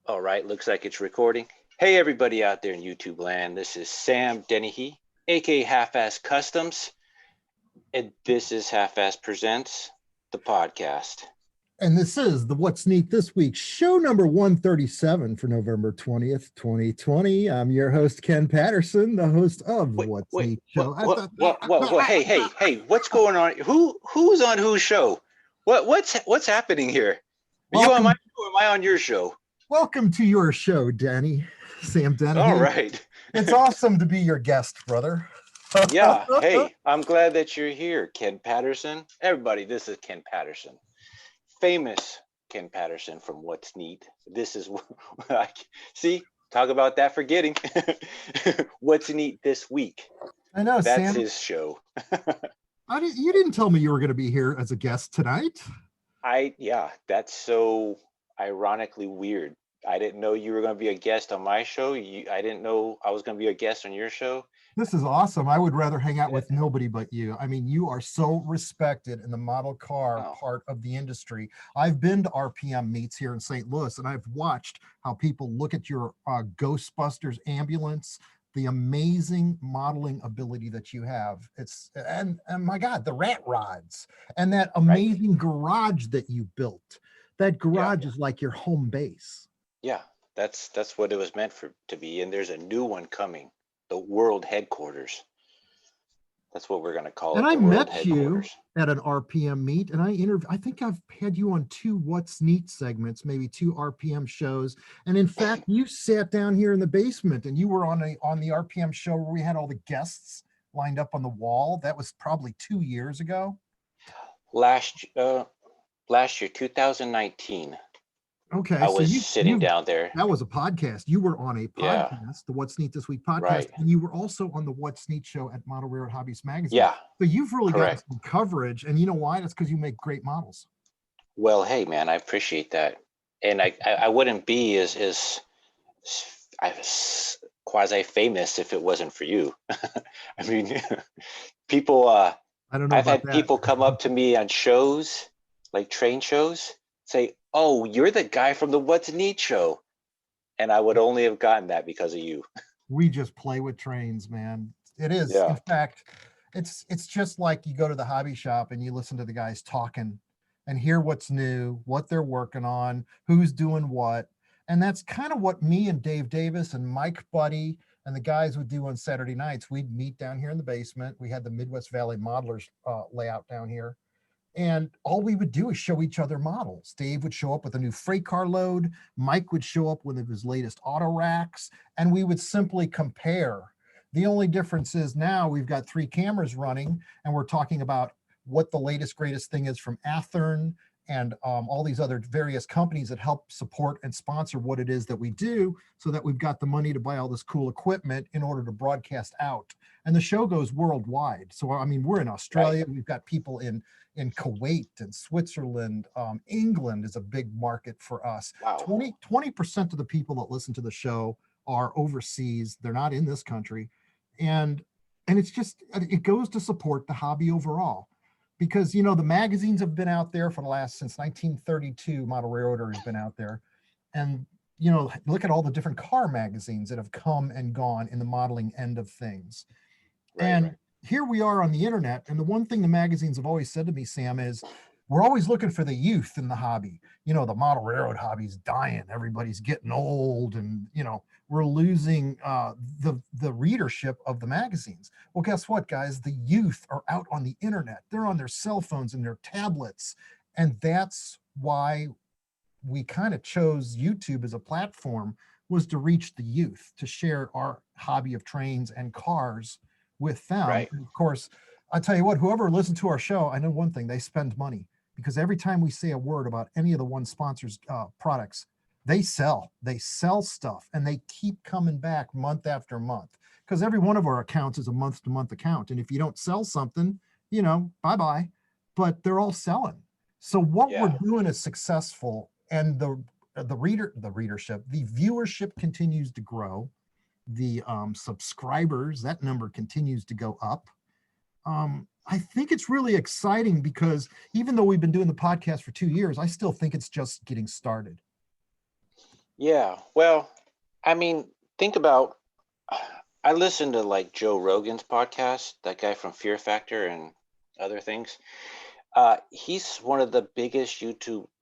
All right, looks like it's recording. Hey, everybody out there in YouTube land. This is Sam Dennehy, aka Halfass Customs, and this is Halfass Presents, the podcast. And this is the What's Neat This Week, show number 137 for November 20th, 2020. I'm your host, Ken Patterson, the host of the Wait, What's wait, Neat show. what? Hey, what's going on? Who's on whose show? What's happening here? Are you on my Welcome, show or am I on your show? welcome to your show, Danny. Sam All Dennehy. right. It's awesome to be your guest, brother. Yeah, hey, I'm glad that you're here, Ken Patterson. Everybody, this is Ken Patterson. Famous Ken Patterson from What's Neat. This is see, talk about that forgetting. What's Neat This Week. I know, That's Sam. his show. You didn't tell me you were going to be here as a guest tonight. Yeah, that's so ironically weird. I didn't know you were going to be a guest on my show. I didn't know I was going to be a guest on your show. This is awesome. I would rather hang out with nobody but you. I mean, you are so respected in the model car Oh, part of the industry. I've been to RPM meets here in St. Louis, and I've watched how people look at your Ghostbusters ambulance, the amazing modeling ability that you have. And my God, the rat rods and that right. amazing garage that you built. That Yeah, garage is like your home base. yeah. That's what it was meant for to be. And there's a new one coming, the world headquarters. That's what we're going to call And it, I the world met you headquarters. at an RPM meet, and I think I've had you on two What's Neat segments, maybe two RPM shows. And in fact, you sat down here in the basement, and you were on the RPM show where we had all the guests lined up on the wall. That was probably 2 years ago. Last last year, 2019, Okay, I so was you sitting you down there. that was a podcast. You were on a Yeah, podcast, the What's Neat This Week podcast, right. and you were also on the What's Neat show at Model Railroad Hobbies Magazine. Yeah, So you've really gotten correct. some coverage, and you know why? That's because you make great models. Well, hey man, I appreciate that. And I wouldn't be as quasi famous if it wasn't for you. I mean, people I don't know I've about had that. people come up to me on shows, like train shows, say, "Oh, you're the guy from the What's Neat show." And I would only have gotten that because of you. We just play with trains, man. It is. In Yeah, fact, it's just like you go to the hobby shop and you listen to the guys talking and hear what's new, what they're working on, who's doing what. And that's kind of what me and Dave Davis and Mike Buddy and the guys would do on Saturday nights. We'd meet down here in the basement. We had the Midwest Valley Modelers layout down here. And all we would do is show each other models. Dave would show up with a new freight car load. Mike would show up with his latest auto racks, and we would simply compare. The only difference is now we've got three cameras running, and we're talking about what the latest, greatest thing is from Athearn and all these other various companies that help support and sponsor what it is that we do, so that we've got the money to buy all this cool equipment in order to broadcast out. And the show goes worldwide. So, I mean, we're in right. Australia. We've got people in Kuwait and Switzerland. England is a big market for us. Wow. 20% of the people that listen to the show are overseas. They're not in this country. And it's just, it goes to support the hobby overall. Because, you know, the magazines have been out there for the last, since 1932, Model Railroader has been out there. And, you know, look at all the different car magazines that have come and gone in the modeling end of things. Right. And here we are on the internet. And the one thing the magazines have always said to me, Sam, is we're always looking for the youth in the hobby. You know, the model railroad hobby's dying. Everybody's getting old, and, you know, we're losing the readership of the magazines. Well, guess what, guys? The youth are out on the internet. They're on their cell phones and their tablets. And that's why we kind of chose YouTube as a platform, was to reach the youth, to share our hobby of trains and cars with them. Right. And of course, I tell you what, whoever listens to our show, I know one thing: they spend money, because every time we say a word about any of the one sponsors products, they sell stuff, and they keep coming back month after month, because every one of our accounts is a month to month account. And if you don't sell something, you know, bye bye. But they're all selling. So what we're Yeah. doing is successful, and the readership, the viewership continues to grow. The subscribers, that number continues to go up. I think it's really exciting, because even though we've been doing the podcast for 2 years, I still think it's just getting started. Yeah. Well, I mean, think about, I listen to like Joe Rogan's podcast, that guy from Fear Factor and other things. He's one of the biggest podcast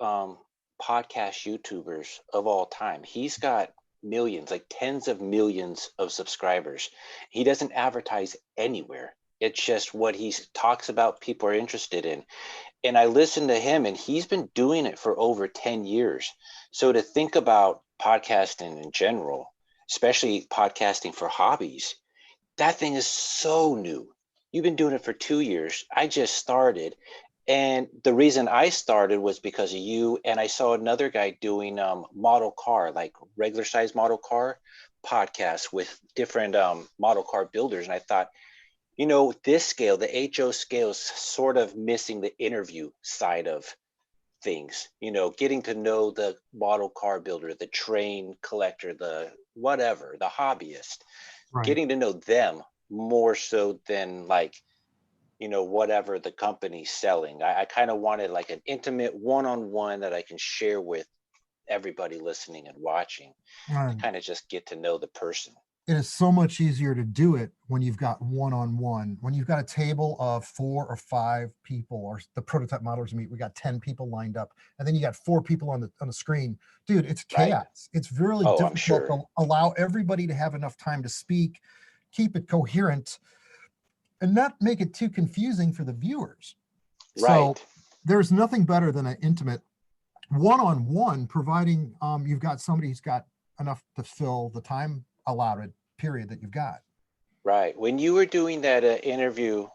YouTubers of all time. He's got millions, like tens of millions of subscribers. He doesn't advertise anywhere. It's just what he talks about, people are interested in. And I listen to him, and he's been doing it for over 10 years. So to think about podcasting in general, especially podcasting for hobbies, that thing is so new. You've been doing it for 2 years. I just started. And the reason I started was because of you. And I saw another guy doing model car, like regular size model car podcasts with different model car builders. And I thought, this scale, the HO scale, is sort of missing the interview side of things, getting to know the model car builder, the train collector, the whatever, the hobbyist, Right. getting to know them more so than like, whatever the company's selling. I kind of wanted like an intimate one-on-one that I can share with everybody listening and watching to And kind of just get to know the person. it is so much easier to do it when you've got one-on-one. When you've got a table of 4 or 5 people, or the prototype modelers meet, we got 10 people lined up, and then you got 4 people on the screen. Dude, it's Right. chaos. It's really Oh, I'm difficult sure. to allow everybody to have enough time to speak, keep it coherent, and not make it too confusing for the viewers. So Right. there's nothing better than an intimate one-on-one, providing you've got somebody who's got enough to fill the time allotted period that you've got. Right. When you were doing that interview,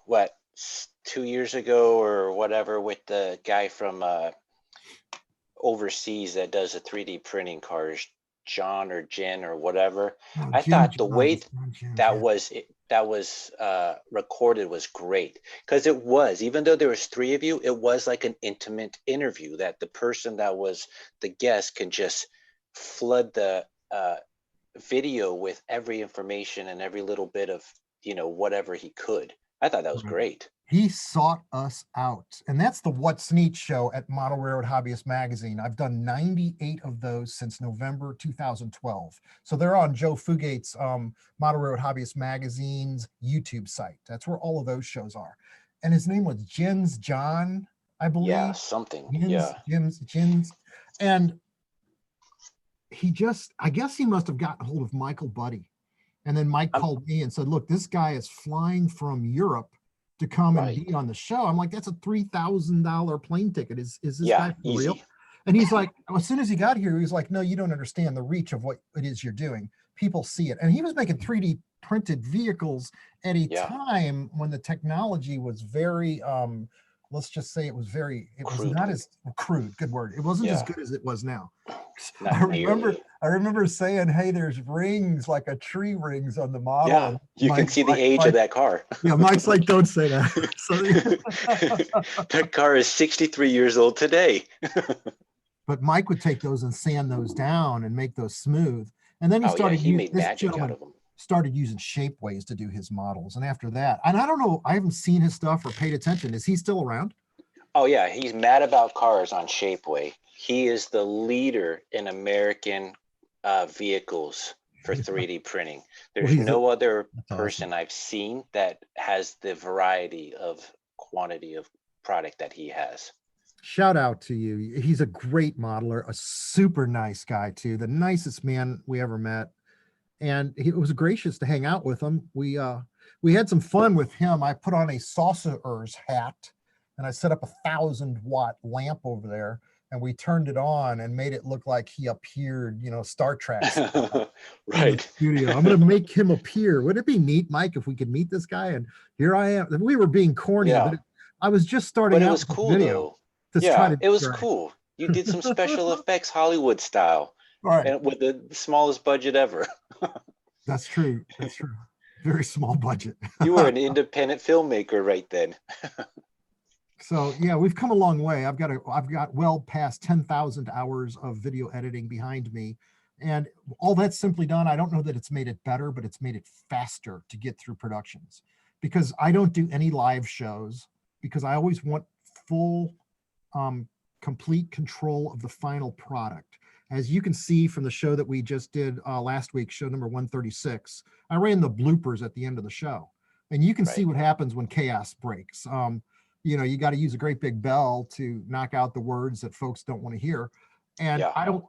2 years ago or whatever, with the guy from overseas that does the 3D printing cars, John or Jen or whatever, Oh, I Jim thought the Johns, way John Jans, that yeah. was recorded was great, because it was, even though there was three of you, it was like an intimate interview that the person that was the guest can just flood the video with every information and every little bit of whatever he could. I thought that was Right. great. He sought us out. And that's the What's Neat show at Model Railroad Hobbyist Magazine. I've done 98 of those since November 2012. So they're on Joe Fugate's Model Railroad Hobbyist Magazine's YouTube site. That's where all of those shows are. And his name was Jens John, I Yeah, believe. something. Jens, Yeah. Jens. And he just, I guess he must have gotten hold of Michael Buddy. And then Mike I'm called me and said, look, this guy is flying from Europe to come and be right. on the show. I'm like, that's a $3,000 plane ticket. Is this Yeah, guy for real? easy. And he's like, as soon as he got here, he was like, no, you don't understand the reach of what it is you're doing. People see it. And he was making 3D printed vehicles at a Yeah, time when the technology was very, let's just say it was crude. not as crude, good word. It wasn't as Yeah, good as it was now. not nearly. I remember saying, "Hey, there's rings like a tree rings on the model," Yeah, and you can see the age of Mike, that car. yeah, Mike's like, "Don't say that." So, That car is 63 years old today. but Mike would take those and sand those down and make those smooth, and then he Oh yeah, started he using made this magic out gentleman of them. started using shapeways to do his models, and after that, and I don't know, I haven't seen his stuff or paid attention. Is he still around? Oh yeah, he's mad about cars on Shapeway. He is the leader in American vehicles for 3D printing. Well, There's no other that's awesome. person I've seen that has the variety of quantity of product that he has. Shout out to you. He's a great modeler, a super nice guy too, the nicest man we ever met, and he was gracious to hang out with him. We had some fun with him. I put on a saucerer's hat and I set up 1,000-watt lamp over there, and we turned it on and made it look like he appeared, Star Trek style in the Right. studio. I'm going to make him appear. Would it be neat, Mike, if we could meet this guy? And here I am. We were being corny, Yeah. but I was just But starting it out was with cool video though. to try Yeah, to it was right. cool. You did some special effects Hollywood style Right. and with the smallest budget ever. That's true. That's true. Very small budget. You were an independent filmmaker right then. So yeah, we've come a long way. I've got well past 10,000 hours of video editing behind me. And all that's simply done. I don't know that it's made it better, but it's made it faster to get through productions, because I don't do any live shows, because I always want full, complete control of the final product. As you can see from the show that we just did last week, show number 136, I ran the bloopers at the end of the show. And you can see Right. what happens when chaos breaks. You got to use a great big bell to knock out the words that folks don't want to hear. And Yeah.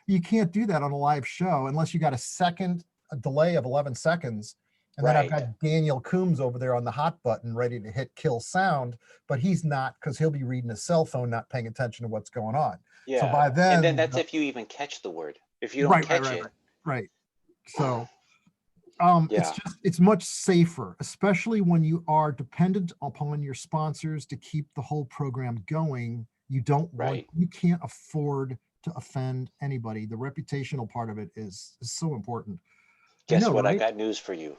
you can't do that on a live show unless you got a delay of 11 seconds. And then I've Right. got Daniel Coombs over there on the hot button ready to hit kill sound, but he's not, because he'll be reading his cell phone, not paying attention to what's going on. So Yeah. by And then then, that's if you even catch the word. If you don't right, right, catch right, it, right, right. So it's yeah. just it's much safer, especially when you are dependent upon your sponsors to keep the whole program going. Right. You can't afford to offend anybody. The reputational part of it is so important. I Guess know, what? I right? got news for you.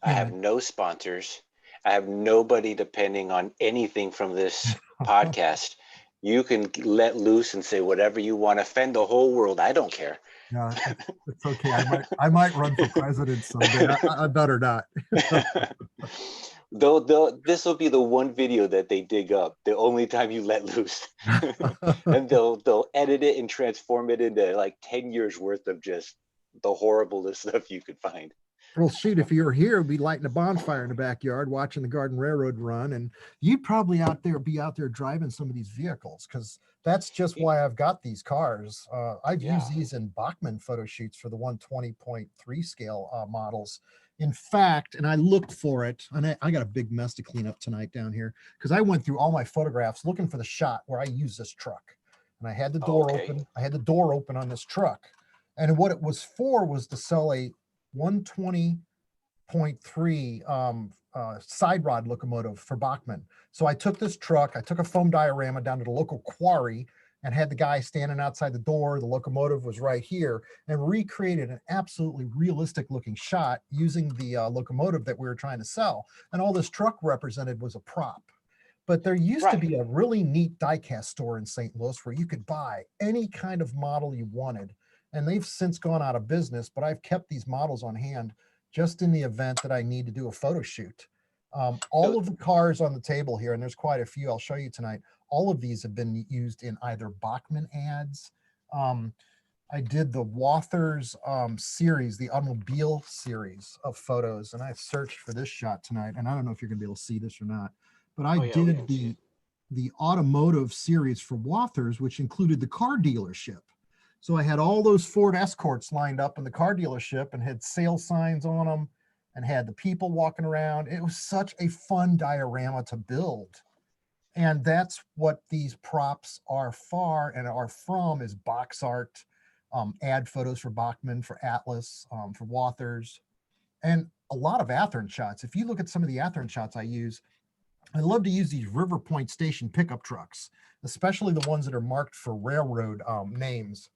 I Yeah. have no sponsors. I have nobody depending on anything from this podcast. You can let loose and say whatever you want, offend the whole world. I don't care. Yeah, it's okay. I might run for president someday. I better not. This will be the one video that they dig up, the only time you let loose. And they'll edit it and transform it into like 10 years worth of just the horriblest stuff you could find. Well, shoot, if you were here, we'd be lighting a bonfire in the backyard, watching the Garden Railroad run, and you'd probably be out there driving some of these vehicles, because that's just why I've got these cars. I've Yeah. used these in Bachmann photo shoots for the 120.3 scale models. In fact, and I looked for it, and I got a big mess to clean up tonight down here, because I went through all my photographs looking for the shot where I used this truck, and I had the door Okay. open. I had the door open on this truck, and what it was for was to sell a 120.3 side rod locomotive for Bachmann. So I took this truck, I took a foam diorama down to the local quarry and had the guy standing outside the door. The locomotive was right here, and recreated an absolutely realistic looking shot using the locomotive that we were trying to sell. And all this truck represented was a prop. But there used to Right. be a really neat diecast store in St. Louis where you could buy any kind of model you wanted. And they've since gone out of business, but I've kept these models on hand just in the event that I need to do a photo shoot. All So of the cars on the table here, and there's quite a few I'll show you tonight, all of these have been used in either Bachmann ads. Um, I did the Wathers series, the automobile series of photos, and I searched for this shot tonight, and I don't know if you're gonna be able to see this or not, but I oh yeah, we did can see it. the automotive series for Wathers, which included the car dealership. So I had all those Ford Escorts lined up in the car dealership and had sale signs on them and had the people walking around. It was such a fun diorama to build. And that's what these props are for and are from, is box art, ad photos for Bachmann, for Atlas, for Wathers, and a lot of Athearn shots. If you look at some of the Athearn shots I use, I love to use these River Point Station pickup trucks, especially the ones that are marked for railroad names.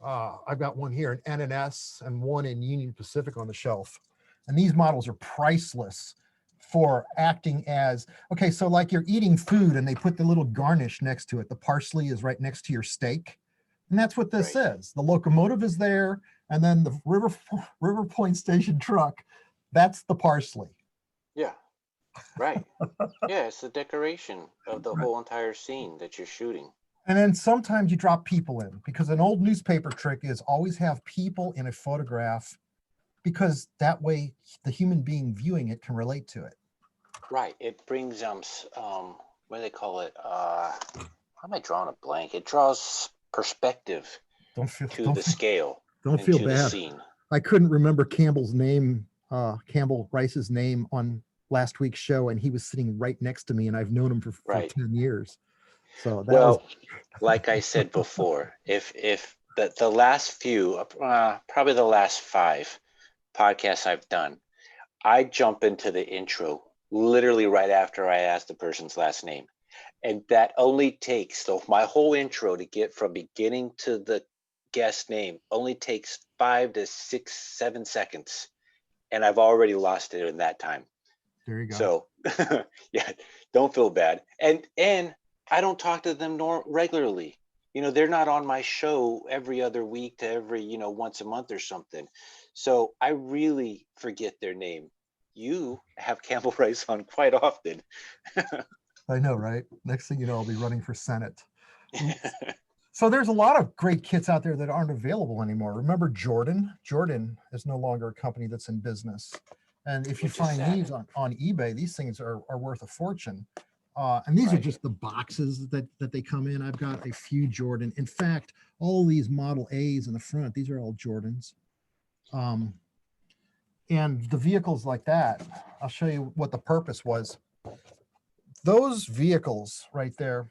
I've got one here, an NNS, and one in Union Pacific on the shelf. And these models are priceless for acting as, okay, so like you're eating food and they put the little garnish next to it. The parsley is right next to your steak. And that's what this Right. is. The locomotive is there, and then the River Point Station truck, that's the parsley. Yeah. Right. Yeah, it's the decoration of the Right. whole entire scene that you're shooting. And then sometimes you drop people in, because an old newspaper trick is always have people in a photograph, because that way the human being viewing it can relate to it. Right. It brings what do they call it? How am I drawing a blank? It draws perspective Don't feel to don't the feel, scale don't and feel to the bad. scene. I couldn't remember Campbell Rice's name on last week's show, and he was sitting right next to me, and I've known him for Right. 10 years. So that was Well, like I said before, if the last few, probably the last 5 podcasts I've done, I jump into the intro literally right after I ask the person's last name. And that only takes, so my whole intro to get from beginning to the guest name only takes 5 to 6, 7 seconds. And I've already lost it in that time. there you go. So yeah, don't feel bad. And I don't talk to them regularly. They're not on my show every other week to every, once a month or something. So I really forget their name. You have Campbell Rice on quite often. I know, right? Next thing you know, I'll be running for Senate. So there's a lot of great kits out there that aren't available anymore. Remember Jordan? Jordan is no longer a company that's in business. And if you Which is find sad. these on eBay, these things are worth a fortune. And these are Right. just the boxes that they come in. I've got a few Jordan. In fact, all these Model A's in the front, these are all Jordans. Um, and the vehicles like that, I'll show you what the purpose was. Those vehicles right there,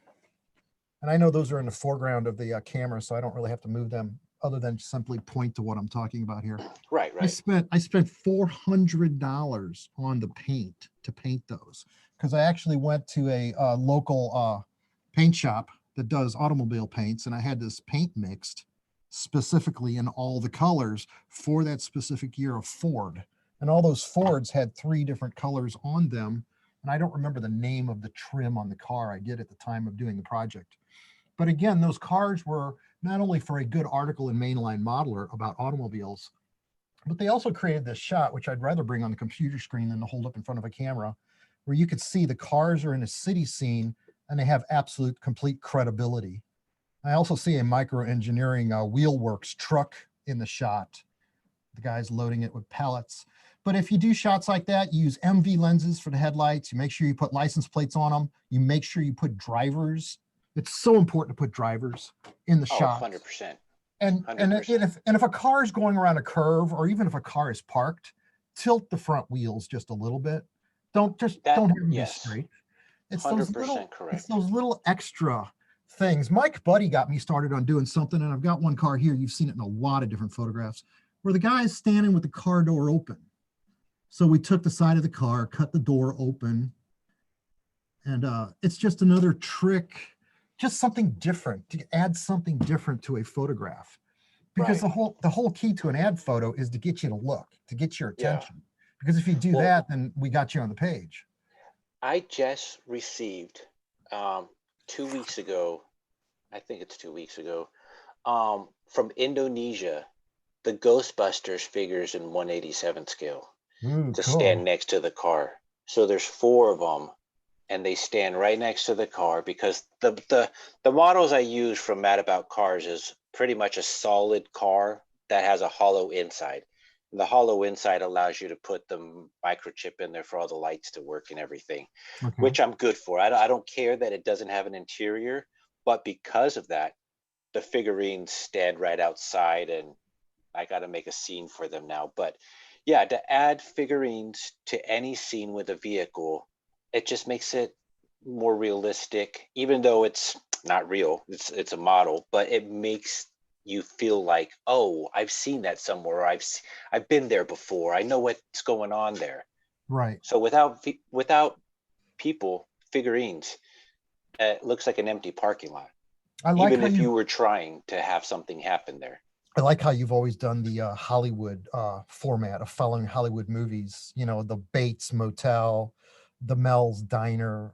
and I know those are in the foreground of the camera, so I don't really have to move them other than simply point to what I'm talking about here. Right. I Right. spent $400 on the paint to paint those because I actually went to a local paint shop that does automobile paints, and I had this paint mixed specifically in all the colors for that specific year of Ford. And all those Fords had 3 different colors on them, and I don't remember the name of the trim on the car I did at the time of doing the project. But again, those cars were not only for a good article in Mainline Modeler about automobiles, but they also created this shot, which I'd rather bring on the computer screen than to hold up in front of a camera, where you could see the cars are in a city scene and they have absolute complete credibility. I also see a micro engineering Wheelworks truck in the shot. The guy's loading it with pallets. But if you do shots like that, you use MV lenses for the headlights. You make sure you put license plates on them. You make sure you put drivers. It's so important to put drivers in the Oh, shot. 100%. And 100%. if a car is going around a curve, or even if a car is parked, tilt the front wheels just a little bit. Don't have them be Yes. straight. It's 100% correct. those little extra things. Mike Buddy got me started on doing something, and I've got one car here. You've seen it in a lot of different photographs where the guy's standing with the car door open. So we took the side of the car, cut the door open, and it's just another trick, just something different to add something different to a photograph. Because Right. the whole key to an ad photo is to get you to look, to get your Yeah. attention. Because if you do Well, that, then we got you on the page. I just received 2 weeks ago, I think it's 2 weeks ago, from Indonesia, the Ghostbusters figures in 187 scale Ooh, to cool. stand next to the car. So there's 4 of them, and they stand right next to the car because the models I use from Mad About Cars is pretty much a solid car that has a hollow inside. And the hollow inside allows you to put the microchip in there for all the lights to work and everything, Okay. which I'm good for. I don't care that it doesn't have an interior, but because of that, the figurines stand right outside, and I got to make a scene for them now. But yeah, to add figurines to any scene with a vehicle, it just makes it more realistic, even though it's not real. It's a model, but it makes you feel like, oh, I've seen that somewhere. I've been there before. I know what's going on there. Right. So without people, figurines, it looks like an empty parking lot, I like even how if you you were trying to have something happen there. I like how you've always done the Hollywood format of following Hollywood movies. You know, the Bates Motel, the Mel's Diner.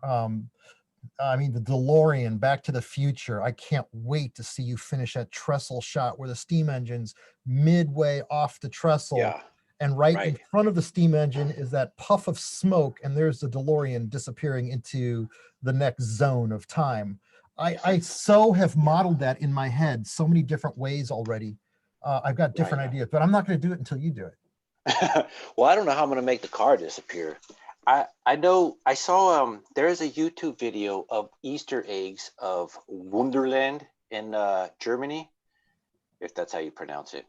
I mean, the DeLorean, Back to the Future. I can't wait to see you finish that trestle shot where the steam engine's midway off the trestle, Yeah, and right in right. front of the steam engine is that puff of smoke, and there's the DeLorean disappearing into the next zone of time. I so have modeled that in my head so many different ways already. I've got different Right. ideas, but I'm not going to do it until you do it. Well, I don't know how I'm gonna make the car disappear. I know I saw there is a YouTube video of Easter eggs of Wonderland in Germany, if that's how you pronounce it.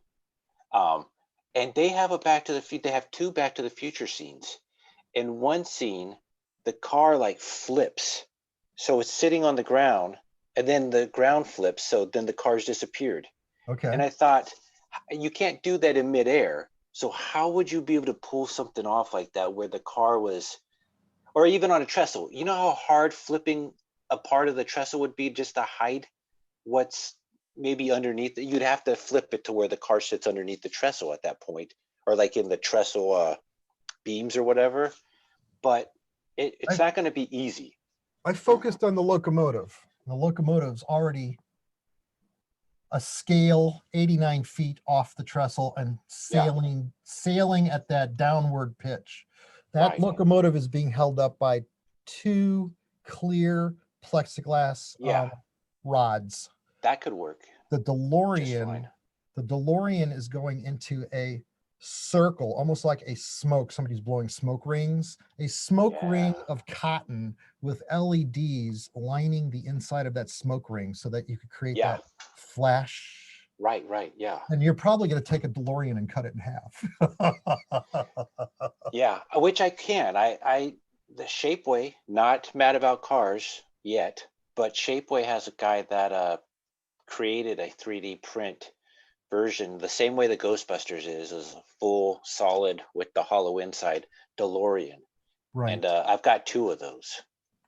Um, and they have a Back to the Future. They have 2 Back to the Future scenes. In one scene, the car like flips, so it's sitting on the ground, and then the ground flips, so then the car's disappeared. Okay. And I thought, you can't do that in midair. So how would you be able to pull something off like that where the car was, or even on a trestle? You know how hard flipping a part of the trestle would be just to hide what's maybe underneath it? You'd have to flip it to where the car sits underneath the trestle at that point, or like in the trestle beams or whatever. But it's I not going to be easy. I focused on the locomotive. The locomotive's already a scale 89 feet off the trestle and Yeah, sailing at that downward pitch. That right. locomotive is being held up by 2 clear plexiglass Yeah, rods. That could work The just fine. DeLorean is going into a circle, almost like a smoke. Somebody's blowing smoke rings, a smoke Yeah. ring of cotton with LEDs lining the inside of that smoke ring so that you could create Yeah. that flash. Right. Right. Yeah. And you're probably going to take a DeLorean and cut it in half. Yeah. Which I can. The Shapeway, not mad about cars yet, but Shapeway has a guy that created a 3D print version the same way the Ghostbusters is a full solid with the hollow inside DeLorean. And Right. I've got two of those.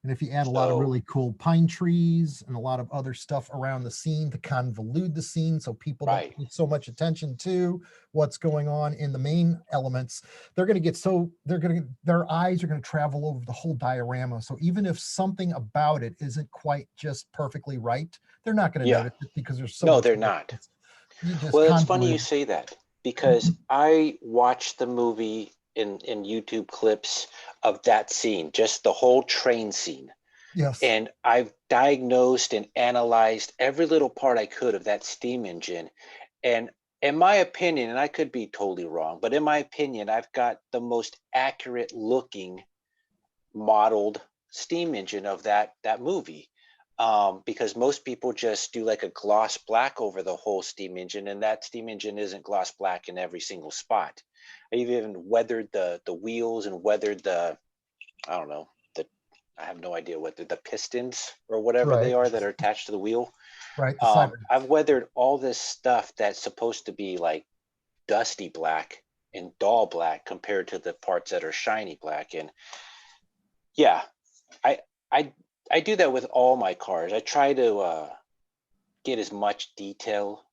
And if you add a lot of So really cool pine trees and a lot of other stuff around the scene to convolute the scene so people don't right. pay so much attention to what's going on in the main elements, they're going to get so their eyes are going to travel over the whole diorama. So even if something about it isn't quite just perfectly right, they're not going to Yeah. notice it because there's so No, much they're more. not. You just Well, it's funny you convoluted. say that because I watched the movie in YouTube clips of that scene, just the whole train scene. Yes. And I've diagnosed and analyzed every little part I could of that steam engine. And in my opinion, and I could be totally wrong, but in my opinion, I've got the most accurate looking modeled steam engine of that movie. Because most people just do like a gloss black over the whole steam engine, and that steam engine isn't gloss black in every single spot. I've even weathered the wheels and weathered I don't know, I have no idea what the pistons or whatever Right. they are that are attached to the wheel. Right. The side. I've weathered all this stuff that's supposed to be like dusty black and dull black compared to the parts that are shiny black. And yeah, I I I do that with all my cars. I try to get as much detail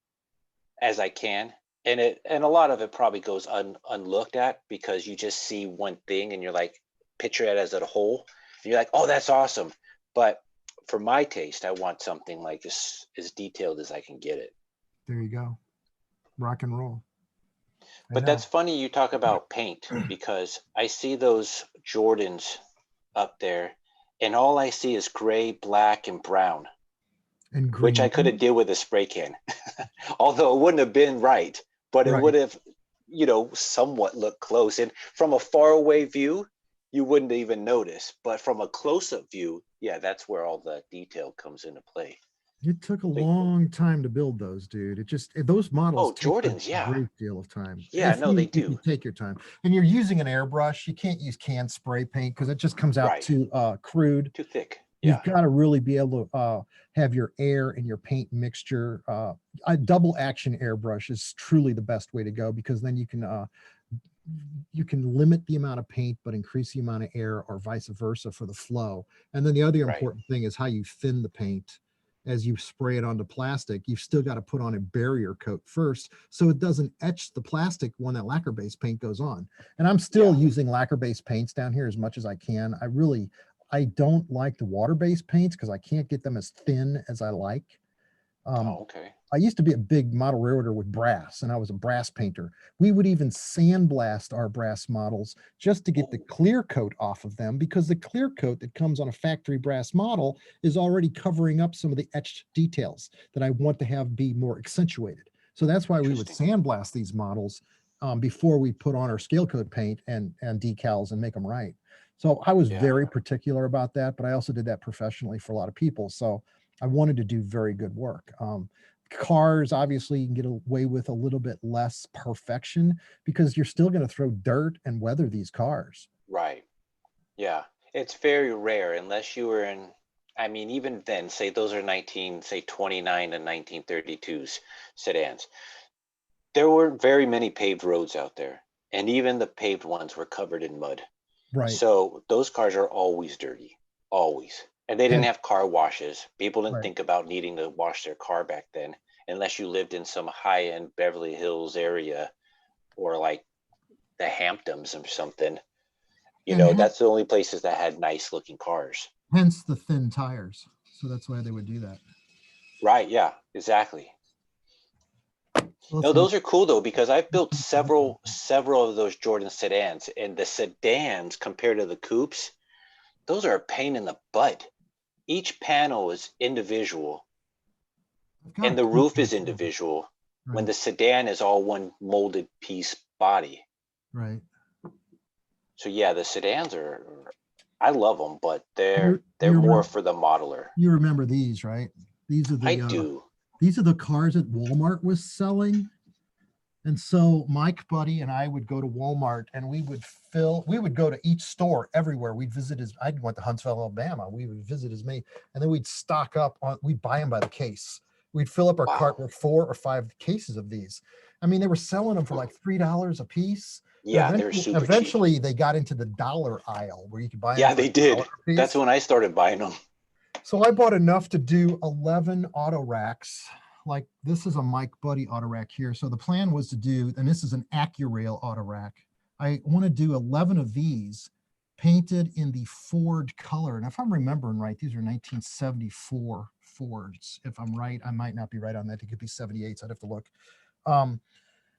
as I can. And a lot of it probably goes unlooked at because you just see one thing and you're like picture it as a whole. And you're like, oh, that's awesome. But for my taste, I want something like as detailed as I can get it. There you go. Rock and roll. I But that's know. funny you talk about paint because I see those Jordans up there and all I see is gray, black, and brown, And which I green. could have did with a spray can. Although it wouldn't have been right, but it would Right. have, somewhat looked close. And from a far away view, you wouldn't even notice. But from a close up view, yeah, that's where all the detail comes into play. It took a But, long time to build those, dude. Those models oh, take a Jordans, yeah. great deal of time. Yeah, no, they If you do. take your time and you're using an airbrush, you can't use canned spray paint because it just comes out Right. too crude. Too thick. You've Yeah. got to really be able to have your air and your paint mixture. A double action airbrush is truly the best way to go because then you can limit the amount of paint but increase the amount of air or vice versa for the flow. And then the other Right. important thing is how you thin the paint as you spray it onto plastic. You've still got to put on a barrier coat first so it doesn't etch the plastic when that lacquer based paint goes on. And I'm still Yeah. using lacquer based paints down here as much as I can. I don't like the water based paints because I can't get them as thin as I like. um, Oh, okay. I used to be a big model railroader with brass, and I was a brass painter. We would even sandblast our brass models just to get the Ooh, clear coat off of them because the clear coat that comes on a factory brass model is already covering up some of the etched details that I want to have be more accentuated. So that's why we would interesting. sandblast these models before we put on our scale coat paint and decals and make them right. So I was Yeah. very particular about that, but I also did that professionally for a lot of people. So I wanted to do very good work. Cars, obviously, you can get away with a little bit less perfection because you're still going to throw dirt and weather these cars. Right. Yeah. It's very rare unless you were in, I mean, even then, say those are 29 and 1932s sedans. There weren't very many paved roads out there, and even the paved ones were covered in mud. Right. So those cars are always dirty, always. And they didn't And have car washes. People didn't right. think about needing to wash their car back then, unless you lived in some high-end Beverly Hills area or like the Hamptons or something. And That's the only places that had nice looking cars. hence the thin tires. So that's why they would do that. Right, yeah, exactly. So let's No, see. those are cool though because I've built several of those Jordan sedans, and the sedans compared to the coupes, those are a pain in the butt. Each panel is individual, I've got a And the quick roof one is too. individual when Right, the sedan is all one molded piece body. right. So yeah, the sedans are, I love them, but they're You they're you more remember for the modeler. you remember these, right? These are I the do. cars that Walmart was selling. And so Mike Buddy and I would go to Walmart and we would go to each store everywhere. We'd visit I went to Huntsville, Alabama. We would visit as many, and then we'd stock up we'd buy them by the case. We'd fill up our cart Wow. with 4 or 5 cases of these. I mean, they were selling them for like $3 a piece. But Yeah, they're super cheap. eventually they got into the dollar aisle where you could buy them Yeah, for they a dollar did. a That's piece. when I started buying them. So I bought enough to do 11 auto racks. Like this is a Mike Buddy auto rack here. So the plan was to do, and this is an AccuRail auto rack. I want to do 11 of these painted in the Ford color. And if I'm remembering right, these are 1974 Fords. If I'm right, I might not be right on that. It could be 78s. I'd have to look. Um,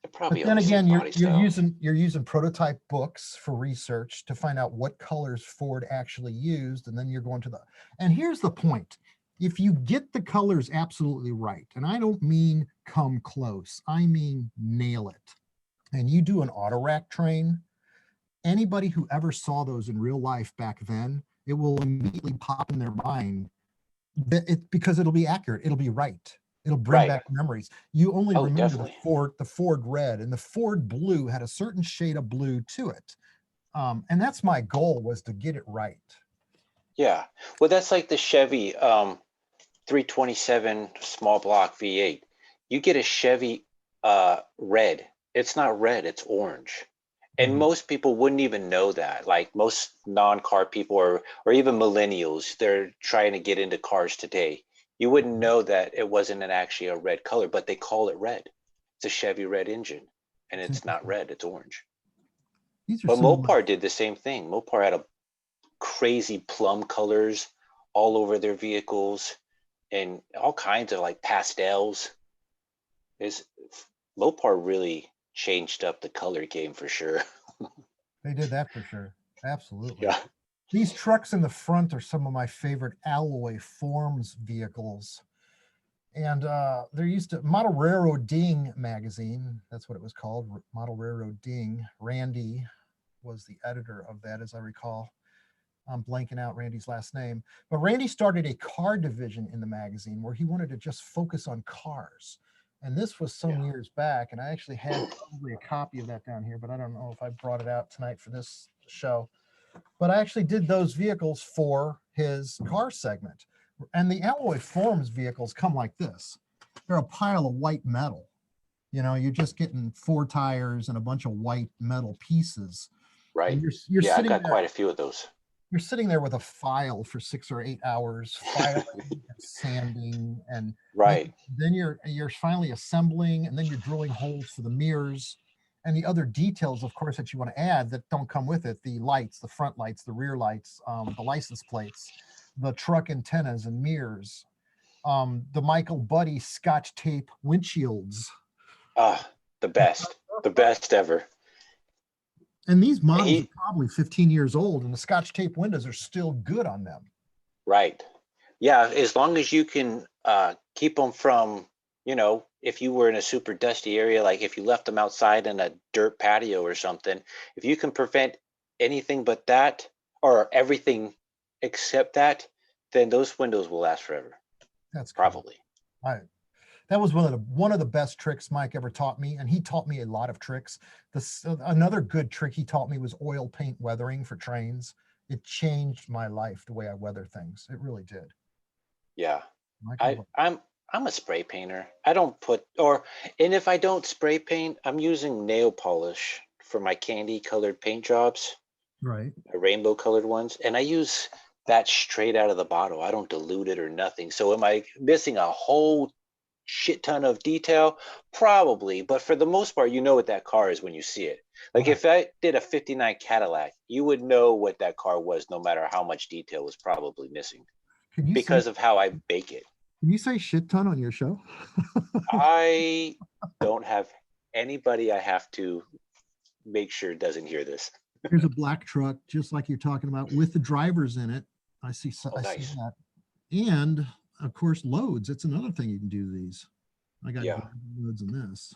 They're but probably all then the same again, body style. you're using prototype books for research to find out what colors Ford actually used, and then you're going to the. And here's the point: if you get the colors absolutely right, and I don't mean come close, I mean nail it, and you do an auto rack train, anybody who ever saw those in real life back then, it will immediately pop in their mind because it'll be accurate, it'll be right, it'll bring Right. back memories. You only Oh, remember definitely. the Ford red, and the Ford blue had a certain shade of blue to it. And that's my goal, was to get it right. Yeah. Well, that's like the Chevy 327 small block V8. You get a Chevy red. It's not red, it's orange. And Mhm. most people wouldn't even know that. Like most non-car people or even millennials, they're trying to get into cars today. You wouldn't know that it wasn't actually a red color, but they call it red. It's a Chevy red engine, and It's it's not interesting. red, it's orange. These are But some of my Mopar did the same thing. Mopar had a crazy plum colors all over their vehicles and all kinds of like pastels. Is Mopar really changed up the color game for sure. They did that for sure. Absolutely. Yeah. These trucks in the front are some of my favorite alloy forms vehicles. And there used to Model Railroad Ding magazine. That's what it was called, Model Railroad Ding. Randy was the editor of that, as I recall. I'm blanking out Randy's last name, but Randy started a car division in the magazine where he wanted to just focus on cars. And this was some Yeah. years back, and I actually had probably a copy of that down here, but I don't know if I brought it out tonight for this show. But I actually did those vehicles for his car segment. And the alloy forms vehicles come like this. They're a pile of white metal. You know, you're just getting 4 tires and a bunch of white metal pieces. And Right. you're Yeah, I sitting got there quite a few of those. you're sitting there with a file for 6 or 8 hours, filing and sanding, and Right. then you're finally assembling, and then you're drilling holes for the mirrors and the other details, of course, that you want to add that don't come with it: the lights, the front lights, the rear lights, the license plates, the truck antennas and mirrors, the Michael Buddy Scotch tape windshields. Ah, the best ever. And these And models are he, probably 15 years old, and the Scotch tape windows are still good on them. right. Yeah, as long as you can keep them from, if you were in a super dusty area, like if you left them outside in a dirt patio or something, if you can prevent anything but that or everything except that, then those windows will last forever, That's cool. probably. I, that was one of the best tricks Mike ever taught me, and he taught me a lot of tricks. Another good trick he taught me was oil paint weathering for trains. It changed my life, the way I weather things. It really did. Yeah. Michael, I I'm I'm a spray painter. I don't put or and if I don't spray paint, I'm using nail polish for my candy colored paint jobs, right? my rainbow colored ones, and I use that straight out of the bottle. I don't dilute it or nothing. So am I missing a whole shit ton of detail? Probably, but for the most part, you know what that car is when you see it. Like Right. if I did a 59 Cadillac, you would know what that car was no matter how much detail was probably missing Can you say because of how I bake it. can you say shit ton on your show? I don't have anybody I have to make sure doesn't hear this. Here's a black truck, just like you're talking about, with the drivers in it. I see. Oh, I see nice. that. And of course, loads. It's another thing you can do these. I got Yeah. loads in this.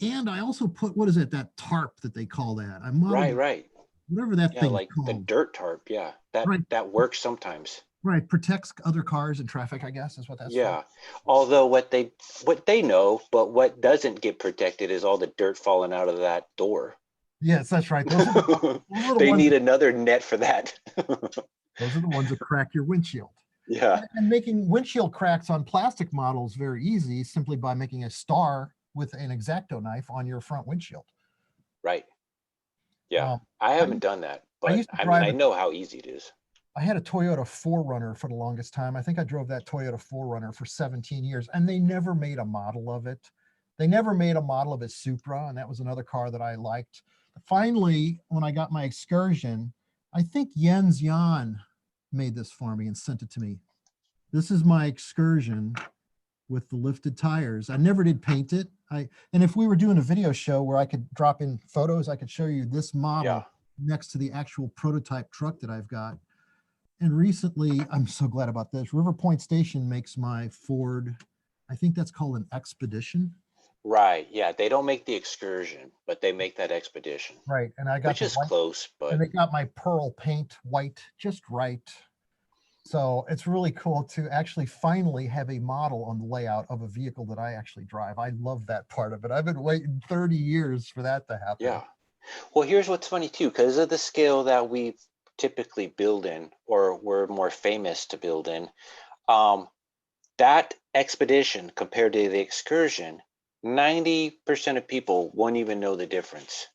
And I also put, what is it, that tarp that they call that? I modeled Right, right. whatever that Yeah, thing's like the called. dirt tarp. Yeah, that Right, that works sometimes. right. Protects other cars and traffic, I guess, is what that's for. Yeah. Although what they know, but what doesn't get protected is all the dirt falling out of that door. Yes, that's right. Those are the They ones need another net for that. those are the ones that crack your windshield. Yeah, And making windshield cracks on plastic models very easy simply by making a star with an X-Acto knife on your front windshield. right. Yeah. Um, I I, haven't done that, I but used to I mean, drive I a know how easy it is. I had a Toyota 4Runner for the longest time. I think I drove that Toyota 4Runner for 17 years, and they never made a model of it. They never made a model of a Supra, and that was another car that I liked. Finally, when I got my Excursion, I think Jens Jan made this for me and sent it to me. This is my Excursion with the lifted tires. I never did paint it. And if we were doing a video show where I could drop in photos, I could show you this Yeah. model next to the actual prototype truck that I've got. And recently, I'm so glad about this. River Point Station makes my Ford, I think that's called an Expedition. Right. Yeah. They don't make the Excursion, but they make that Expedition, Right. And I got which the is white, close, and but they got my pearl paint white just right. So it's really cool to actually finally have a model on the layout of a vehicle that I actually drive. I love that part of it. I've been waiting 30 years for that to happen. yeah. Well, here's what's funny too, because of the scale that we typically build in, or we're more famous to build in, um, that Expedition compared to the Excursion, 90% of people won't even know the difference.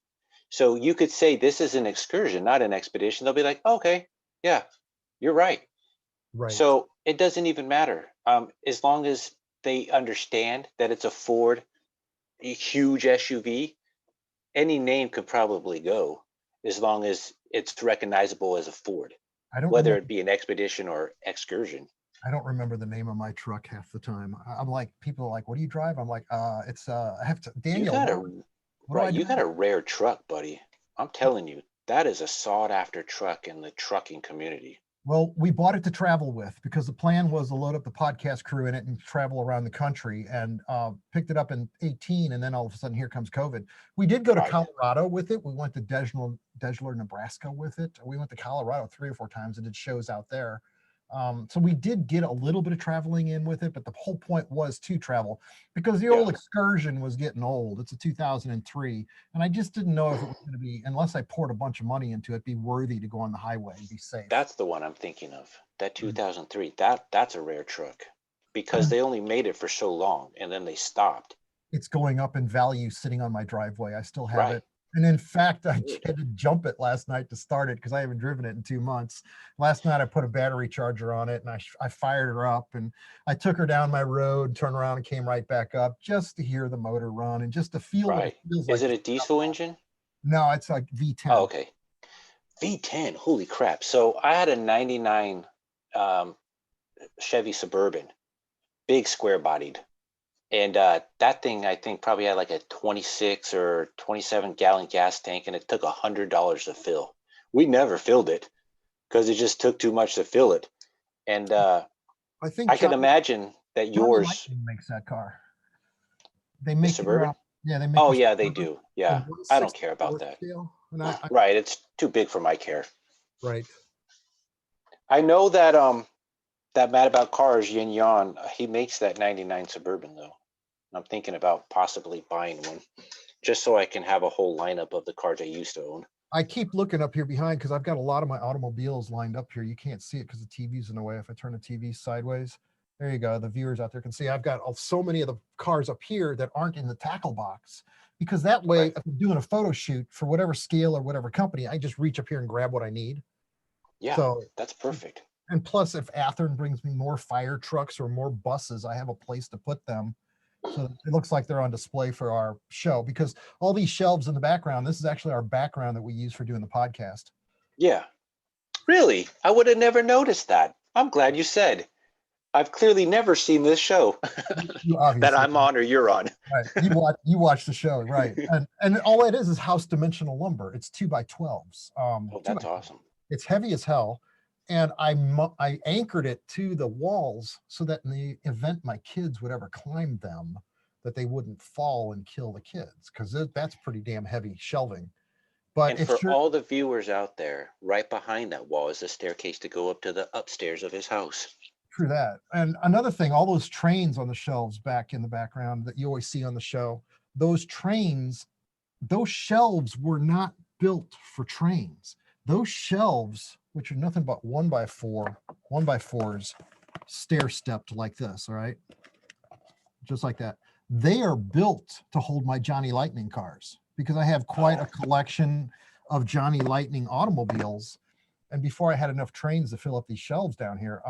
So you could say this is an Excursion, not an Expedition. They'll be like, okay, yeah, you're right. Right. So it doesn't even matter, as long as they understand that it's a Ford, a huge SUV. Any name could probably go, as long as it's recognizable as a Ford, I don't whether remember. it be an Expedition or Excursion. I don't remember the name of my truck half the time. I'm like, people are like, what do you drive? I'm like, I have to, You Daniel, got a what do right, I you got drive? a rare truck, buddy. I'm telling you, that is a sought after truck in the trucking community. Well, we bought it to travel with because the plan was to load up the podcast crew in it and travel around the country, and picked it up in 18. And then all of a sudden, here comes COVID. We did go to Right. Colorado with it. We went to Deshler, Nebraska with it. We went to Colorado 3 or 4 times and did shows out there. So we did get a little bit of traveling in with it, but the whole point was to travel because the old Yeah. Excursion was getting old. It's a 2003, and I just didn't know if it was going to be, unless I poured a bunch of money into it, be worthy to go on the highway and be safe. That's the one I'm thinking of. That Mm. 2003. That's a rare truck because they only made it for so long and then they stopped. It's going up in value sitting on my driveway. I still have Right. it. And in fact, I Good. had to jump it last night to start it because I haven't driven it in 2 months. Last night, I put a battery charger on it and I fired her up and I took her down my road, turned around and came right back up just to hear the motor run and just to feel what it Right. feels Is like it to a start up diesel and off. engine? No, it's like Oh, V10. okay. V10. Holy crap. So I had a 99 um, Chevy Suburban, big square bodied. And that thing, I think, probably had like a 26 or 27 gallon gas tank, and it took $100 to fill. We never filled it because it just took too much to fill it. And I think I can imagine that Johnny yours, Lightning makes that car. They the make Suburban. yeah, they make Oh, the yeah, they Suburban, do. the Yeah. I don't 1/6 care about Ford that. scale. And Right. It's too big for my care. right. I know that Mad About Cars, Yin Yan, he makes that 99 Suburban though. I'm thinking about possibly buying one just so I can have a whole lineup of the cars I used to own. I keep looking up here behind because I've got a lot of my automobiles lined up here. You can't see it because the TV's in the way. If I turn the TV sideways, there you go. The viewers out there can see I've got so many of the cars up here that aren't in the tackle box because that way, Right. if I'm doing a photo shoot for whatever scale or whatever company, I just reach up here and grab what I need. Yeah, So, that's perfect. and plus, if Athearn brings me more fire trucks or more buses, I have a place to put them. So it looks like they're on display for our show because all these shelves in the background, this is actually our background that we use for doing the podcast. Yeah. Really? I would have never noticed that. I'm glad you said. I've clearly never seen this show You that obviously, I'm on or you're on. right. You watch the show, right? And all it is house dimensional lumber. It's 2x12s. Oh, Two by that's 12. awesome. It's heavy as hell. and I anchored it to the walls so that in the event my kids would ever climb them, that they wouldn't fall and kill the kids, because that's pretty damn heavy shelving. But And it for sure, all the viewers out there, right behind that wall is the staircase to go up to the upstairs of his house. true that. And another thing, all those trains on the shelves back in the background that you always see on the show, those trains, those shelves were not built for trains. Those shelves, which are nothing but 1x4, 1x4s, stair stepped like this, all right? Just like that. They are built to hold my Johnny Lightning cars, because I have quite a Oh, collection of Johnny Lightning automobiles. And before I had enough trains to fill up these shelves down here,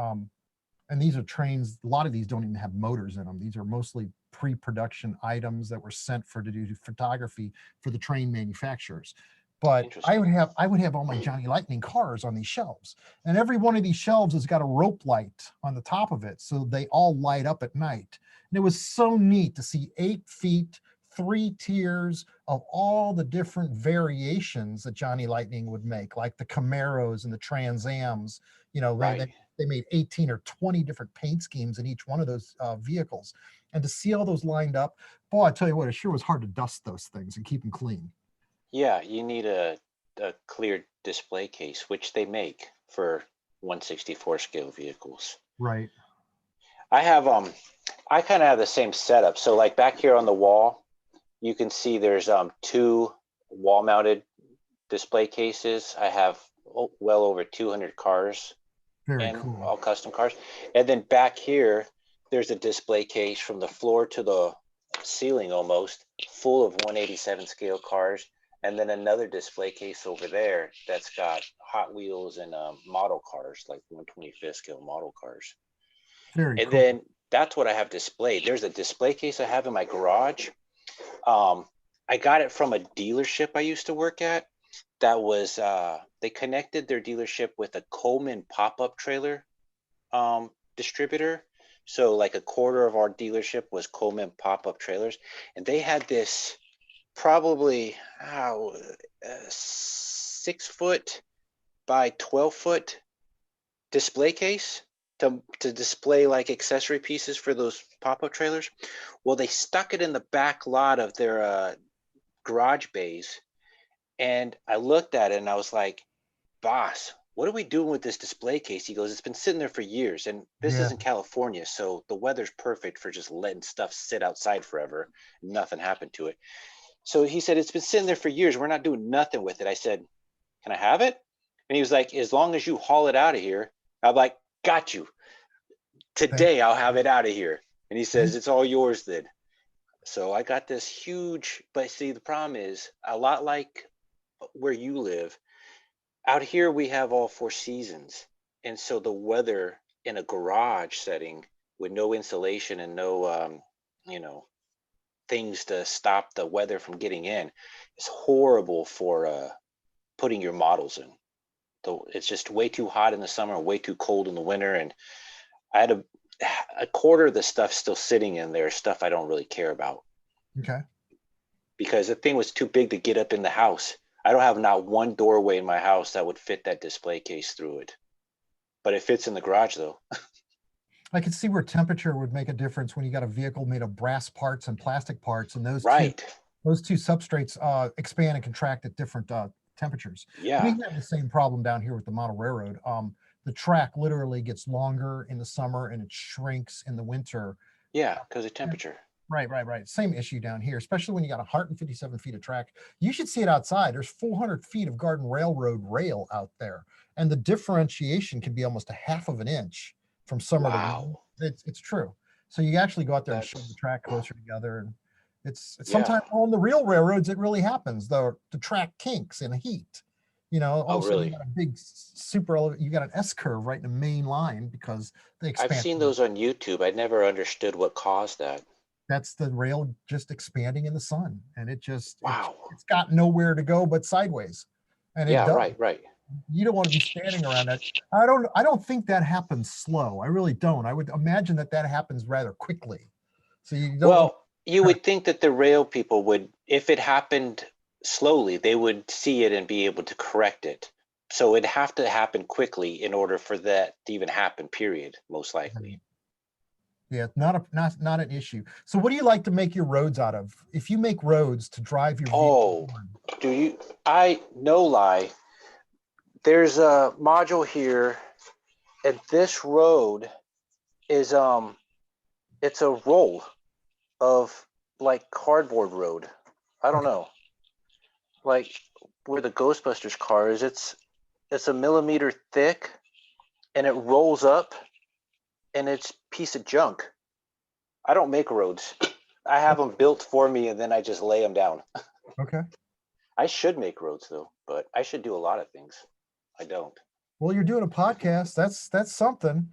and these are trains, a lot of these don't even have motors in them. These are mostly pre-production items that were sent for to do photography for the train manufacturers. But interesting. I would have all my Johnny Lightning cars on these shelves, and every one of these shelves has got a rope light on the top of it, so they all light up at night. And it was so neat to see 8 feet, 3 tiers of all the different variations that Johnny Lightning would make, like the Camaros and the Trans Ams. You know, Right. they made 18 or 20 different paint schemes in each one of those vehicles. And to see all those lined up, boy, I tell you what, it sure was hard to dust those things and keep them clean. Yeah, you need a clear display case, which they make for 164 scale vehicles. Right. I have I kind of have the same setup. So like back here on the wall, you can see there's two wall mounted display cases. I have well over 200 cars Very in, cool. all custom cars. And then back here, there's a display case from the floor to the ceiling almost, full of 187 scale cars. And then another display case over there that's got Hot Wheels and model cars, like 125th scale model cars. Very And cool. then that's what I have displayed. There's a display case I have in my garage. Um, I got it from a dealership I used to work at. That was they connected their dealership with a Coleman pop-up trailer distributor. So like a quarter of our dealership was Coleman pop-up trailers, and they had this probably 6 foot by 12 foot display case to display like accessory pieces for those pop-up trailers. Well, they stuck it in the back lot of their garage bays, and I looked at it and I was like, boss, what are we doing with this display case? He goes, it's been sitting there for years, and this Yeah. isn't California, so the weather's perfect for just letting stuff sit outside forever. Nothing happened to it. So he said, it's been sitting there for years. We're not doing nothing with it. I said, can I have it? And he was like, as long as you haul it out of here. I'm like, got you. Thank Today I'll have it out of here. And he you. says, it's all yours then. So I got this huge, but see, the problem is a lot like where you live. Out here, we have all 4 seasons. And so the weather in a garage setting with no insulation and no, you know, things to stop the weather from getting in is horrible for putting your models in. So it's just way too hot in the summer, way too cold in the winter. And I had a quarter of the stuff still sitting in there, stuff I don't really care about Okay. because the thing was too big to get up in the house. I don't have not one doorway in my house that would fit that display case through it, but it fits in the garage though. I could see where temperature would make a difference when you got a vehicle made of brass parts and plastic parts, and Right. those two substrates expand and contract at different temperatures. We Yeah. have the same problem down here with the model railroad. The track literally gets longer in the summer and it shrinks in the winter. Yeah. Because of temperature. Right, right, right. Same issue down here, especially when you got 157 feet of track. You should see it outside. There's 400 feet of Garden Railroad rail out there, and the differentiation can be almost a half of an inch from summer to winter. Wow. It's true. So you actually go out there and shove the That's, track closer together, and it's yeah. sometimes on the real railroads it really happens. The track kinks in heat. You know, all Oh, of a sudden you really? got a big you got an S curve right in the main line because they I've expand. seen those on YouTube. I never understood what caused that. That's the rail just expanding in the sun, and Wow. it's got nowhere to go but sideways, and it Yeah. does. Right. Right. You don't want to be standing around it. I don't think that happens slow. I really don't. I would imagine that that happens rather quickly, so you don't want Well, you would think that the rail people would, if it happened slowly, they would see it and be able to correct it. So it'd have to happen quickly in order for that to even happen, period, most likely. Yeah, not an issue. So what do you like to make your roads out of? If you make roads to drive your vehicle Oh, on, no lie, there's a module here, and this road is, it's a roll of like cardboard road. I don't know. Like where the Ghostbusters car is, it's a millimeter thick and it rolls up and it's a piece of junk. I don't make roads. I have them built for me and then I just lay them down. okay. I should make roads though, but I should do a lot of things. I don't. Well, you're doing a podcast. That's something.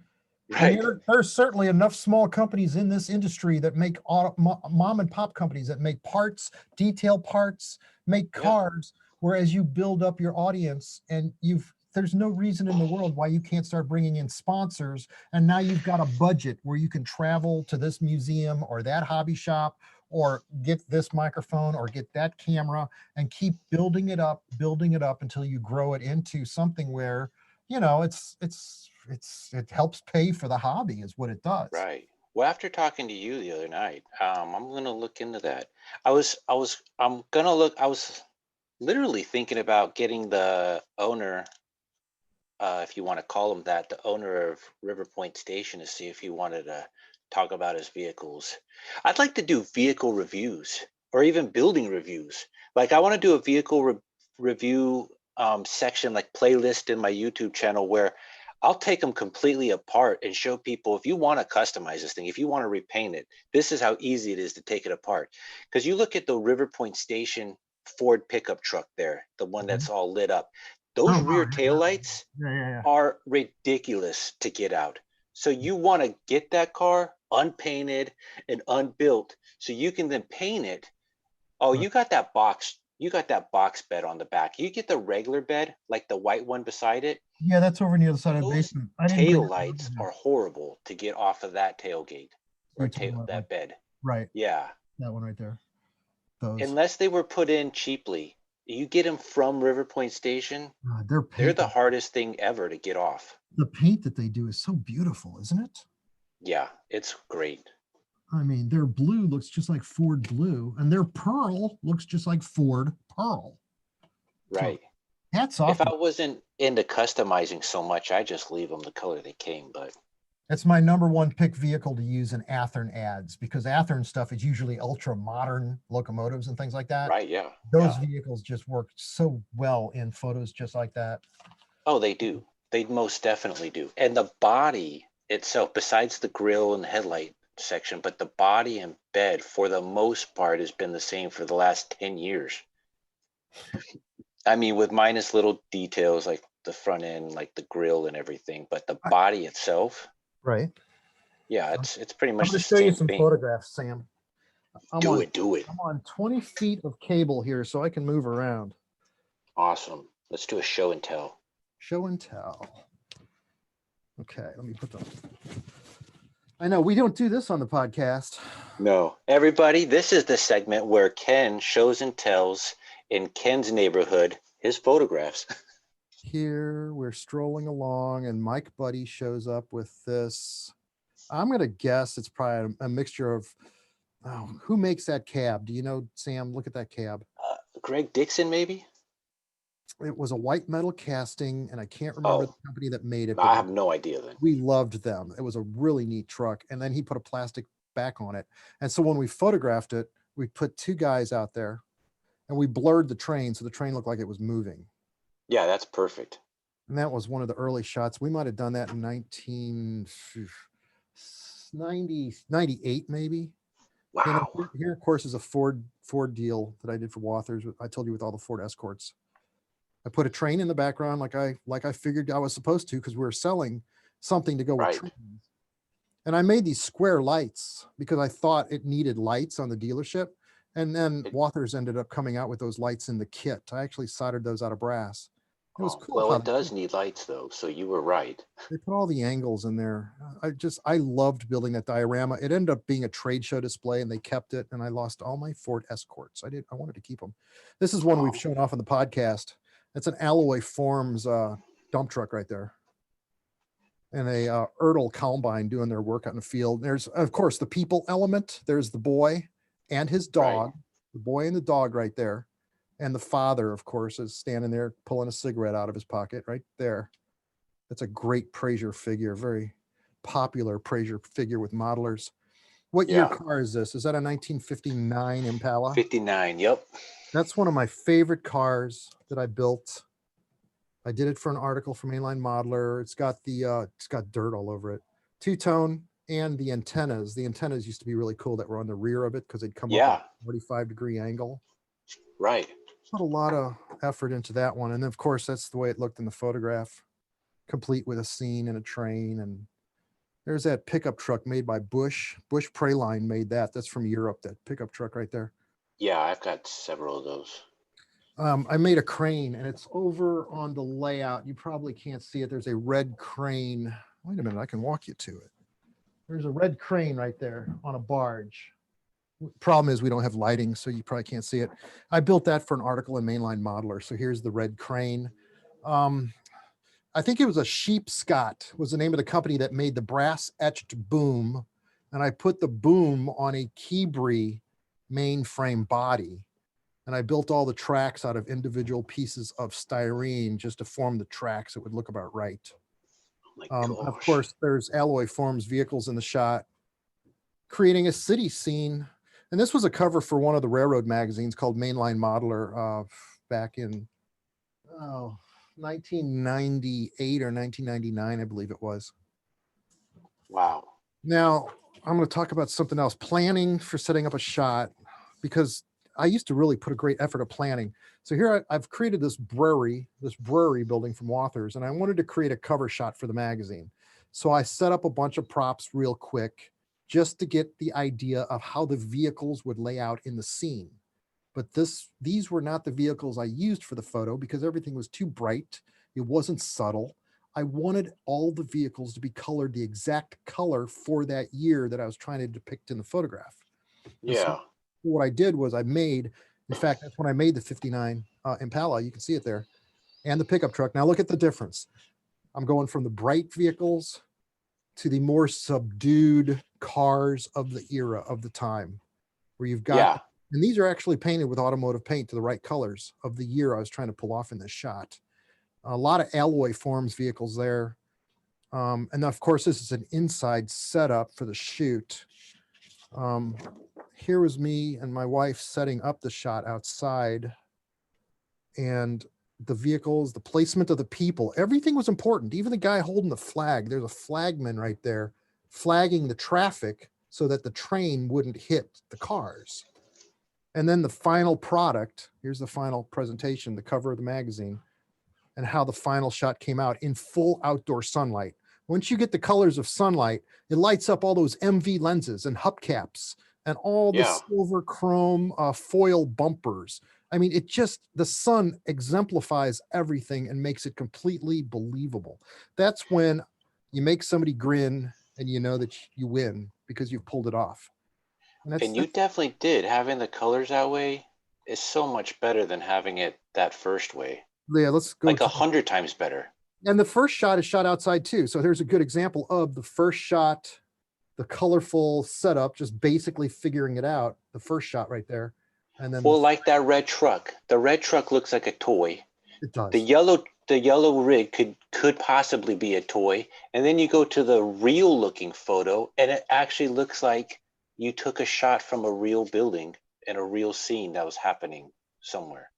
And Right. there's certainly enough small companies in this industry that make mom and pop companies that make parts, detail parts, make Yeah. cars. Whereas you build up your audience, and there's no reason in the world why you can't start bringing in sponsors. And now you've got a budget where you can travel to this museum or that hobby shop, or get this microphone or get that camera, and keep building it up until you grow it into something where, it helps pay for the hobby is what it does. Right. Well, after talking to you the other night, I'm gonna look into that. I was literally thinking about getting the owner, if you want to call him that, the owner of River Point Station, to see if he wanted to talk about his vehicles. I'd like to do vehicle reviews or even building reviews. Like I want to do a review section, like playlist in my YouTube channel, where I'll take them completely apart and show people, if you want to customize this thing, if you want to repaint it, this is how easy it is to take it apart. Because you look at the River Point Station Ford pickup truck there, the one Mhm. that's all lit up. Oh, Those wow. rear taillights Yeah. are ridiculous to get out. So you want to get that car unpainted and unbuilt so you can then paint it. Oh, Right. you got that box bed on the back. You get the regular bed, like the white one beside it. Yeah, that's over near the side of the Those basement. I didn't bring tail it over lights there. are horrible to get off of that tailgate or You're talking about like, that bed. right, Yeah. that one right there. Those. Unless they were put in cheaply. You get them from River Point Station, Their they're paint, the hardest thing ever to get off. the paint that they do is so beautiful, isn't it? Yeah, it's great. I mean, their blue looks just like Ford blue, and their pearl looks just like Ford pearl. So Right. hats If off to I them. wasn't into customizing so much, I just leave them the color they came. But That's my number one pick vehicle to use in Athearn ads, because Athearn stuff is usually ultra modern locomotives and things like that. right, yeah, Those yeah. vehicles just work so well in photos just like that. Oh, they do. They most definitely do. And the body itself, besides the grill and the headlight section, but the body and bed, for the most part, has been the same for the last 10 years. I mean, with minus little details like the front end, like the grill and everything, but the body itself, Right. yeah, it's pretty I'm much going the to show you same some thing. photographs, Sam. I'm Do on it, do it. I'm on 20 feet of cable here, so I can move around. Awesome. Let's do a show and tell. Show and tell. Okay, let me put them. I know we don't do this on the podcast. No. Everybody, this is the segment where Ken shows and tells in Ken's neighborhood his photographs. Here we're strolling along, and Mike Buddy shows up with this. I'm going to guess it's probably a mixture of. Oh, who makes that cab? Do you know, Sam? Look at that cab. Greg Dixon, maybe? It was a white metal casting, and I can't remember the Oh, company that made it, but I have no idea then. we loved them. It was a really neat truck. And then he put a plastic back on it. And so when we photographed it, we put two guys out there and we blurred the train so the train looked like it was moving. Yeah, that's perfect. And that was one of the early shots. We might have done that in 1998, maybe. Wow. Here, of course, is a Ford deal that I did for Wathers. I told you, with all the Ford Escorts. I put a train in the background like I figured I was supposed to, because we were selling something to go with Right. trains. And I made these square lights because I thought it needed lights on the dealership. And then Wathers ended up coming out with those lights in the kit. I actually soldered those out of brass. It was cool Well, how it does need lights though, so you were right. they put all the angles in there. I loved building that diorama. It ended up being a trade show display, and they kept it. And I lost all my Ford Escorts. I wanted to keep them. This is one we've shown off on the podcast. That's an Alloy Forms dump truck right there. And a Ertl combine doing their work out in the field. There's, of course, the people element. There's the boy and his dog, the boy and the dog right there. And the father, of course, is standing there pulling a cigarette out of his pocket right there. That's a great Fraser figure, very popular Fraser figure with modelers. What year car is this? Is that a 1959 Impala? 59, yep. That's one of my favorite cars that I built. I did it for an article for Mainline Modeler. It's got dirt all over it. Two-tone and the antennas. The antennas used to be really cool that were on the rear of it because they'd come up at a 45-degree angle. Right. Put a lot of effort into that one. And then, of course, that's the way it looked in the photograph, complete with a scene and a train. And there's that pickup truck made by Bush. Bush Praline made that. That's from Europe, that pickup truck right there. Yeah, I've got several of those. I made a crane, and it's over on the layout. You probably can't see it. There's a red crane. Wait a minute, I can walk you to it. There's a red crane right there on a barge. Problem is we don't have lighting, so you probably can't see it. I built that for an article in Mainline Modeler. So here's the red crane. I think it was a Sheep Scott was the name of the company that made the brass etched boom. And I put the boom on a Keebri mainframe body. And I built all the tracks out of individual pieces of styrene just to form the tracks. It would look about right. Of course, there's Alloy Forms vehicles in the shot, creating a city scene. And this was a cover for one of the railroad magazines called Mainline Modeler back in 1998 or 1999, I believe it was. Wow. Now, I'm going to talk about something else, planning for setting up a shot, because I used to really put a great effort of planning. So here I've created this brewery building from Wathers, and I wanted to create a cover shot for the magazine. So I set up a bunch of props real quick just to get the idea of how the vehicles would lay out in the scene. But these were not the vehicles I used for the photo because everything was too bright. It wasn't subtle. I wanted all the vehicles to be colored the exact color for that year that I was trying to depict in the photograph. Yeah. So what I did was in fact, that's when I made the 59 Impala. You can see it there, and the pickup truck. Now look at the difference. I'm going from the bright vehicles to the more subdued cars of the era of the time, where you've got, and these are actually painted with automotive paint to the right colors of the year I was trying to pull off in this shot. A lot of Alloy Forms vehicles there. And of course, this is an inside setup for the shoot. Here was me and my wife setting up the shot outside, and the vehicles, the placement of the people, everything was important. Even the guy holding the flag, there's a flagman right there flagging the traffic so that the train wouldn't hit the cars. And then the final product, here's the final presentation, the cover of the magazine, and how the final shot came out in full outdoor sunlight. Once you get the colors of sunlight, it lights up all those MV lenses and hubcaps and all the silver chrome foil bumpers. I mean, the sun exemplifies everything and makes it completely believable. That's when you make somebody grin and you know that you win because you've pulled it off. And you definitely did. Having the colors that way is so much better than having it that first way. Yeah, let's go. Like 100 times better. And the first shot is shot outside too. So here's a good example of the first shot, the colorful setup, just basically figuring it out. The first shot right there. And then like that red truck. The red truck looks like a toy. It does. The yellow rig could possibly be a toy. And then you go to the real looking photo and it actually looks like you took a shot from a real building and a real scene that was happening somewhere.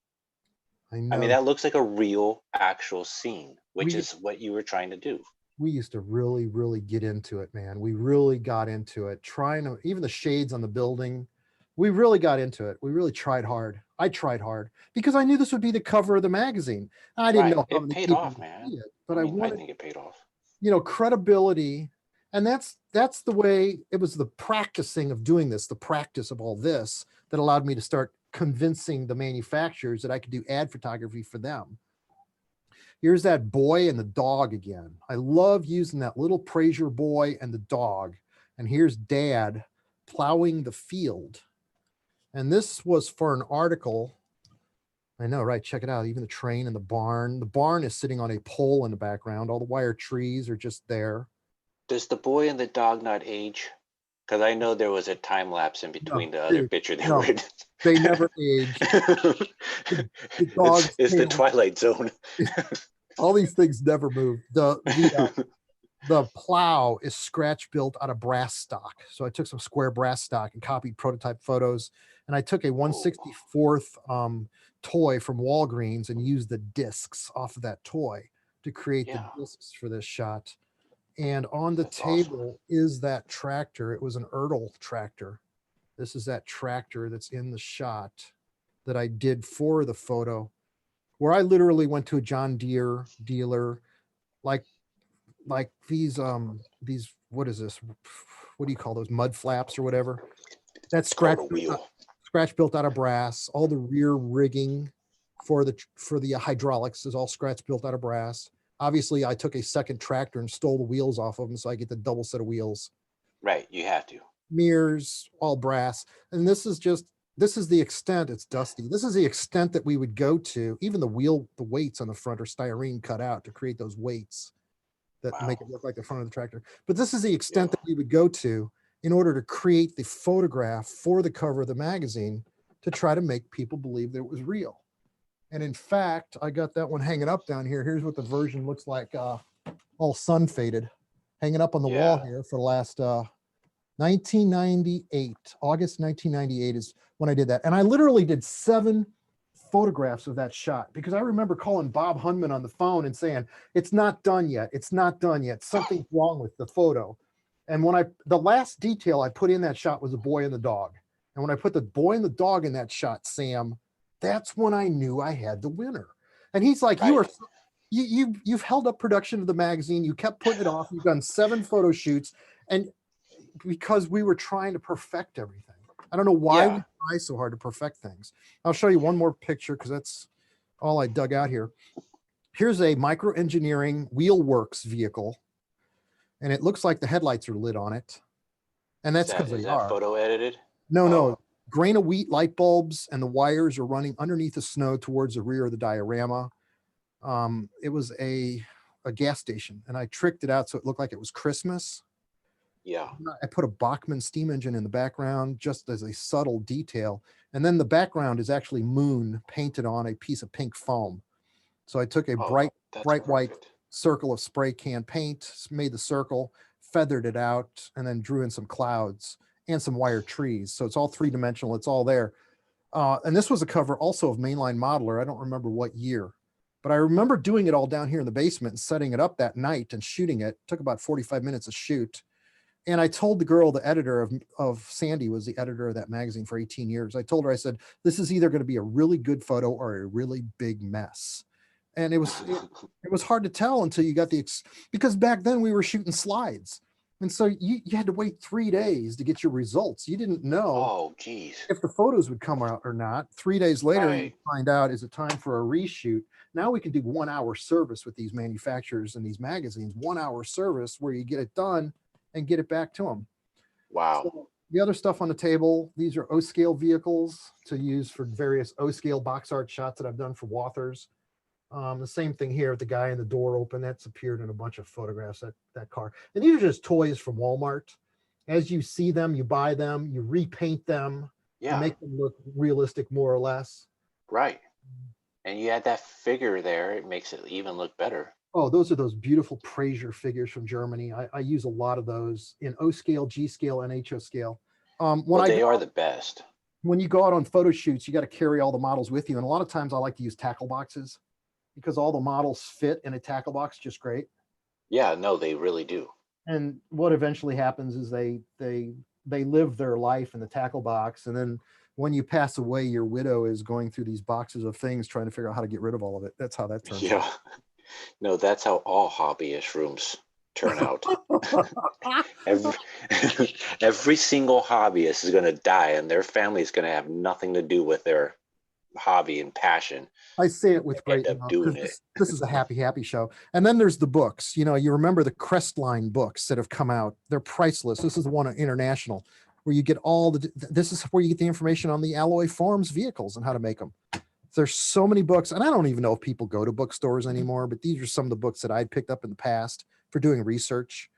I know. I mean, that looks like a real actual scene, which is what you were trying to do. We used to really, really get into it, man. We really got into it, even the shades on the building, we really got into it. We really tried hard. I tried hard because I knew this would be the cover of the magazine. I didn't know how it paid off, man. But I think it paid off. Credibility. And that's the way it was, the practicing of doing this, the practice of all this that allowed me to start convincing the manufacturers that I could do ad photography for them. Here's that boy and the dog again. I love using that little Fraser boy and the dog. And here's Dad plowing the field. And this was for an article I know, right? Check it out. Even the train and the barn. The barn is sitting on a pole in the background. All the wire trees are just there. Does the boy and the dog not age? Because I know there was a time lapse in No, between the other dude, picture they were no, in. they never age. The, the it's dog's it's the tail, Twilight Zone. all these things never move. The plow is scratch built out of brass stock. So I took some square brass stock and copied prototype photos. And I took a Oh, 1/64th toy from Walgreens and used the discs off of that toy to create the yeah, discs for this shot. And on the that's awesome. table is that tractor. It was an Ertl tractor. This is that tractor that's in the shot that I did for the photo, where I literally went to a John Deere dealer, like these, what is this? What do you call those, mud flaps or whatever? That's Called a wheel. scratch built out of brass. All the rear rigging for the hydraulics is all scratch built out of brass. Obviously, I took a second tractor and stole the wheels off of them, so I get the double set of wheels. Right, you have to. Mirrors, all brass. And this is the extent. It's dusty. This is the extent that we would go to. Even the weights on the front are styrene cut out to create those weights that make it Wow. look like the front of the tractor. But this is the Yeah. extent that we would go to in order to create the photograph for the cover of the magazine to try to make people believe that it was real. And in fact, I got that one hanging up down here. Here's what the version looks like, all sun faded, hanging up on the wall Yeah. here for the last 1998. August 1998 is when I did that. And I literally did 7 photographs of that shot because I remember calling Bob Hunman on the phone and saying, it's not done yet. It's not done yet. Something's wrong with the photo. And the last detail I put in that shot was a boy and the dog. And when I put the boy and the dog in that shot, Sam, that's when I knew I had the winner. And he's like, Right. you've held up production of the magazine. You kept putting it off. You've done 7 photo shoots. And because we were trying to perfect everything. I don't know why we Yeah. try so hard to perfect things. I'll show you one more picture because that's all I dug out here. Here's a micro engineering Wheelworks vehicle, and it looks like the headlights are lit on it. And Is that's that because is they that are. photo edited? No, Oh, grain of wheat light bulbs and the wires are running underneath the snow towards the rear of the diorama. It was a gas station, and I tricked it out so it looked like it was Christmas. yeah. I put a Bachmann steam engine in the background just as a subtle detail. And then the background is actually moon painted on a piece of pink foam. So I took a Oh, that's bright white perfect. circle of spray can paint, made the circle, feathered it out, and then drew in some clouds and some wire trees. So it's all 3-dimensional. It's all there. And this was a cover also of Mainline Modeler. I don't remember what year, but I remember doing it all down here in the basement and setting it up that night and shooting it. It took about 45 minutes to shoot. And I told the girl, the editor of Sandy was the editor of that magazine for 18 years. I told her, I said, this is either going to be a really good photo or a really big mess. And it was hard to tell until you got because back then we were shooting slides. And so you had to wait 3 days to get your results. You didn't know Oh, geez. if the photos would come out or not. 3 days later, you Right. find out, is it time for a reshoot? Now we can do 1-hour service with these manufacturers and these magazines, 1-hour service where you get it done and get it back to them. Wow. So the other stuff on the table, these are O-scale vehicles to use for various O-scale box art shots that I've done for Wathers. The same thing here with the guy in the door open. That's appeared in a bunch of photographs, that car. And these are just toys from Walmart. As you see them, you buy them, you repaint them, you Yeah. make them look realistic more or less. Right. And you had that figure there. It makes it even look better. Oh, those are those beautiful Prasier figures from Germany. I use a lot of those in O scale, G scale, and HO scale. Well, they are the best. When you go out on photo shoots, you got to carry all the models with you. And a lot of times I like to use tackle boxes because all the models fit in a tackle box just great. Yeah, no, they really do. And what eventually happens is they live their life in the tackle box. And then when you pass away, your widow is going through these boxes of things trying to figure out how to get rid of all of it. That's how that turns Yeah. No, that's how all hobbyist rooms turn out. out. Every, every single hobbyist is going to die, and their family is going to have nothing to do with their hobby and passion. I say it with great End up love doing because it. this is a happy show. And then there's the books. You know, you remember the Crestline books that have come out. They're priceless. This is the one on international where you get this is where you get the information on the Alloy Farms vehicles and how to make them. There's so many books, and I don't even know if people go to bookstores anymore, but these are some of the books that I'd picked up in the past for doing research.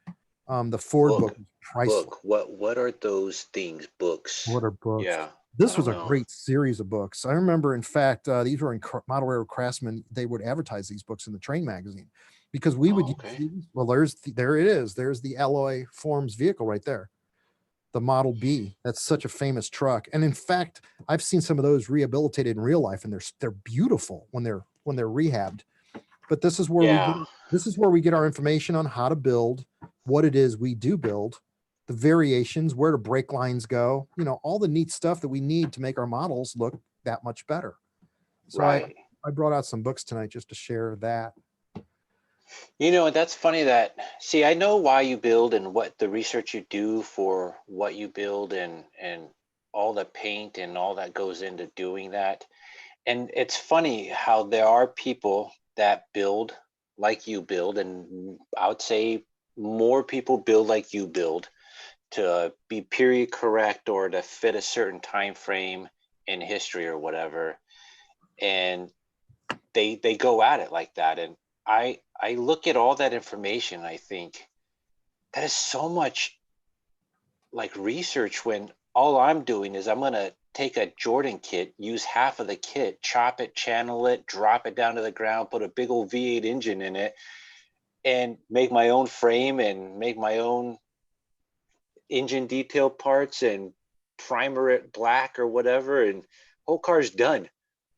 The Ford book Book, is priceless. book. What are those things? Books. What are books? Yeah, I This was don't a know. great series of books. I remember, in fact, these were in Model Railroad Craftsman. They would advertise these books in the train magazine because we would Oh, use okay. these. Well, there it is. There's the alloy forms vehicle right there, the Model B. That's such a famous truck. And in fact, I've seen some of those rehabilitated in real life, and they're beautiful when they're rehabbed. But Yeah, this is where we get our information on how to build, what it is we do build, the variations, where the brake lines go, all the neat stuff that we need to make our models look that much better. So right. I brought out some books tonight just to share that. That's funny that, see, I know why you build and what the research you do for what you build and all the paint and all that goes into doing that. And it's funny how there are people that build like you build, and I would say more people build like you build to be period correct or to fit a certain time frame in history or whatever. And they go at it like that. And I look at all that information, I think that is so much like research when all I'm doing is I'm gonna take a Jordan kit, use half of the kit, chop it, channel it, drop it down to the ground, put a big old V8 engine in it, and make my own frame and make my own engine detail parts and primer it black or whatever, and whole car's done.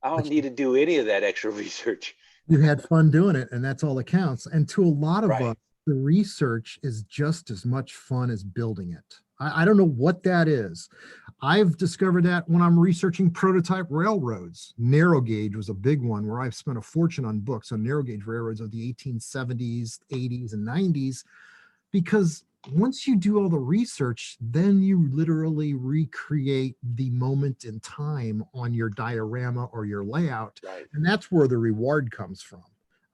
I don't But need to do any of that extra research. you had fun doing it, and that's all that counts. And to a lot of us, Right. the research is just as much fun as building it. I don't know what that is. I've discovered that when I'm researching prototype railroads. Narrow gauge was a big one where I've spent a fortune on books on narrow gauge railroads of the 1870s, 80s, and 90s, because once you do all the research, then you literally recreate the moment in time on your diorama or your layout. Right. And that's where the reward comes from.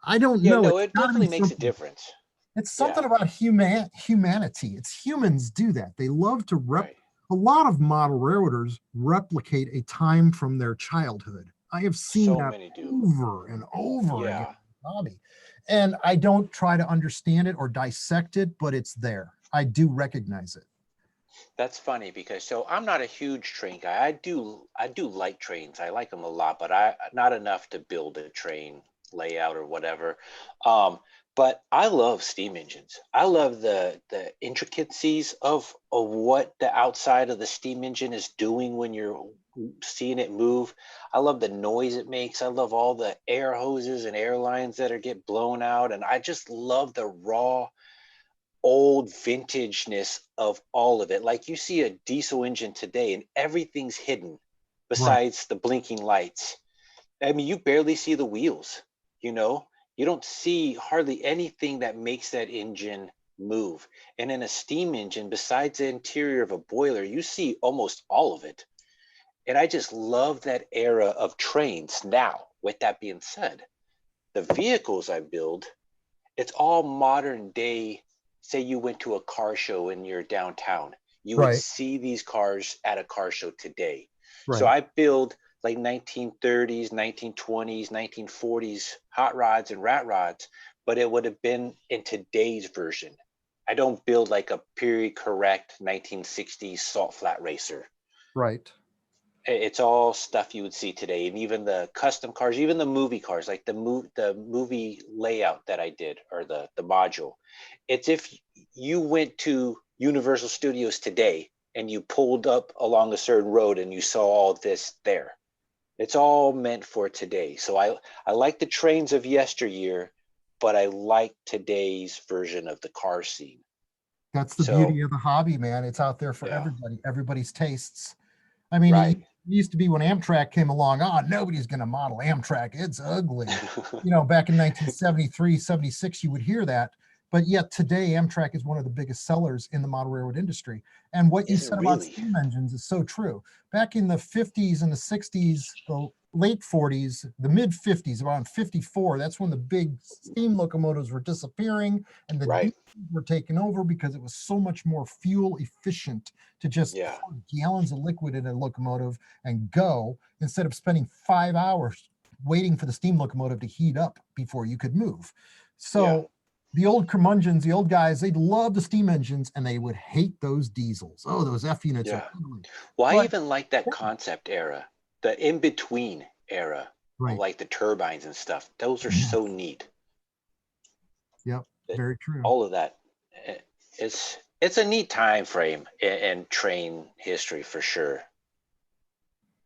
I don't Yeah, know. no, It's it got to be definitely makes a something. difference. It's something Yeah. about humanity. It's humans do that. They love to Right. a lot of model railroaders replicate a time from their childhood. I have seen So that many do. over and over again Yeah. in the hobby. And I don't try to understand it or dissect it, but it's there. I do recognize it. That's funny because so I'm not a huge train guy. I do like trains. I like them a lot, but I not enough to build a train layout or whatever. Um, but I love steam engines. I love the intricacies of what the outside of the steam engine is doing when you're seeing it move. I love the noise it makes. I love all the air hoses and air lines that are get blown out, and I just love the raw old vintageness of all of it. Like you see a diesel engine today and everything's hidden Right. besides the blinking lights. I mean, you barely see the wheels, you know? You don't see hardly anything that makes that engine move. And in a steam engine, besides the interior of a boiler, you see almost all of it. And I just love that era of trains. Now, with that being said, the vehicles I build, it's all modern day. Say you went to a car show in your downtown, you would Right. see these cars at a car show today. So Right. I build like 1930s, 1920s, 1940s hot rods and rat rods, but it would have been in today's version. I don't build like a period correct 1960s salt flat racer. Right. It's all stuff you would see today, and even the custom cars, even the movie cars, like the movie layout that I did, or the module. It's if you went to Universal Studios today and you pulled up along a certain road and you saw all this there. It's all meant for today. So I like the trains of yesteryear, but I like today's version of the car scene. That's the So beauty of the hobby, man. It's out there for yeah, everybody, everybody's tastes. I mean, it right. used to be when Amtrak came along, oh, nobody's going to model Amtrak. It's ugly. Back in 1973, 76, you would hear that. But yet today, Amtrak is one of the biggest sellers in the model railroad industry. And what you Is it said about really? steam engines is so true. Back in the 50s and the 60s, the late 40s, the mid 50s, around 54, that's when the big steam locomotives were disappearing and the Right. diesels were taken over because it was so much more fuel efficient to just Yeah. pour gallons of liquid in a locomotive and go instead of spending 5 hours waiting for the steam locomotive to heat up before you could move. Yeah. So the old curmudgeons, the old guys, they'd love the steam engines and they would hate those diesels. Oh, those F units are Yeah. ugly. Well, I But even like that concept era, the in-between era of right. like the turbines and stuff. Those are Mhm. so neat. Yep. That Very true. all of that. eh, it's a neat time frame in train history for sure.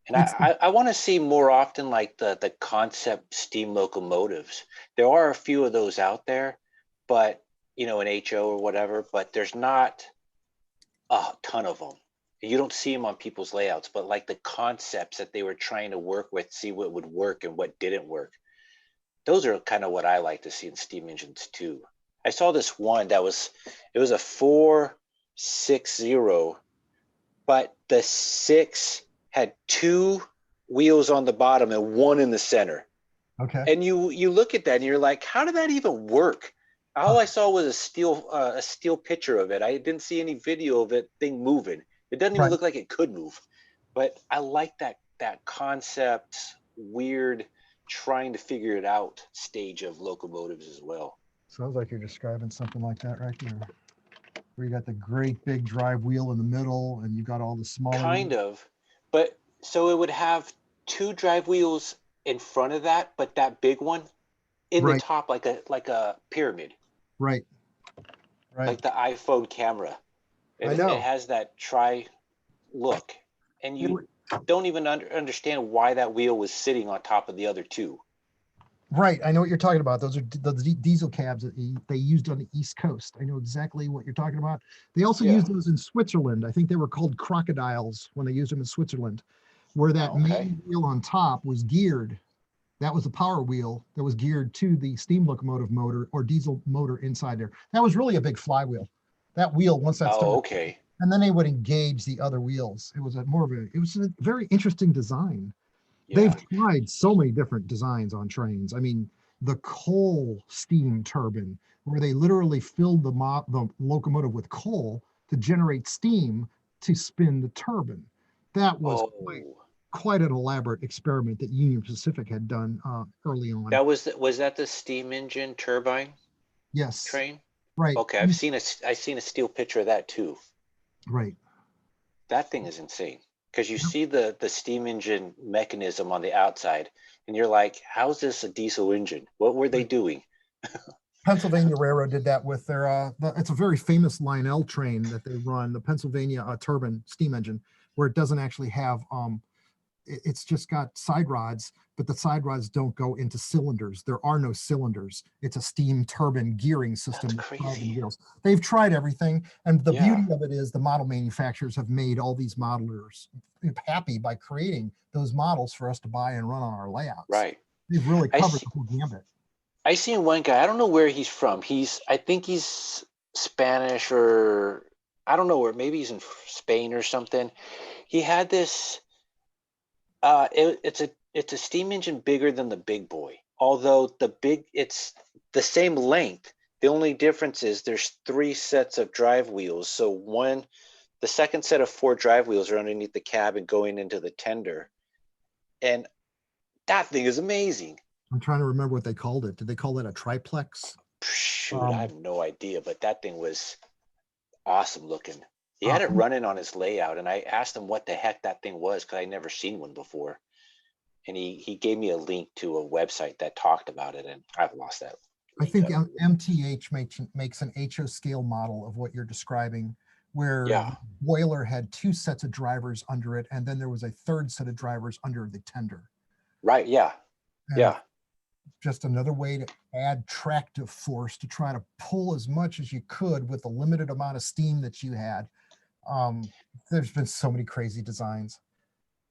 And It's I want to see more often like the concept steam locomotives. There are a few of those out there, but an HO or whatever, but there's not a ton of them. You don't see them on people's layouts, but like the concepts that they were trying to work with, see what would work and what didn't work. Those are kind of what I like to see in steam engines too. I saw this one it was a 460, but the six had two wheels on the bottom and one in the center. okay. And you look at that and you're like, how did that even work? All I saw was a steel picture of it. I didn't see any video of it thing moving. It doesn't even Right. look like it could move. But I like that concept, weird, trying to figure it out stage of locomotives as well. Sounds like you're describing something like that right there, where you got the great big drive wheel in the middle and you got all the smaller Kind ones. of. But so it would have two drive wheels in front of that, but that big one in the Right. top like a pyramid, Right. Right. like the iPhone camera. I It know. has that tri look, and It you don't even understand why that wheel was sitting on top of the other two. Right, I know what you're talking about. Those are the diesel cabs that they used on the East Coast. I know exactly what you're talking about. They also Yeah. used those in Switzerland. I think they were called crocodiles when they used them in Switzerland, where that Oh, okay. main wheel on top was geared. That was the power wheel that was geared to the steam locomotive motor or diesel motor inside there. That was really a big flywheel. That wheel, once that Oh, started, okay. and then they would engage the other wheels. It was it was a very interesting design. They've Yeah. tried so many different designs on trains. I mean, the coal steam turbine, where they literally filled the locomotive with coal to generate steam to spin the turbine. That was Oh, quite an elaborate experiment that Union Pacific had done early on. was that the steam engine turbine Yes, train? right, Okay, I've seen a steel picture of that too. right. That thing is insane because you Yep. see the steam engine mechanism on the outside, and you're like, how's this a diesel engine? What were they Right. doing? Pennsylvania Railroad did that with their, it's a very famous Line L train that they run, the Pennsylvania turbine steam engine, where it doesn't actually have it's just got side rods, but the side rods don't go into cylinders. There are no cylinders. It's a steam turbine gearing That's system that's driving crazy. wheels. They've tried everything. And the Yeah, beauty of it is the model manufacturers have made all these modelers happy by creating those models for us to buy and run on our layouts. right. They've really I covered see. the whole gambit. I seen one guy. I don't know where he's from. I think he's Spanish or I don't know where. Maybe he's in Spain or something. He had this. It's a steam engine bigger than the big boy. Although it's the same length. The only difference is there's three sets of drive wheels. So the second set of four drive wheels are underneath the cab and going into the tender. And that thing is amazing. I'm trying to remember what they called it. Did they call it a triplex? Shoot, I have Um, no idea, but that thing was awesome looking. He uh, had it running on his layout, and I asked him what the heck that thing was because I'd never seen one before. And he gave me a link to a website that talked about it, and I've lost that I link. think MTH makes an HO scale model of what you're describing, where Yeah, the boiler had two sets of drivers under it, and then there was a third set of drivers under the tender. right. Yeah, And yeah, just another way to add tractive force to try to pull as much as you could with the limited amount of steam that you had. Um, there's been so many crazy designs.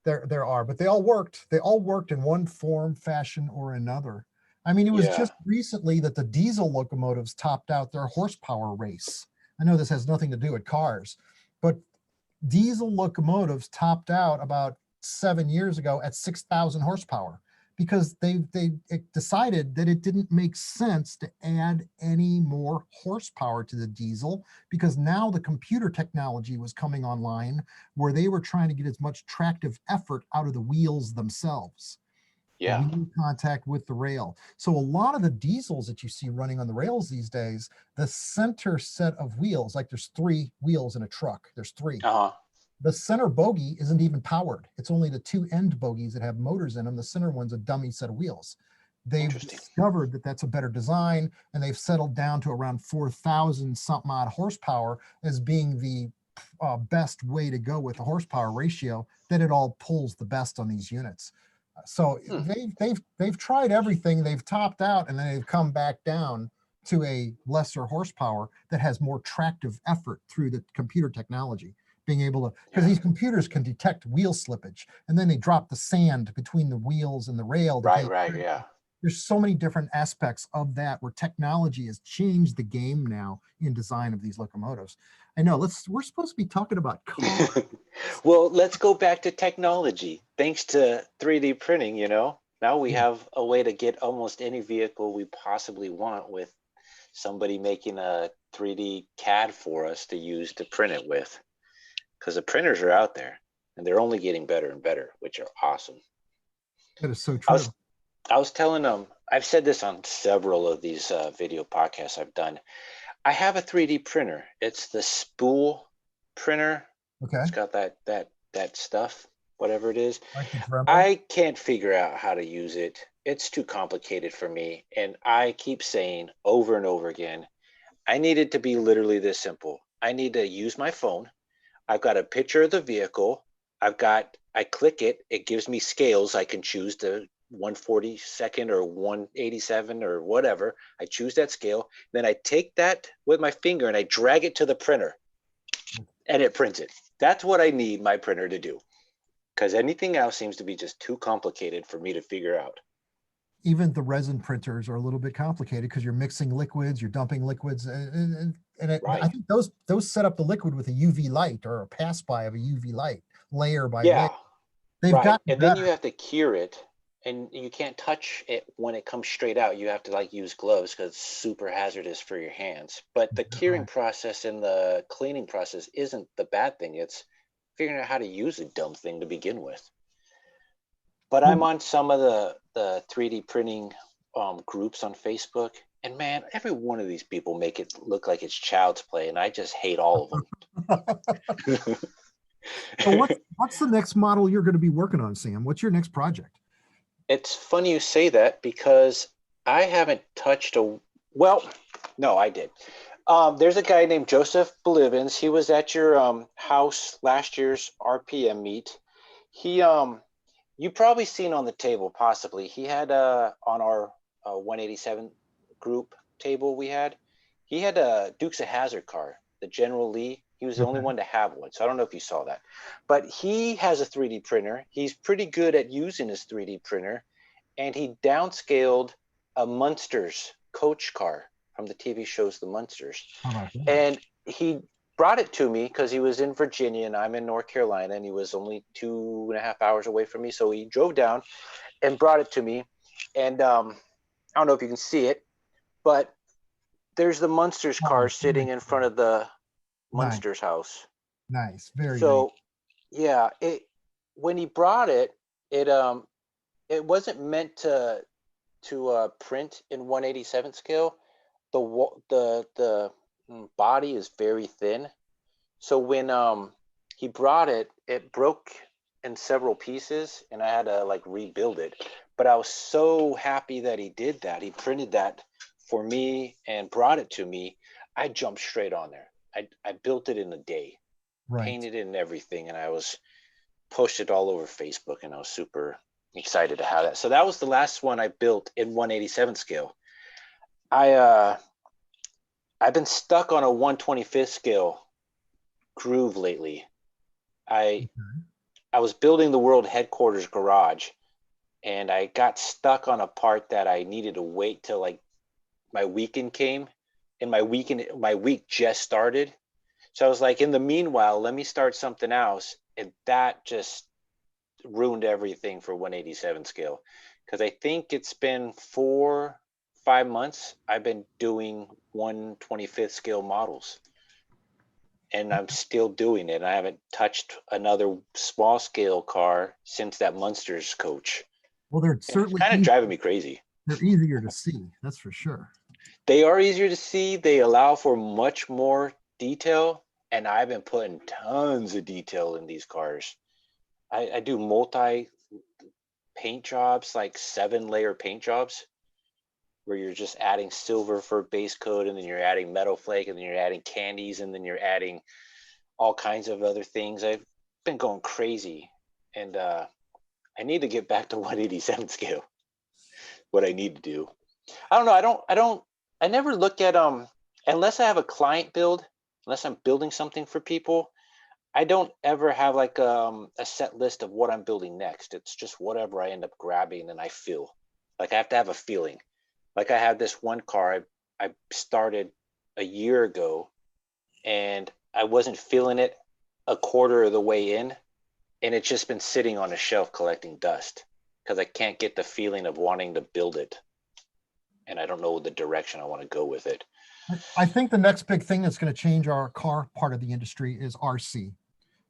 There are, but they all worked. They all worked in one form, fashion, or another. I mean, it was yeah. just recently that the diesel locomotives topped out their horsepower race. I know this has nothing to do with cars, but diesel locomotives topped out about 7 years ago at 6,000 horsepower because they decided that it didn't make sense to add any more horsepower to the diesel because now the computer technology was coming online where they were trying to get as much tractive effort out of the wheels themselves. Yeah. wheel contact with the rail. So a lot of the diesels that you see running on the rails these days, the center set of wheels, like there's 3 wheels in a truck, there's 3. Uh-huh. The center bogie isn't even powered. It's only the 2 end bogies that have motors in them. The center one's a dummy set of wheels. They've Interesting. discovered that that's a better design, and they've settled down to around 4,000 something odd horsepower as being the best way to go with the horsepower ratio, that it all pulls the best on these units. So Hmm. they've tried everything. They've topped out, and then they've come back down to a lesser horsepower that has more tractive effort through the computer technology, being able to, because Yeah. these computers can detect wheel slippage, and then they drop the sand between the wheels and the rail to Right, gain. right, yeah. There's so many different aspects of that where technology has changed the game now in design of these locomotives. I know, we're supposed to be talking about cars. Well, let's go back to technology. Thanks to 3D printing, now we Yeah. have a way to get almost any vehicle we possibly want with somebody making a 3D CAD for us to use to print it with. Because the printers are out there and they're only getting better and better, which are awesome. That is so I was true. I was telling them, I've said this on several of these video podcasts I've done. I have a 3D printer. It's the spool printer. Okay. It's got that stuff, whatever it is. Like the Dremel. I can't figure out how to use it. It's too complicated for me. And I keep saying over and over again, I need it to be literally this simple. I need to use my phone. I've got a picture of the vehicle. I click it. It gives me scales. I can choose the 142nd or 187 or whatever. I choose that scale. Then I take that with my finger and I drag it to the printer and it prints it. That's what I need my printer to do, because anything else seems to be just too complicated for me to figure out. Even the resin printers are a little bit complicated because you're mixing liquids, you're dumping liquids, I Right. think those set up the liquid with a UV light or a pass by of a UV light, layer by layer. Yeah. They've Right. gotten And then you better. have to cure it, and you can't touch it when it comes straight out. You have to like use gloves because it's super hazardous for your hands. But the curing Right. process and the cleaning process isn't the bad thing. It's figuring out how to use a dumb thing to begin with. But I'm Well, on some of the 3D printing groups on Facebook, and man, every one of these people make it look like it's child's play, and I just hate all of them. so what's the next model you're going to be working on, Sam? What's your next project? It's funny you say that because I haven't touched well, no, I did. There's a guy named Joseph Bolivins. He was at your house last year's RPM meet. He you probably seen on the table possibly. He had on our 187 group table we had. He had a Dukes of Hazzard car, the General Lee. He was the only Okay. one to have one, so I don't know if you saw that. But he has a 3D printer. He's pretty good at using his 3D printer, and he downscaled a Munsters coach car from the TV shows The Munsters. How about that? And he brought it to me because he was in Virginia and I'm in North Carolina, and he was only 2.5 hours away from me. So he drove down and brought it to me. And I don't know if you can see it, but there's the Munsters car Oh, sitting very in front cool. of the Nice, Munsters house. nice, very nice. So yeah, when he brought it, it it wasn't meant to print in 187 scale. The body is very thin, so when he brought it, it broke in several pieces, and I had to like rebuild it. But I was so happy that he did that. He printed that for me and brought it to me. I jumped straight on there. I built it in a day, Right. painted it and everything, and I was pushed it all over Facebook, and I was super excited to have that. So that was the last one I built in 187 scale. I I've been stuck on a 125th scale groove lately. I Okay. I was building the world headquarters garage, and I got stuck on a part that I needed to wait till like my weekend came, and my week just started. So I was like, in the meanwhile, let me start something else, and that just ruined everything for 187 scale, because I think it's been 4 5 months I've been doing 125th scale models, and I'm still doing it. I haven't touched another small scale car since that Munsters coach. Well, they're And it's certainly kind of driving me crazy. they're easier to see. That's for sure. They are easier to see. They allow for much more detail. And I've been putting tons of detail in these cars. I do multi paint jobs, like 7-layer paint jobs, where you're just adding silver for base coat, and then you're adding metal flake, and then you're adding candies, and then you're adding all kinds of other things. I've been going crazy, and I need to get back to 187 scale. What I need to do. I don't know. I never look at unless I have a client build, unless I'm building something for people. I don't ever have like a set list of what I'm building next. It's just whatever I end up grabbing and I feel. Like I have to have a feeling. Like I have this one car I started a year ago, and I wasn't feeling it a quarter of the way in, and it's just been sitting on a shelf collecting dust because I can't get the feeling of wanting to build it, and I don't know the direction I want to go with it. I think the next big thing that's going to change our car part of the industry is RC.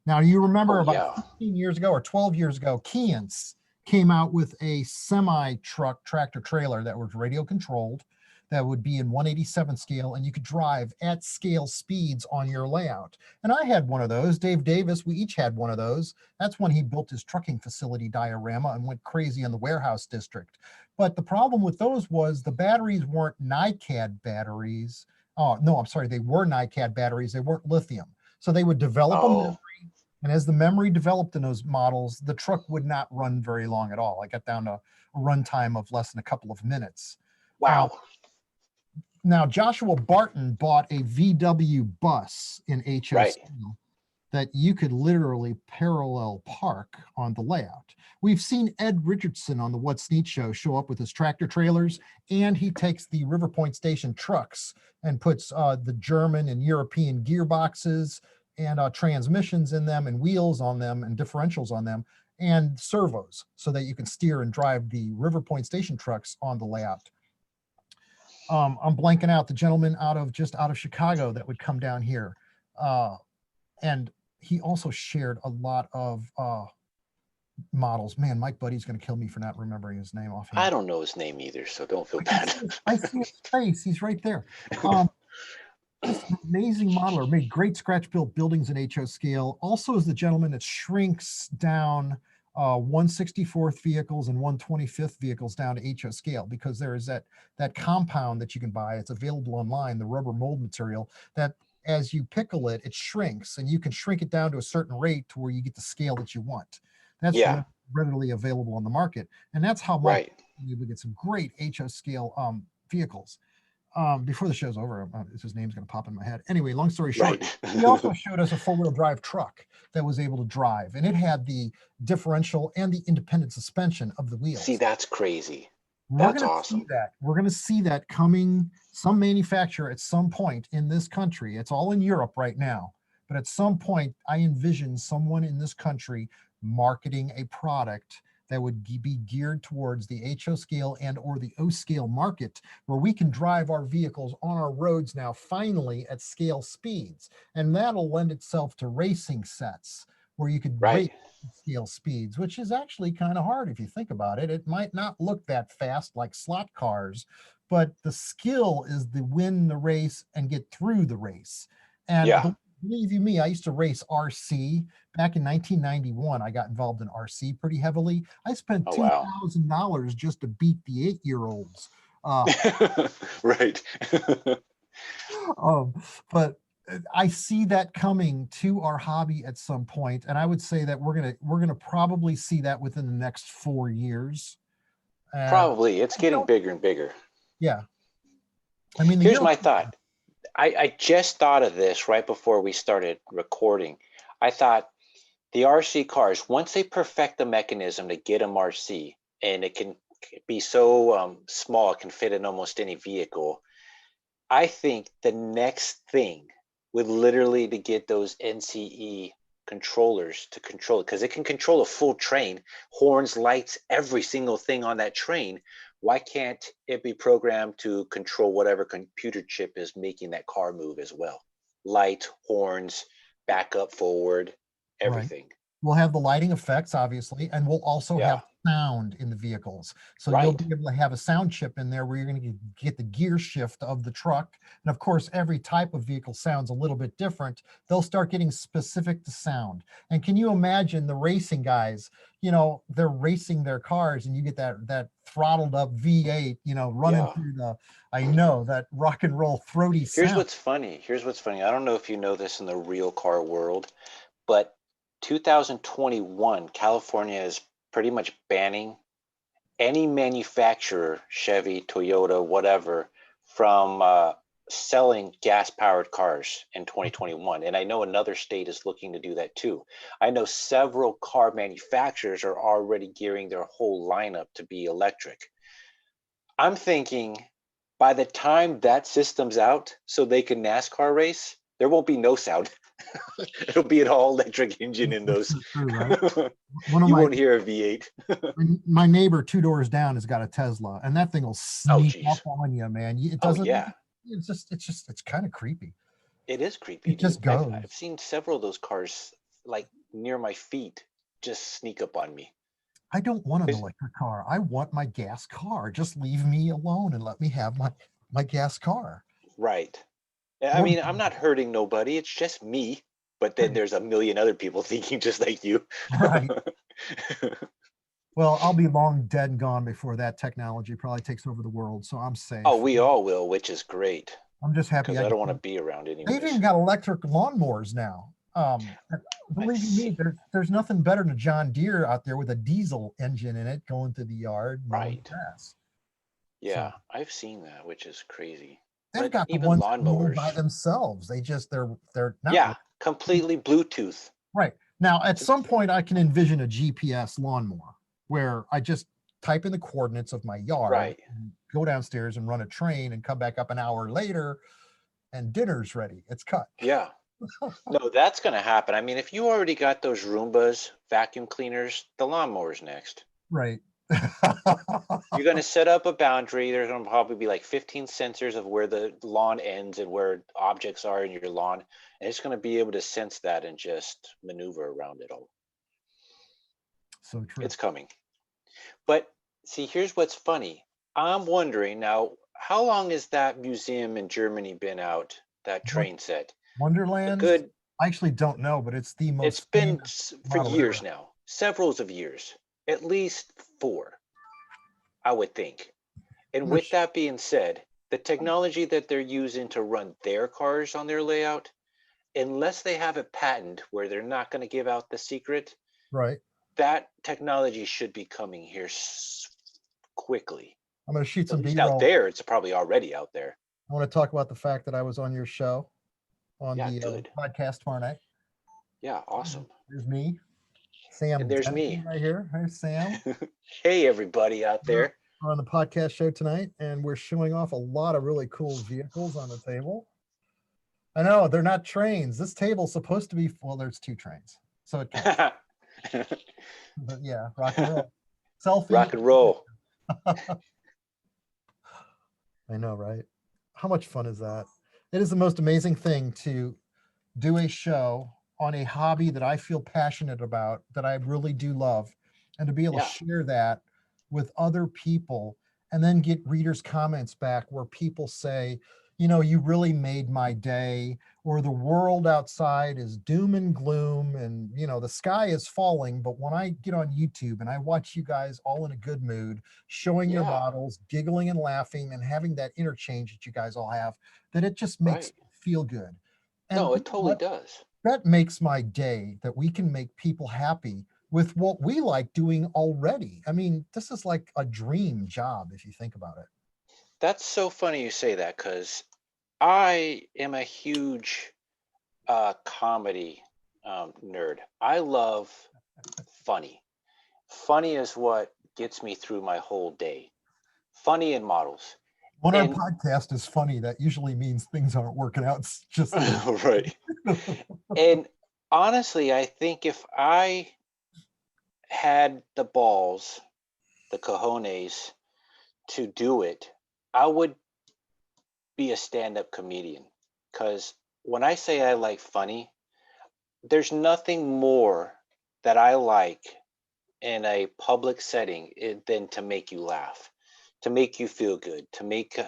Now, you remember Oh about yeah. 15 years ago or 12 years ago, Keyence came out with a semi truck tractor trailer that was radio controlled, that would be in 187 scale, and you could drive at scale speeds on your layout. And I had one of those. Dave Davis, we each had one of those. That's when he built his trucking facility diorama and went crazy in the warehouse district. But the problem with those was the batteries weren't NiCad batteries. Oh, no, I'm sorry. They were NiCad batteries. They weren't lithium. So they would develop a Oh memory, and as the memory developed in those models, the truck would not run very long at all. I got down to a runtime of less than a couple of minutes. Uh, wow. Now, Joshua Barton bought a VW bus in HO Right. scale that you could literally parallel park on the layout. We've seen Ed Richardson on the What's Neat show show up with his tractor trailers, and he takes the River Point Station trucks and puts the German and European gearboxes and transmissions in them and wheels on them and differentials on them and servos so that you can steer and drive the River Point Station trucks on the layout. I'm blanking out the gentleman just out of Chicago that would come down here. And he also shared a lot of models. Man, Mike Buddy's going to kill me for not remembering his name I offhand. don't know his name either, so don't feel I can bad. see I see his face. He's right there. Um, just an amazing modeler. Made great scratch built buildings in HO scale. Also is the gentleman that shrinks down 1/64th vehicles and 1/25th vehicles down to HO scale, because there is that compound that you can buy. It's available online, the rubber mold material that as you pickle it, it shrinks, and you can shrink it down to a certain rate to where you get the scale that you want. That's Yeah. readily available on the market. And that's how Mike Right. was able to get some great HO scale vehicles. Before the show's over, his name's going to pop in my head. Anyway, long story short, Right. he also showed us a four-wheel drive truck that was able to drive, and it had the differential and the independent suspension of the See, wheels. that's crazy. We're That's going to see awesome. that. We're going to see that coming, some manufacturer at some point in this country. It's all in Europe right now, but at some point, I envision someone in this country marketing a product that would be geared towards the HO scale and or the O scale market, where we can drive our vehicles on our roads now finally at scale speeds. And that'll lend itself to racing sets where you could race Right. scale speeds, which is actually kind of hard if you think about it. It might not look that fast like slot cars, but the skill is to win the race and get through the race. And Yeah. believe you me, I used to race RC back in 1991. I got involved in RC pretty heavily. I spent Oh wow. $2,000 just to beat the 8-year-olds. Uh, Right. um, but I see that coming to our hobby at some point, and I would say that we're gonna probably see that within the next 4 years. Uh, Probably. It's I getting don't, bigger and bigger. yeah. I mean, the Here's my European, thought. I just thought of this right before we started recording. I thought the RC cars, once they perfect the mechanism to get them RC, and it can be so small, it can fit in almost any vehicle. I think the next thing would literally to get those NCE controllers to control it, because it can control a full train, horns, lights, every single thing on that train. Why can't it be programmed to control whatever computer chip is making that car move as well? Light, horns, back up, forward, right? everything. We'll have the lighting effects, obviously, and we'll also Yeah, have sound in the vehicles. So you'll right. be able to have a sound chip in there where you're going to get the gear shift of the truck. And of course, every type of vehicle sounds a little bit different. They'll start getting specific to sound. And can you imagine the racing guys? They're racing their cars, and you get that throttled up V8, running Yeah. through the. I know that rock and roll throaty Here's sound. what's funny. Here's what's funny. I don't know if you know this in the real car world, but 2021, California is pretty much banning any manufacturer, Chevy, Toyota, whatever, from selling gas-powered cars in 2021. And I know another state is looking to do that too. I know several car manufacturers are already gearing their whole lineup to be electric. I'm thinking by the time that system's out, so they can NASCAR race, there won't be no sound. It'll be an all electric engine in That's those. so true, right? One of You my won't hear a V8. my neighbor 2 doors down has got a Tesla, and that thing will Oh, sneak up geez. on you, man. It Oh, doesn't. yeah. It's kind of creepy. It is creepy, It dude. just I've goes. seen several of those cars like near my feet just sneak up on me. I don't want an It's- electric car. I want my gas car. Just leave me alone and let me have my gas car. right. I Or mean, I'm not hurting nobody. It's just me. But then there's a million other people thinking just like you. right. Well, I'll be long dead and gone before that technology probably takes over the world, so I'm Oh, safe. we all will, which is great I'm just happy because I I get don't want to to. be around They've even anyways. got electric lawnmowers now. I Believe you me, see. there's nothing better than a John Deere out there with a diesel engine in it going through the yard mowing Right. grass. So Yeah, I've seen that, which is crazy. they've But got the even ones that mow by lawnmowers, themselves. They're not yeah, completely Bluetooth. right. Now, at some It's point, I can envision a GPS lawnmower where I just type in the coordinates of my yard, right. go downstairs and run a train and come back up an hour later and dinner's ready. It's cut. Yeah. No, that's going to happen. I mean, if you already got those Roombas, vacuum cleaners, the lawnmower's next. Right. You're going to set up a boundary. There's going to probably be like 15 sensors of where the lawn ends and where objects are in your lawn. And it's going to be able to sense that and just maneuver around it all. So true. It's coming. But see, here's what's funny. I'm wondering now, how long has that museum in Germany been out, that What train set? A Wonderlands? good, I actually don't know, but it's the it's most been famous for model years ever. now, several of years, at least 4, I would think. And with Which that being said, the technology that they're using to run their cars on their layout, unless they have a patent where they're not going to give out the secret, right? that technology should be coming here quickly. I'm going to shoot At some least out B-roll. there, it's probably already out there. I want to talk about the fact that I was on your show on Yeah, the good. podcast tomorrow night. Yeah, awesome. There's me, And Sam there's Denton me. right here. There's Sam. Hey, everybody out We're there. on the podcast show tonight, and we're showing off a lot of really cool vehicles on the table. I know they're not trains. This table's supposed to be, well, there's 2 trains, so it counts. But yeah, rock and roll. Selfie. Rock and roll. I know, right? How much fun is that? It is the most amazing thing to do a show on a hobby that I feel passionate about, that I really do love, and to be able to Yeah, share that with other people and then get readers' comments back where people say, you really made my day, or the world outside is doom and gloom, and the sky is falling. But when I get on YouTube and I watch you guys all in a good mood, showing your yeah, models, giggling and laughing, and having that interchange that you guys all have, that it just makes right. me feel good. And No, you it know totally what? does. That makes my day, that we can make people happy with what we like doing already. I mean, this is like a dream job if you think about it. That's so funny you say that because I am a huge comedy nerd. I love funny. Funny is what gets me through my whole day. Funny and models. When our And podcast is funny, that usually means things aren't working out just the way. right. And honestly, I think if I had the balls, the cojones to do it, I would be a stand-up comedian. Because when I say I like funny, there's nothing more that I like in a public setting than to make you laugh, to make you feel good, to make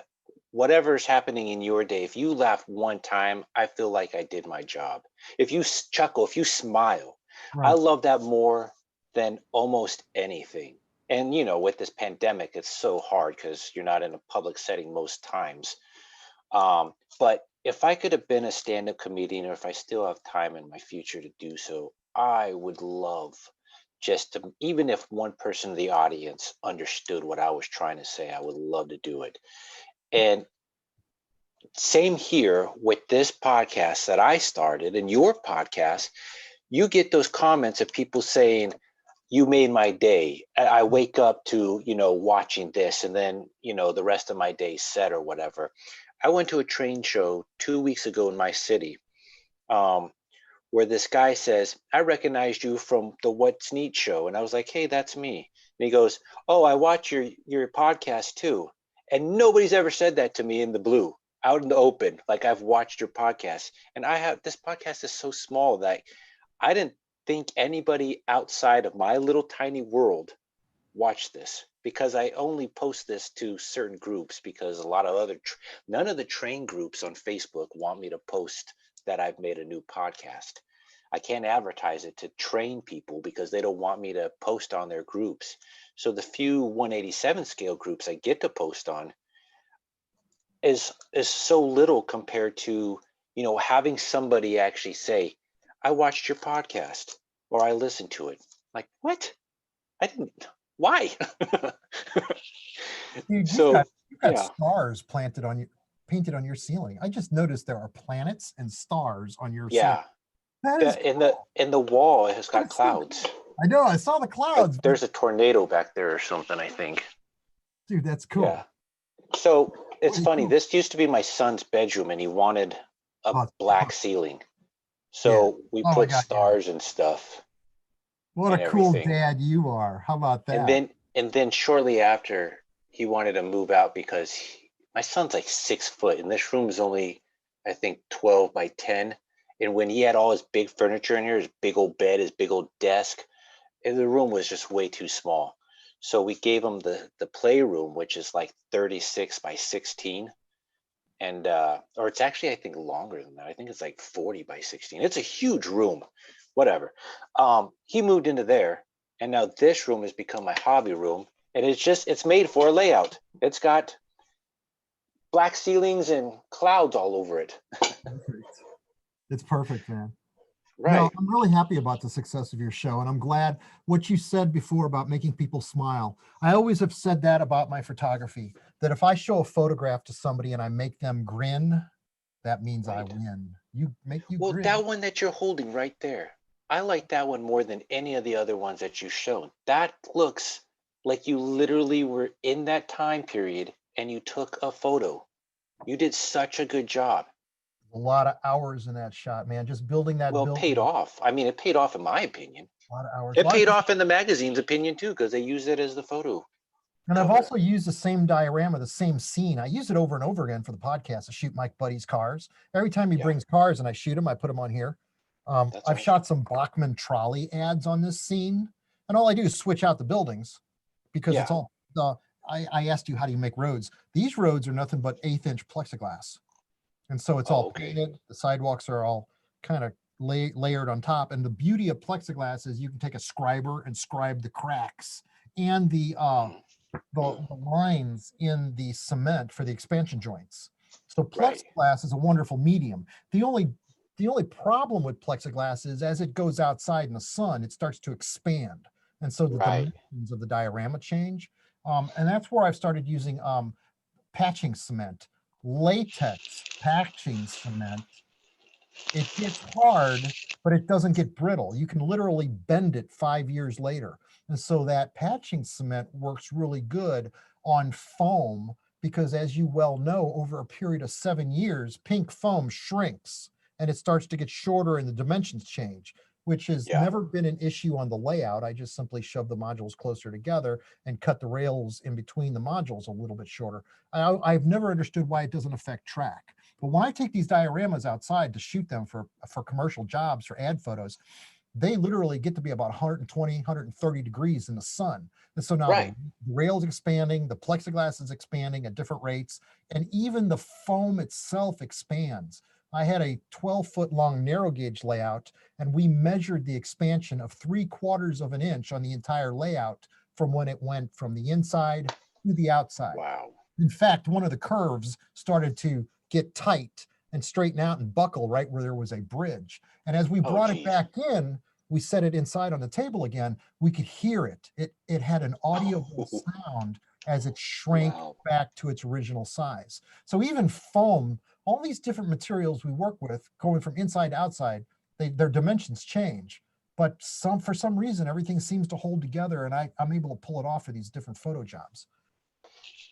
whatever's happening in your day. If you laugh one time, I feel like I did my job. If you chuckle, if you smile, I Right. love that more than almost anything. And with this pandemic, it's so hard because you're not in a public setting most times. But if I could have been a stand-up comedian, or if I still have time in my future to do so, I would love just to, even if one person in the audience understood what I was trying to say, I would love to do it. And same here with this podcast that I started and your podcast, you get those comments of people saying, you made my day. I wake up to, watching this, and then, the rest of my day set or whatever. I went to a train show 2 weeks ago in my city, um, where this guy says, I recognized you from the What's Neat show. And I was like, hey, that's me. And he goes, oh, I watch your podcast too. And nobody's ever said that to me in the blue, out in the open. Like, I've watched your podcast. And this podcast is so small that I didn't think anybody outside of my little tiny world watched this, because I only post this to certain groups, because a lot of none of the train groups on Facebook want me to post that I've made a new podcast. I can't advertise it to train people because they don't want me to post on their groups. So the few 187 scale groups I get to post on is so little compared to, having somebody actually say, I watched your podcast, or I listened to it. Like, what? I didn't. Why? Dude, So you've got yeah, stars painted on your ceiling. I just noticed there are planets and stars on your ceiling. yeah. That is In the wall, it has got that's so clouds. cool. I know, I saw the Like, clouds, but there's a tornado back there or something, I think. dude, that's Yeah. cool. So it's Really funny. cool. This used to be my son's bedroom, and he wanted a Oh, black ceiling. yeah. So we Oh my put God, yeah. stars and stuff What a and cool everything. dad you are. How about And that? then shortly after, he wanted to move out because my son's like 6 foot, and this room is only, I think, 12 by 10. And when he had all his big furniture in here, his big old bed, his big old desk, and the room was just way too small. So we gave him the playroom, which is like 36 by 16. And or it's actually, I think, longer than that. I think it's like 40 by 16. It's a huge room. Whatever. He moved into there, and now this room has become my hobby room, and it's made for a layout. It's got black ceilings and clouds all over it. Perfect. It's perfect, man. No, Right. I'm really happy about the success of your show. And I'm glad what you said before about making people smile. I always have said that about my photography, that if I show a photograph to somebody and I make them grin, that means I Right. win. You make you Well, grin. that one that you're holding right there, I like that one more than any of the other ones that you've shown. That looks like you literally were in that time period and you took a photo. You did such a good job. A lot of hours in that shot, man. Just building that Well, it paid building, off. I mean, it paid off in my opinion. a lot of hours. It Well, paid off in the magazine's opinion too, because they used it as the photo and I've cover. also used the same diorama, the same scene. I use it over and over again for the podcast to shoot Mike Buddy's cars. Every time he Yeah, brings cars and I shoot them, I put them on here. that's I've awesome. shot some Bachman trolley ads on this scene, and all I do is switch out the buildings because it's Yeah. all the. I asked you how do you make roads? These roads are nothing but 1/8 inch plexiglass, and so it's Oh, all okay. painted. The sidewalks are all kind of layered on top. And the beauty of plexiglass is you can take a scriber and scribe the cracks and Mm, the lines in the cement for the expansion joints. So right. plexiglass is a wonderful medium. The only problem with plexiglass is as it goes outside in the sun, it starts to expand. And so the Right. dimensions of the diorama change. And that's where I've started using patching cement, latex patching cement. It gets hard, but it doesn't get brittle. You can literally bend it 5 years later. And so that patching cement works really good on foam because, as you well know, over a period of 7 years, pink foam shrinks and it starts to get shorter and the dimensions change, which has Yeah. never been an issue on the layout. I just simply shove the modules closer together and cut the rails in between the modules a little bit shorter. I've never understood why it doesn't affect track. But when I take these dioramas outside to shoot them for commercial jobs, for ad photos, they literally get to be about 120, 130 degrees in the sun. And so now the Right. rail's expanding, the plexiglass is expanding at different rates, and even the foam itself expands. I had a 12-foot long narrow gauge layout, and we measured the expansion of 3/4 of an inch on the entire layout from when it went from the inside to the outside. Wow. In fact, one of the curves started to get tight and straighten out and buckle right where there was a bridge. And as we Oh, brought it geez. back in, we set it inside on the table again, we could hear it. It had an audible Oh, sound as it shrank wow. back to its original size. So even foam, all these different materials we work with going from inside to outside, their dimensions change. But for some reason, everything seems to hold together, and I'm able to pull it off for these different photo jobs.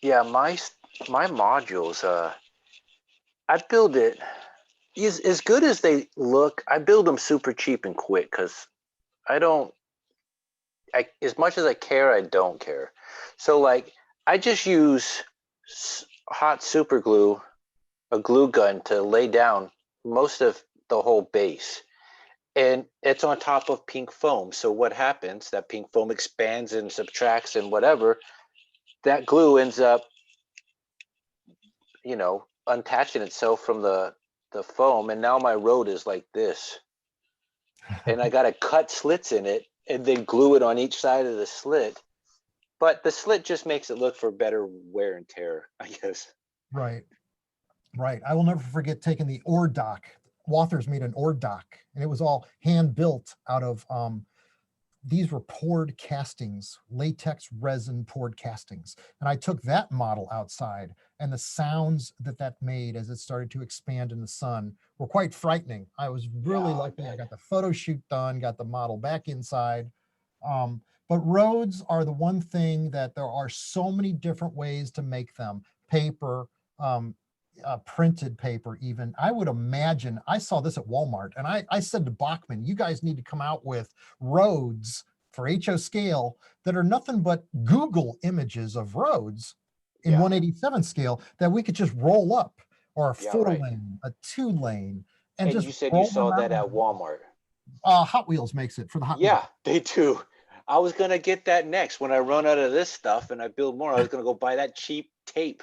Yeah, my modules, I build it as good as they look. I build them super cheap and quick because I don't. As much as I care, I don't care. So like, I just use hot super glue, a glue gun to lay down most of the whole base, and it's on top of pink foam. So what happens? That pink foam expands and subtracts and whatever. That glue ends up, untaching itself from the foam, and now my road is like this, and I got to cut slits in it and then glue it on each side of the slit. But the slit just makes it look for better wear and tear, I guess. Right. Right. I will never forget taking the ore dock. Wathers made an ore dock, and it was all hand built out of these were poured castings, latex resin poured castings. And I took that model outside, and the sounds that that made as it started to expand in the sun were quite frightening. I was Yeah, really I lucky. I bet. got the photo shoot done, got the model back inside. But roads are the one thing that there are so many different ways to make them. Paper, um, printed paper, even. I would imagine, I saw this at Walmart, and I said to Bachman, you guys need to come out with roads for HO scale that are nothing but Google images of roads in Yeah, 187 scale that we could just roll up, or a yeah, four right. lane, a 2 lane, and And just you said you roll them saw out. that at Walmart. Hot Wheels makes it for the Hot Wheels. Yeah, they do. I was gonna get that next when I run out of this stuff and I build more. I was gonna go buy that cheap tape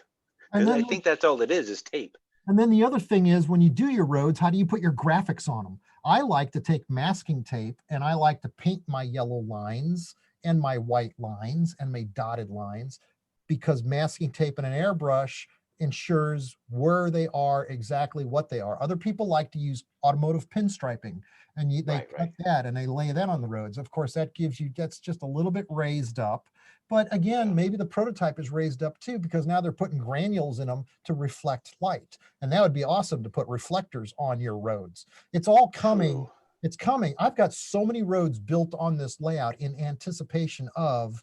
And because I then think that's all it is tape. And then the other thing is when you do your roads, how do you put your graphics on them? I like to take masking tape and I like to paint my yellow lines and my white lines and my dotted lines because masking tape and an airbrush ensures where they are, exactly what they are. Other people like to use automotive pinstriping, and they Right, cut right. that and they lay that on the roads. Of course, that's just a little bit raised up. But again, Yeah. maybe the prototype is raised up too because now they're putting granules in them to reflect light. And that would be awesome to put reflectors on your roads. It's all coming. True. It's coming. I've got so many roads built on this layout in anticipation of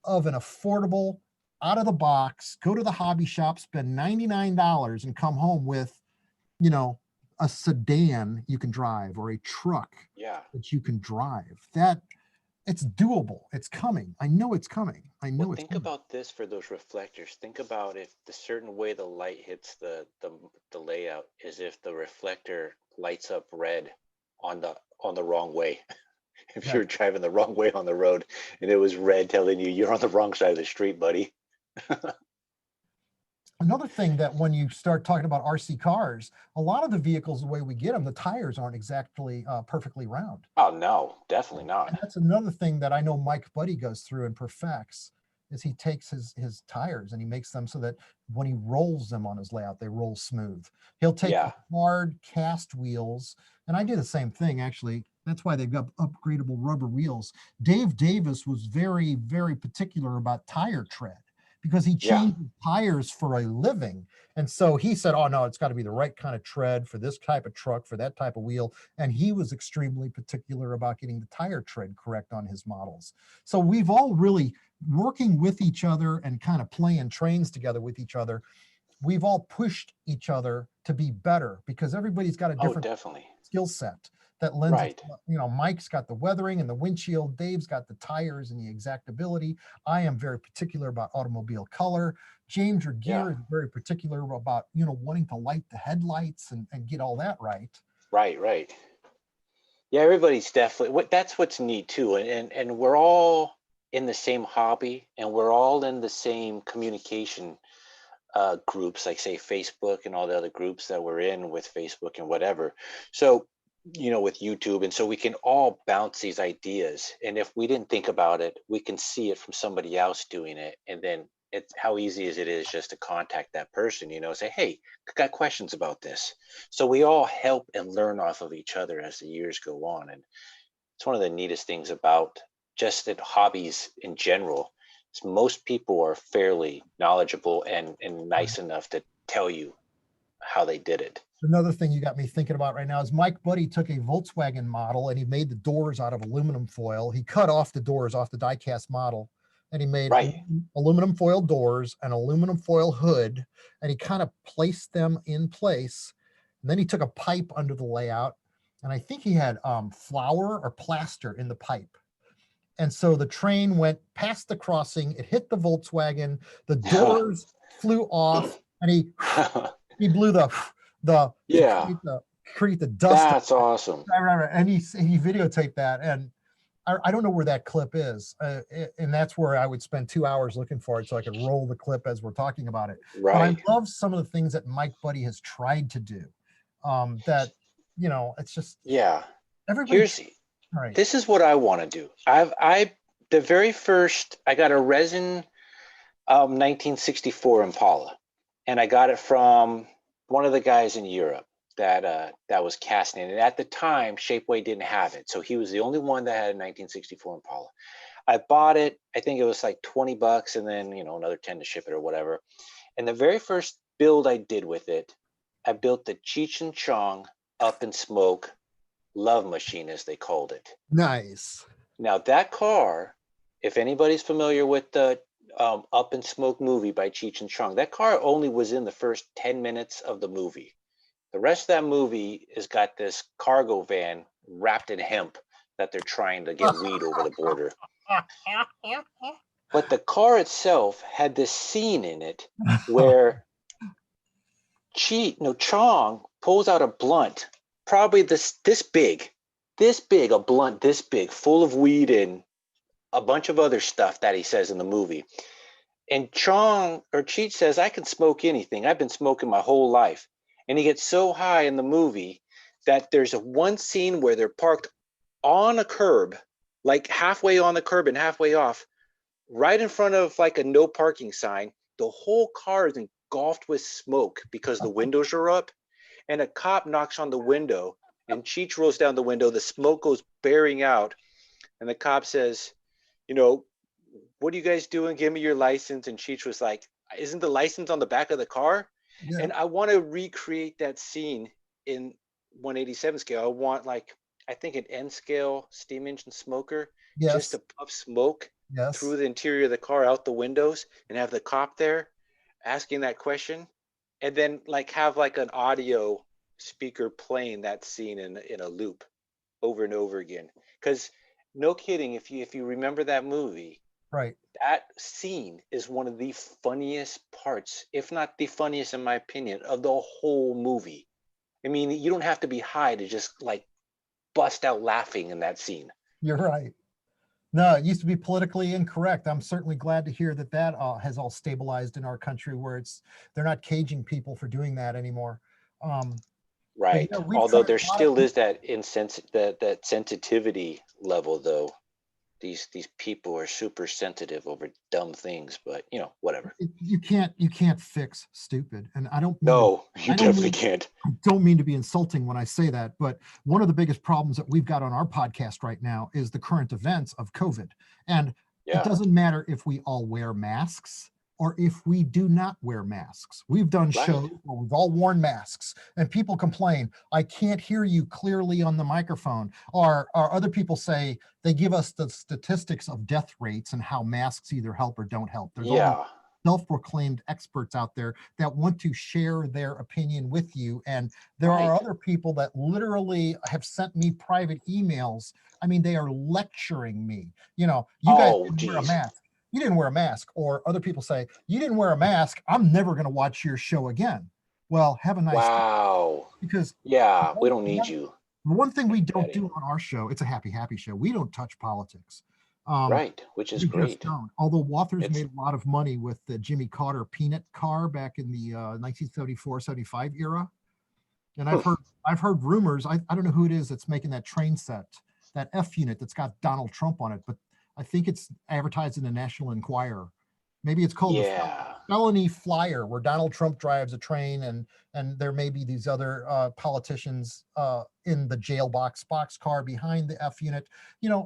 an affordable, out of the box, go to the hobby shop, spend $99 and come home with, you know, a sedan you can drive or a truck Yeah. that you can drive. That it's doable. It's coming. I know it's coming. I Well, know it's think coming. about this for those reflectors. Think about if the certain way the light hits the layout is if the reflector lights up red on the wrong way. If Yeah. you're driving the wrong way on the road and it was red telling you you're on the wrong side of the street, buddy. Another thing that when you start talking about RC cars, a lot of the vehicles, the way we get them, the tires aren't exactly perfectly round. Oh no, definitely not. And that's another thing that I know Mike Buddy goes through and perfects is he takes his tires and he makes them so that when he rolls them on his layout, they roll smooth. He'll take Yeah. the hard cast wheels, and I do the same thing actually. That's why they've got upgradable rubber wheels. Dave Davis was very, very particular about tire tread because he Yeah. changed tires for a living. And so he said, oh no, it's got to be the right kind of tread for this type of truck, for that type of wheel. And he was extremely particular about getting the tire tread correct on his models. So we've all really working with each other and kind of playing trains together with each other. We've all pushed each other to be better because everybody's got a Oh, different definitely. skill set that lends Right. itself. Mike's got the weathering and the windshield. Dave's got the tires and the exactability. I am very particular about automobile color. James or Yeah. Gear is very particular about, wanting to light the headlights and get all that right. Right, right. Yeah, everybody's definitely that's what's neat too. And we're all in the same hobby, and we're all in the same communication groups, like say Facebook and all the other groups that we're in with Facebook and whatever. So, with YouTube, and so we can all bounce these ideas. And if we didn't think about it, we can see it from somebody else doing it, and then it's how easy as it is just to contact that person, say, hey, I got questions about this. So we all help and learn off of each other as the years go on. And it's one of the neatest things about just that hobbies in general is most people are fairly knowledgeable and nice enough to tell you how they did it. Another thing you got me thinking about right now is Mike Buddy took a Volkswagen model and he made the doors out of aluminum foil. He cut off the doors off the die-cast model and he made Right. aluminum foil doors and aluminum foil hood, and he kind of placed them in place. And then he took a pipe under the layout, and I think he had flour or plaster in the pipe. And so the train went past the crossing, it hit the Volkswagen, the doors flew off, and he blew the to Yeah, create the dust. that's awesome. Right. And he videotaped that, and I don't know where that clip is, and that's where I would spend 2 hours looking for it so I could roll the clip as we're talking about it. But I Right. love some of the things that Mike Buddy has tried to do. That it's just Yeah. everybody. Here's Right. This is what I want to do. The very first I got a resin 1964 Impala, and I got it from one of the guys in Europe that was casting it. And at the time, Shapeways didn't have it, so he was the only one that had a 1964 Impala. I bought it. I think it was like $20, and then another 10 to ship it or whatever. And the very first build I did with it, I built the Cheech and Chong Up in Smoke love machine, as they called it. Nice. Now that car, if anybody's familiar with the Up in Smoke movie by Cheech and Chong, that car only was in the first 10 minutes of the movie. The rest of that movie has got this cargo van wrapped in hemp that they're trying to get weed over the border. But the car itself had this scene in it where Chong pulls out a blunt, probably this big, a blunt this big, full of weed and a bunch of other stuff that he says in the movie. And Cheech says, I can smoke anything. I've been smoking my whole life. And he gets so high in the movie that there's one scene where they're parked on a curb, like halfway on the curb and halfway off, right in front of like a no parking sign. The whole car is engulfed with smoke because the windows are up, and a cop knocks on the window, and Cheech rolls down the window. The smoke goes bearing out, and the cop says, what are you guys doing? Give me your license. And Cheech was like, isn't the license on the back of the car? Yeah. And I want to recreate that scene in 187 scale. I want I think an N scale steam engine smoker, Yes. just to puff smoke Yes. through the interior of the car out the windows, and have the cop there asking that question, and then have an audio speaker playing that scene in a loop over and over again. Because no kidding, if you remember that movie, Right. that scene is one of the funniest parts, if not the funniest in my opinion, of the whole movie. I mean, you don't have to be high to just bust out laughing in that scene. You're right. No, it used to be politically incorrect. I'm certainly glad to hear that has all stabilized in our country, where they're not caging people for doing that anymore. Right. We've Although tried there a lot of still is that that sensitivity level, though. These people are super sensitive over dumb things, but whatever. You can't fix stupid, and I don't mean No, you definitely can't. I don't mean to be insulting when I say that, but one of the biggest problems that we've got on our podcast right now is the current events of COVID. And it doesn't matter if we all wear masks or if we do not wear masks. We've done shows where we've all worn masks, and people complain, I can't hear you clearly on the microphone. Or other people say, they give us the statistics of death rates and how masks either help or don't help. There's all self-proclaimed experts out there that want to share their opinion with you. And there are other people that literally have sent me private emails. I mean, they are lecturing me. You guys didn't wear a mask. You didn't wear a mask. Or other people say, you didn't wear a mask, I'm never going to watch your show again. Well, have a nice day. Because we don't need you. The one thing we don't Daddy. do on our show, it's a happy show. We don't touch politics. Right, which is We just great. don't. Although Walters It's made a lot of money with the Jimmy Carter peanut car back in the 1974, 75 era. And hmm, I've heard rumors. I don't know who it is that's making that train set, that F unit that's got Donald Trump on it, but I think it's advertised in the National Enquirer. Maybe it's called the yeah. felony flyer, where Donald Trump drives a train, and there may be these other politicians in the jail boxcar behind the F unit. You know,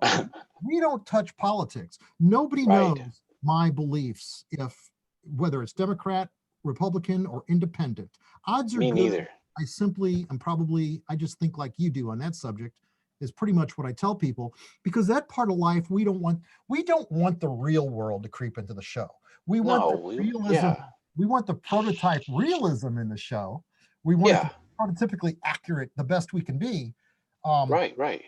we don't touch politics. Nobody Right. knows my beliefs, if whether it's Democrat, Republican, or independent. Odds are Me good. neither. I simply am probably, I just think like you do on that subject, is pretty much what I tell people, because that part of life we don't want the real world to creep into the show. We want No, the realism, yeah, we want the prototype realism in the show. We want it to yeah, be prototypically accurate the best we can be. Um, right, right.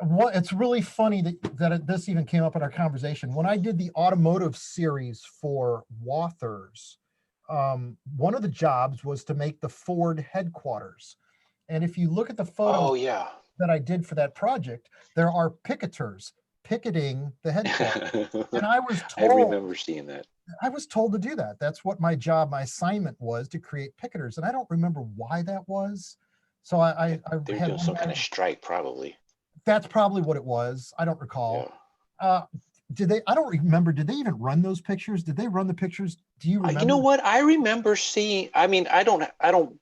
what it's really funny this even came up in our conversation when I did the automotive series for Wathers. One of the jobs was to make the Ford headquarters, and if you look at the photos Oh, yeah. that I did for that project, there are picketers picketing the headquarters, and I remember seeing that. I was told to do that. That's what my job, my assignment was, to create picketers, and I don't remember why that was. So I They're had doing one some guy. kind of strike, probably. That's probably what it was. I don't Yeah. recall. Uh, did they? I don't remember. Did they even run those pictures? Did they run the pictures? Do you You know remember? what? I remember seeing. I mean, I don't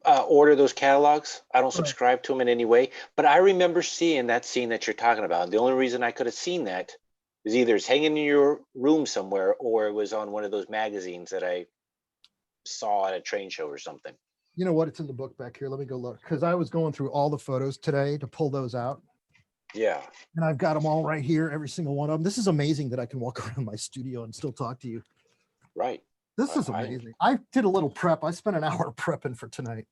order those catalogs. I don't Right. subscribe to them in any way. But I remember seeing that scene that you're talking about. And the only reason I could have seen that is either it's hanging in your room somewhere, or it was on one of those magazines that I saw at a train show or something. You know what? It's in the book back here. Let me go look, because I was going through all the photos today to pull those out, Yeah. and I've got them all right here, every single one of them. This is amazing that I can walk around my studio and still talk to you. Right. This is I amazing. I did a little prep. I spent an hour prepping for tonight.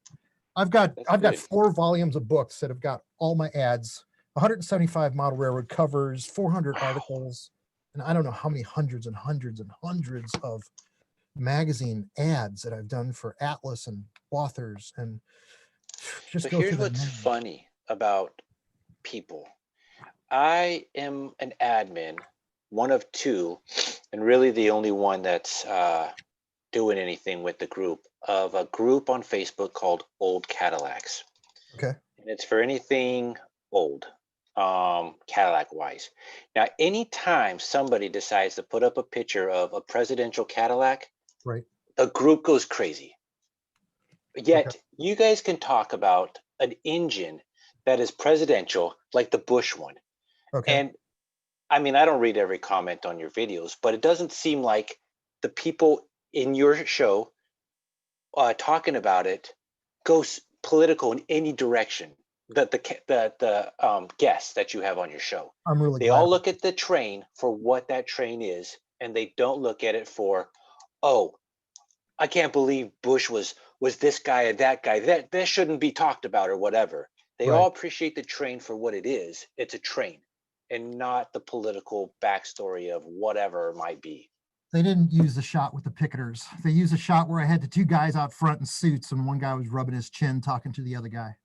I've got That's I've got good. 4 volumes of books that have got all my ads, 175 model railroad covers, 400 Wow. articles, and I don't know how many hundreds and hundreds and hundreds of magazine ads that I've done for Atlas and authors, and So just go here's through the what's names. funny about people. I am an admin, one of two, and really the only one that's doing anything with the group, of a group on Facebook called Old Cadillacs. Okay. And it's for anything old, Cadillac wise. Now, anytime somebody decides to put up a picture of a presidential Cadillac, Right. the group goes crazy. Okay. Yet you guys can talk about an engine that is presidential, like the Bush one. Okay. And I mean, I don't read every comment on your videos, but it doesn't seem like the people in your show talking about it goes political in any direction. The guests that you have on your show, I'm really they glad. all look at the train for what that train is, and they don't look at it for, oh, I can't believe Bush was this guy or that guy. That shouldn't be talked about or whatever. They all Right. appreciate the train for what it is. It's a train, and not the political backstory of whatever it might be. They didn't use the shot with the picketers. They used a shot where I had the 2 guys out front in suits, and one guy was rubbing his chin talking to the other guy.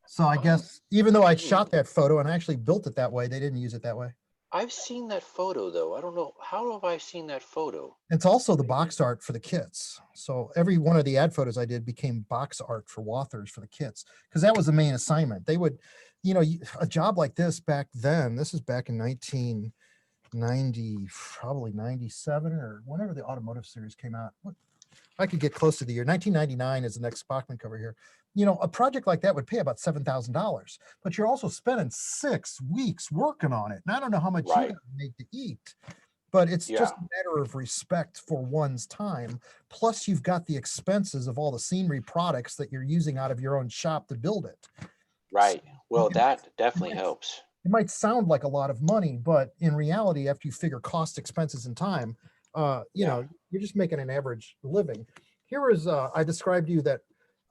So I Oh, guess even though I hmm. shot that photo and I actually built it that way, they didn't use it that way. I've seen that photo though. I don't know how have I seen that photo. It's also the Maybe. box art for the kits. So every one of the ad photos I did became box art for Wathers for the kits, because that was the main assignment. They would, a job like this back then, this is back in 1990, probably 97, or whenever the automotive series came out. I could get close to the year 1999 is the next Bachman cover here. A project like that would pay about $7,000, but you're also spending 6 weeks working on it. And I don't know how much you got Right. to make to eat, but it's Yeah. just a matter of respect for one's time. Plus, you've got the expenses of all the scenery products that you're using out of your own shop to build it. So Right. Well, it might, that it definitely might, helps. it might sound like a lot of money, but in reality, after you figure cost, expenses, and time, Yeah. you're just making an average living. Here is I described to you that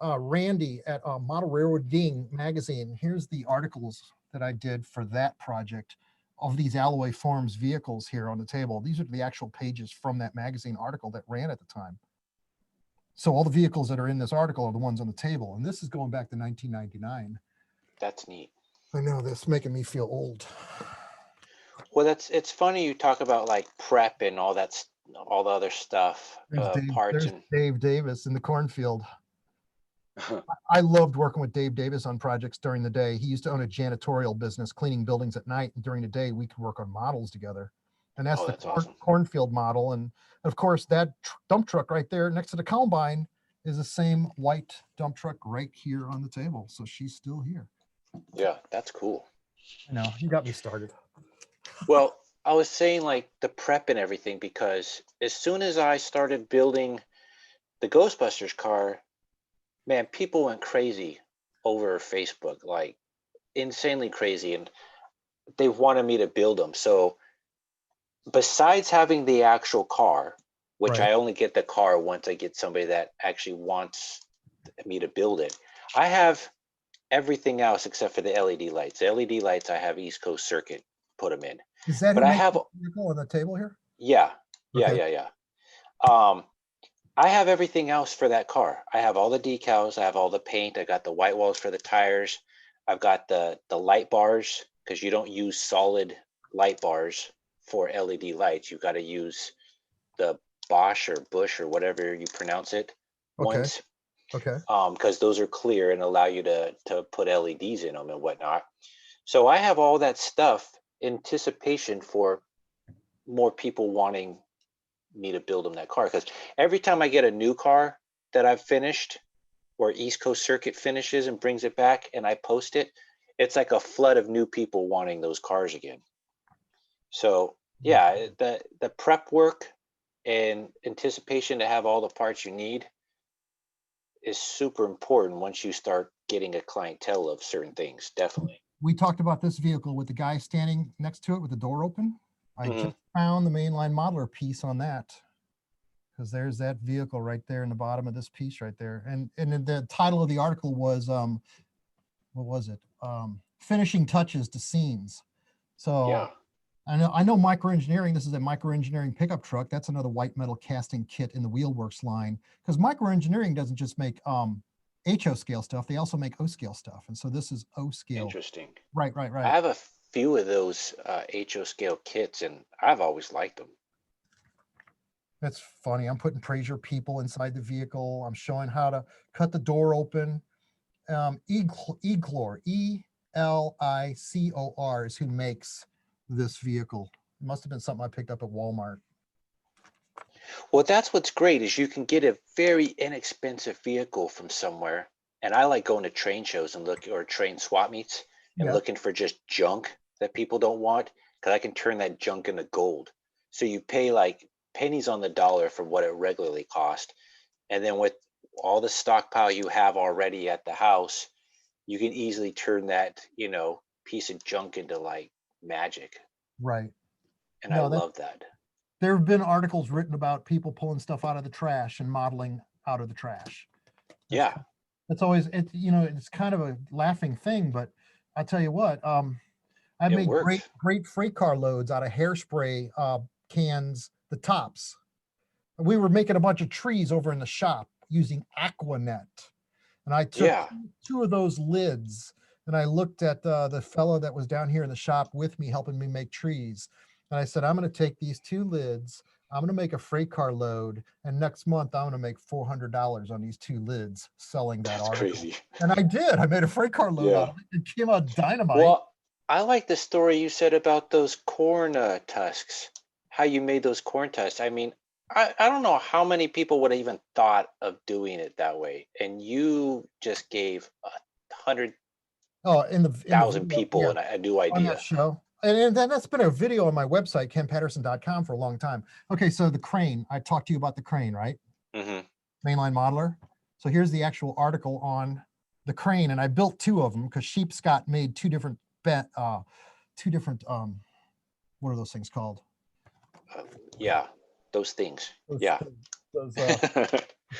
Randy at Model Railroading magazine. Here's the articles that I did for that project of these Alloy Forms vehicles here on the table. These are the actual pages from that magazine article that ran at the time. So all the vehicles that are in this article are the ones on the table, and this is going back to 1999. That's neat. I know, this is making me feel old. Well, it's funny you talk about like prep and all that, all the other stuff, parts There's and. Dave Davis in the cornfield. I loved working with Dave Davis on projects during the day. He used to own a janitorial business, cleaning buildings at night, and during the day we could work on models together. And that's Oh, the that's awesome. cornfield model. And of course, that dump truck right there next to the combine is the same white dump truck right here on the table. So she's still here. Yeah, that's cool. I know, you got me started. Well, I was saying like the prep and everything because as soon as I started building the Ghostbusters car, man, people went crazy over Facebook, like insanely crazy, and they wanted me to build them. So besides having the actual car, which Right. I only get the car once I get somebody that actually wants me to build it, I have everything else except for the LED lights. The LED lights, I have East Coast Circuit put them in. Is that But who I makes have, the vehicle on the table here? yeah, yeah, Okay. yeah, yeah. Um, I have everything else for that car. I have all the decals. I have all the paint. I got the white walls for the tires. I've got the light bars because you don't use solid light bars for LED lights. You've got to use the Bosch or Bush or whatever you pronounce it Okay. ones, Okay. because those are clear and allow you to put LEDs in them and whatnot. So I have all that stuff in anticipation for more people wanting me to build them that car, because every time I get a new car that I've finished or East Coast Circuit finishes and brings it back and I post it, it's like a flood of new people wanting those cars again. So yeah, the prep work and anticipation to have all the parts you need is super important once you start getting a clientele of certain things. Definitely. We talked about this vehicle with the guy standing next to it with the door open. I Hmm. just found the mainline modeler piece on that, because there's that vehicle right there in the bottom of this piece right there. And then the title of the article was what was it? Finishing touches to scenes. So Yeah. I know microengineering. This is a microengineering pickup truck. That's another white metal casting kit in the Wheelworks line, because microengineering doesn't just make HO scale stuff. They also make O scale stuff. And so this is O scale. Interesting. Right, right, I right. have a few of those HO scale kits, and I've always liked them. That's funny. I'm putting Praser people inside the vehicle. I'm showing how to cut the door open. Eglor, Elicor is who makes this vehicle. It must have been something I picked up at Walmart. Well, that's what's great is you can get a very inexpensive vehicle from somewhere. And I like going to train shows and look, or train swap meets and Yeah. looking for just junk that people don't want, because I can turn that junk into gold. So you pay like pennies on the dollar for what it regularly cost. And then with all the stockpile you have already at the house, you can easily turn that, piece of junk into like magic. Right. And I No, that love that. there have been articles written about people pulling stuff out of the trash and modeling out of the trash. That's Yeah, that's always it's kind of a laughing thing, but I'll tell you what, I've it made great works. great freight car loads out of hairspray cans, the tops. We were making a bunch of trees over in the shop using Aquanet. And I took Yeah, two of those lids and I looked at the fellow that was down here in the shop with me, helping me make trees. And I said, I'm going to take these two lids. I'm going to make a freight car load. And next month, I'm going to make $400 on these two lids selling that that's article. crazy. And I did. I made a freight car load out Yeah. of it. It came out dynamite. Well, I like the story you said about those corn tusks, how you made those corn tusks. I mean, I don't know how many people would have even thought of doing it that way. And you just gave Oh, in the 100,000 video, yeah, people a new on that idea. show. And then that's been a video on my website, kenpatterson.com, for a long time. Okay, so the crane, I talked to you about the crane, right? Hmm. Mainline modeler. So here's the actual article on the crane, and I built two of them because Sheep Scott made two different what are those things called? Yeah, those things. Those Yeah. those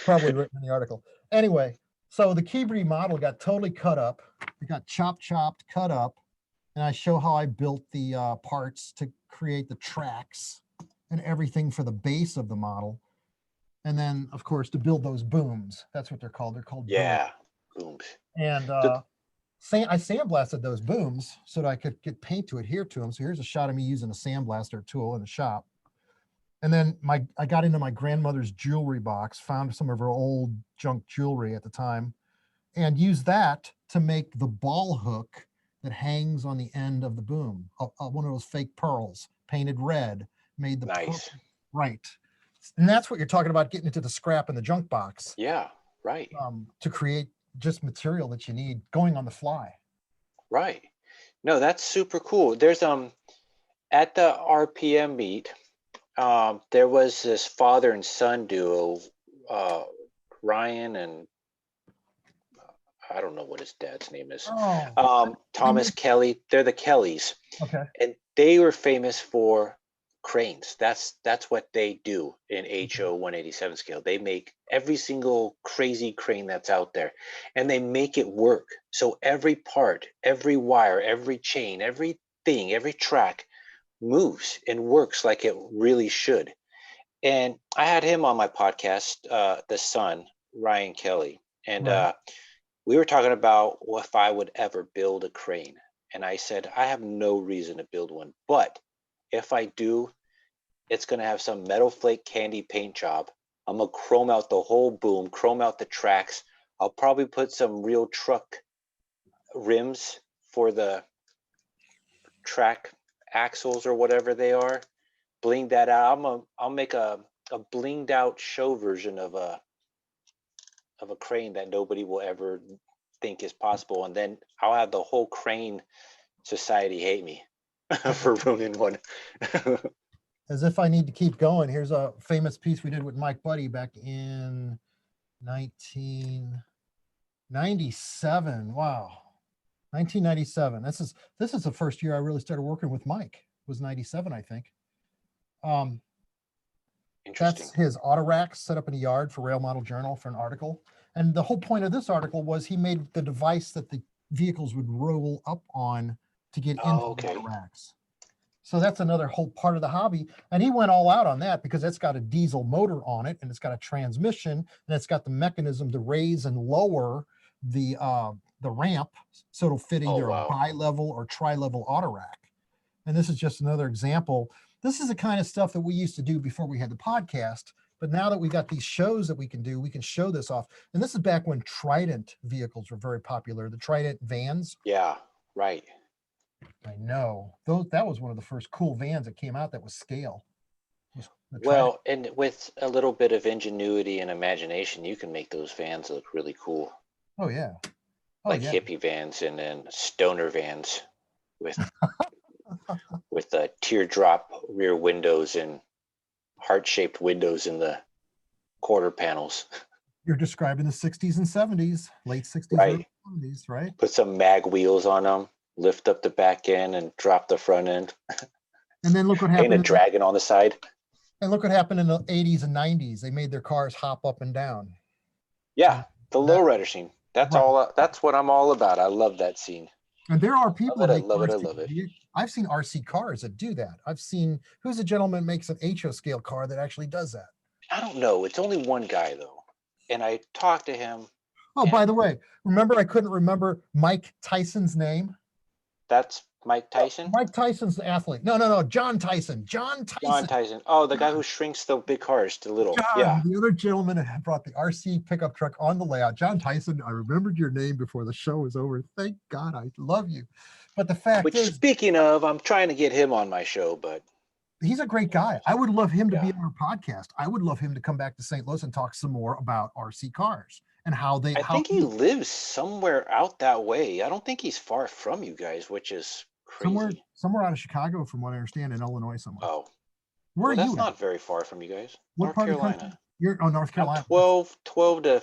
probably written in the article. Anyway, so the Keebri model got totally cut up. It got chopped, cut up, and I show how I built the parts to create the tracks and everything for the base of the model. And then, of course, to build those booms. That's what they're called. They're called booms. Yeah. Booms. And So I sandblasted those booms so that I could get paint to adhere to them. So here's a shot of me using a sandblaster tool in the shop. And then I got into my grandmother's jewelry box, found some of her old junk jewelry at the time, and used that to make the ball hook that hangs on the end of the boom. One of those fake pearls, painted red, made the Nice. perfect, right. And that's what you're talking about, getting into the scrap in the junk box, Yeah, right. to create just material that you need going on the fly. Right. No, that's super cool. There's at the RPM meet, there was this father and son duo, Ryan and I don't know what his dad's name is. Oh, Thomas Kelly. They're the Kellys, okay. and they were famous for cranes. That's what they do in HO 187 scale. They make every single crazy crane that's out there, and they make it work. So every part, every wire, every chain, everything, every track moves and works like it really should. And I had him on my podcast, the son, Ryan Kelly, and Right. we were talking about if I would ever build a crane. And I said, I have no reason to build one, but if I do, it's going to have some metal flake candy paint job. I'm going to chrome out the whole boom, chrome out the tracks. I'll probably put some real truck rims for the track axles or whatever they are. Bling that out. I'll make a blinged out show version of a crane that nobody will ever think is possible, and then I'll have the whole crane society hate me for ruining one. As if I need to keep going, here's a famous piece we did with Mike Buddy back in 1997. Wow. 1997. This is the first year I really started working with Mike. It was 97, I think. Interesting. That's his auto rack set up in a yard for Rail Model Journal for an article. And the whole point of this article was he made the device that the vehicles would roll up on to get into the auto racks. So that's another whole part of the hobby. And he went all out on that because it's got a diesel motor on it, and it's got a transmission, and it's got the mechanism to raise and lower the ramp so it'll fit either a bi-level or tri-level auto rack. And this is just another example. This is the kind of stuff that we used to do before we had the podcast. But now that we got these shows that we can do, we can show this off. And this is back when Trident vehicles were very popular, the Trident vans. Yeah, right. I know. That was one of the first cool vans that came out that was scale. Well, and with a little bit of ingenuity and imagination, you can make those vans look really cool. Oh, yeah. Like hippie vans and then stoner vans with with the teardrop rear windows and heart-shaped windows in the quarter panels. You're describing the 60s and 70s, late 60s, right. early 70s, right? Put some mag wheels on them, lift up the back end and drop the front end. And then look what happened. Paint a dragon on the side. And look what happened in the 80s and 90s. They made their cars hop up and down. Yeah, the lowrider scene. That's all. That's what I'm all about. I love that scene. And there are people I love it. I've seen RC cars that do that. I've seen, who's a gentleman makes an HO scale car that actually does that? I don't know. It's only one guy though. And I talked to him. Oh, by the way, remember I couldn't remember Mike Tyson's name? That's Mike Tyson? Oh, Mike Tyson's the athlete. No, John Tyson. John Tyson. Oh, the guy who shrinks the big cars to little. Yeah. The other gentleman that brought the RC pickup truck on the layout. John Tyson, I remembered your name before the show was over. Thank God, I love you. But the fact is, speaking of, I'm trying to get him on my show, but he's a great guy. I would love him to be on our podcast. I would love him to come back to St. Louis and talk some more about RC cars and how they. I think he lives somewhere out that way. I don't think he's far from you guys, which is crazy. Somewhere out of Chicago, from what I understand, in Illinois somewhere. Oh, where are you? That's not very far from you guys. What North part Carolina. of the country? You're North Carolina. I'm 12 to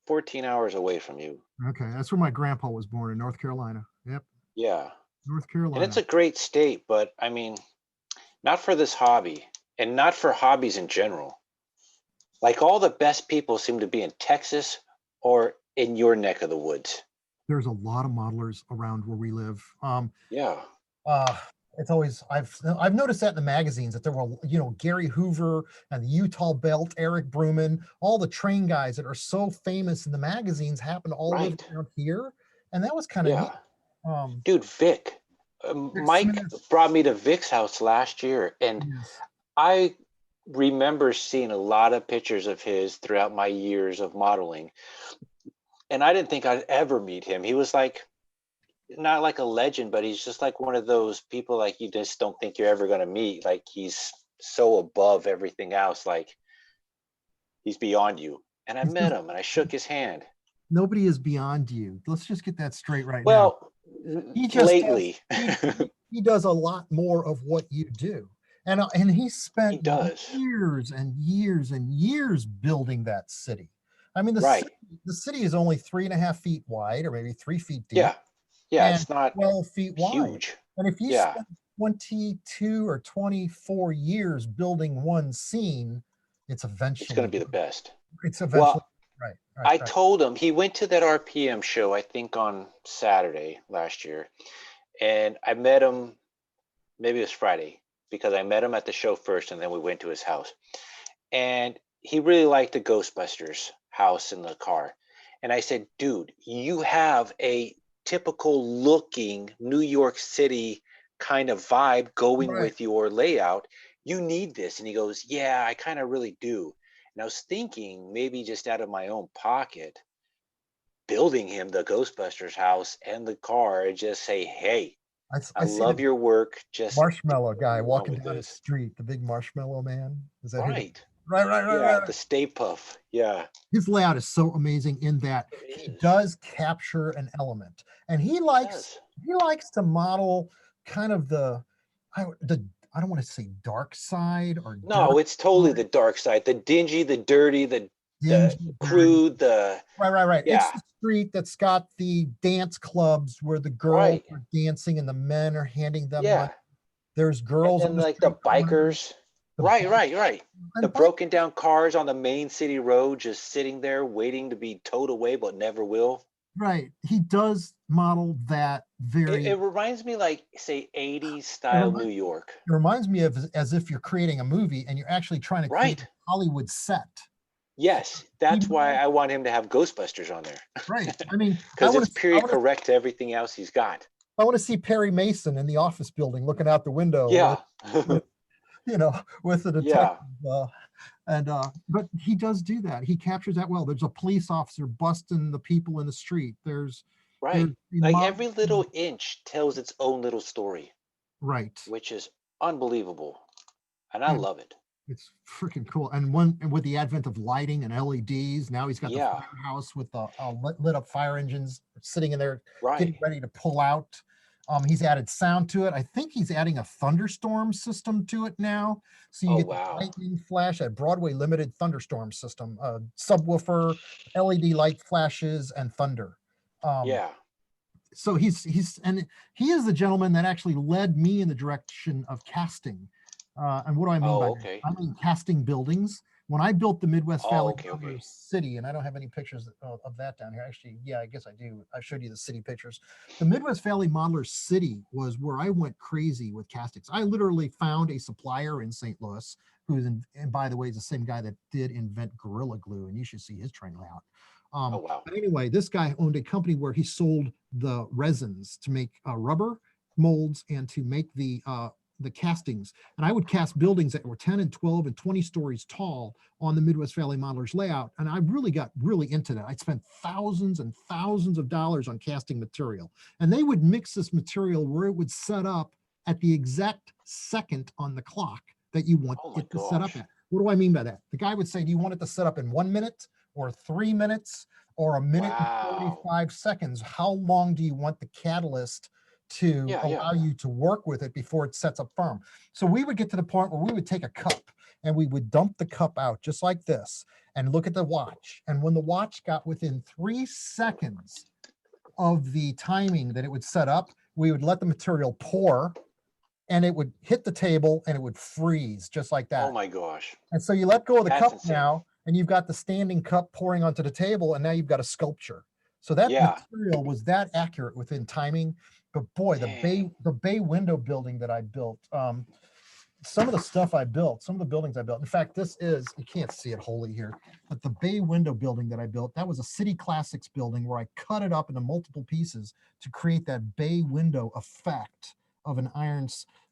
14 hours away from you. Okay, that's where my grandpa was born, in North Carolina. Yep. Yeah. North Carolina. And it's a great state, but I mean, not for this hobby and not for hobbies in general. Like all the best people seem to be in Texas or in your neck of the woods. There's a lot of modelers around where we live. Yeah. It's always, I've noticed that in the magazines that there were, Gary Hoover and the Utah Belt, Eric Bruman, all the train guys that are so famous in the magazines happen to all live around here. and that was kind of neat. Yeah. Um, Dude, Vic. Rick Mike Smith, brought me to Vic's house last year, and yes. I remember seeing a lot of pictures of his throughout my years of modeling. And I didn't think I'd ever meet him. He was like, not like a legend, but he's just like one of those people like you just don't think you're ever going to meet. Like he's so above everything else. Like he's beyond you. And I He's met just, him and I shook his hand. nobody is beyond you. Let's just get that straight right now. Well, He just does, lately, he does a lot more of what you do. And he he spent does. years and years and years building that city. I mean, Right. the city is only 3.5 feet wide, or maybe 3 feet deep, Yeah. Yeah. and It's not 12 feet wide. huge. And if you Yeah. spend 22 or 24 years building one scene, it's It's going to eventually, be the best. it's eventually, Well, right, right, I right. told him he went to that RPM show, I think on Saturday last year. And I met him, maybe it was Friday, because I met him at the show first and then we went to his house. And he really liked the Ghostbusters house in the car. And I said, dude, you have a typical looking New York City kind of vibe going Right. with your layout. You need this. And he goes, yeah, I kind of really do. And I was thinking maybe just out of my own pocket, building him the Ghostbusters house and the car and just say, hey, I I see the love your work. Just marshmallow guy run walking with down the this. street, the big marshmallow man. Is that his? Right. Right, right, right, Yeah. right, The right. Stay Puff. Yeah. His layout is so amazing in that It he is. does capture an element, and He does. he likes to model kind of the I don't want to say dark side or No, dirt it's totally side, the dark side. The dingy, the dirty, the dingy, dirty. crude, the Right, right, right. It's yeah, the street that's got the dance clubs where the girls right. are dancing and the men are handing them money. Yeah. There's And girls on then the like the street corner, bikers. the Right, bike right, right. The and bike. broken down cars on the main city road just sitting there waiting to be towed away but never will. Right. He does model that It very. reminds me like say 80s It style New reminds, York. it reminds me of as if you're creating a movie and you're actually trying to create Right. a Hollywood set. Yes. He That's why models, I want him to have Ghostbusters on there. right. I mean, Because it's period correct to everything else he's got. I want to see Perry Mason in the office building looking out the window Yeah. with with the detective. Yeah. But he does do that. He captures that well. There's a police officer busting the people in the street. There's Right. the Like mob, every little inch tells its own little story, right. which is unbelievable. And I And love it. it's freaking cool. And with the advent of lighting and LEDs, now he's got the Yeah. firehouse with the lit up fire engines sitting in there, Right. getting ready to pull out. He's added sound to it. I think he's adding a thunderstorm system to it now. So you Oh, get the wow. lightning flash, a Broadway limited thunderstorm system, subwoofer, LED light flashes, and thunder. Um, Yeah. so he is the gentleman that actually led me in the direction of casting. And what do I mean by Oh, that? okay. I mean casting buildings. When I built the Midwest Oh, Valley okay. Modeler Okay. City, and I don't have any pictures of that down here. Actually, yeah, I guess I do. I showed you the city pictures. The Midwest Valley Modeler City was where I went crazy with castings. I literally found a supplier in St. Louis and by the way, is the same guy that did invent Gorilla Glue, and you should see his train layout. Oh, wow. But anyway, this guy owned a company where he sold the resins to make rubber molds and to make the castings. And I would cast buildings that were 10 and 12 and 20 stories tall on the Midwest Valley Modelers layout. And I really got really into that. I'd spent thousands and thousands of dollars on casting material. And they would mix this material where it would set up at the exact second on the clock that you want Oh, my it to set up gosh. at. What do I mean by that? The guy would say, do you want it to set up in 1 minute or 3 minutes or a minute and Wow. 45 seconds? How long do you want the catalyst to Yeah. Yeah. allow you to work with it before it sets up firm? So we would get to the point where we would take a cup and we would dump the cup out just like this and look at the watch. And when the watch got within 3 seconds of the timing that it would set up, we would let the material pour and it would hit the table and it would freeze just like Oh, that. my gosh. And so you let go of the That's cup insane. now, and you've got the standing cup pouring onto the table, and now you've got a sculpture. So that Yeah. material was that accurate within timing. But boy, Dang. the bay window building that I built, some of the stuff I built, some of the buildings I built. In fact, this is, you can't see it wholly here, but the bay window building that I built, that was a City Classics building where I cut it up into multiple pieces to create that bay window effect of an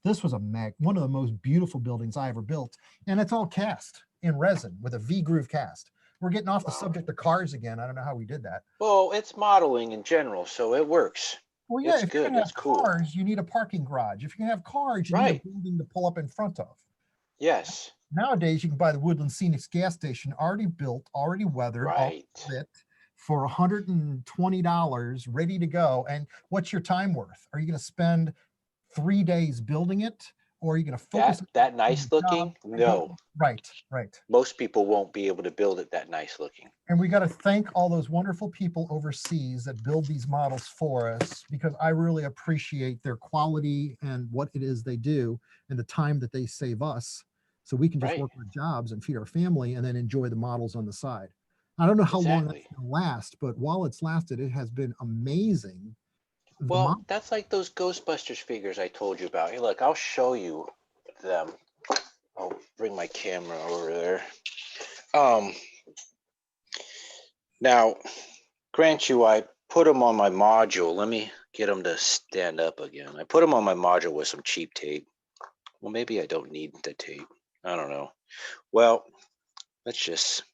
this was one of the most beautiful buildings I ever built. And it's all cast in resin with a V-groove cast. We're getting off the subject of cars again. I don't know how we did that. Well, it's modeling in general, so it works. Well, yeah, It's if you're good. gonna It's have cool. cars, you need a parking garage. If you have cars, you need Right. a building to pull up in front of. Yes. Nowadays, you can buy the Woodland Scenics gas station already built, already weathered, all Right. lit for $120, ready to go. And what's your time worth? Are you going to spend 3 days building it, or are you going to focus That on nice the job looking? and go? No. Right, right. Most people won't be able to build it that nice looking. And we got to thank all those wonderful people overseas that build these models for us, because I really appreciate their quality and what it is they do and the time that they save us, so we can just Right. work our jobs and feed our family and then enjoy the models on the side. I don't know how long that's Exactly. going to last, but while it's lasted, it has been amazing. Well, that's like those Ghostbusters figures I told you about. Hey, look, I'll show you them. I'll bring my camera over there. Now, grant you, I put them on my module. Let me get them to stand up again. I put them on my module with some cheap tape. Well, maybe I don't need the tape. I don't know. Well, let's just,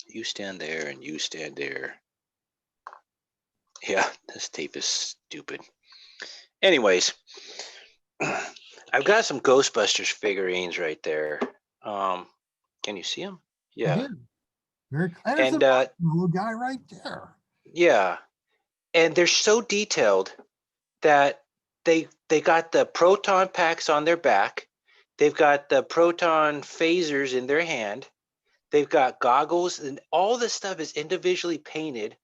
you stand there and you stand there. Yeah, this tape is stupid. Anyways, I've got some Ghostbusters figurines right there. Can you see them? Yeah. And a little guy right there. Yeah, and they're so detailed that they got the proton packs on their back. They've got the proton phasers in their hand. They've got goggles, and all this stuff is individually painted.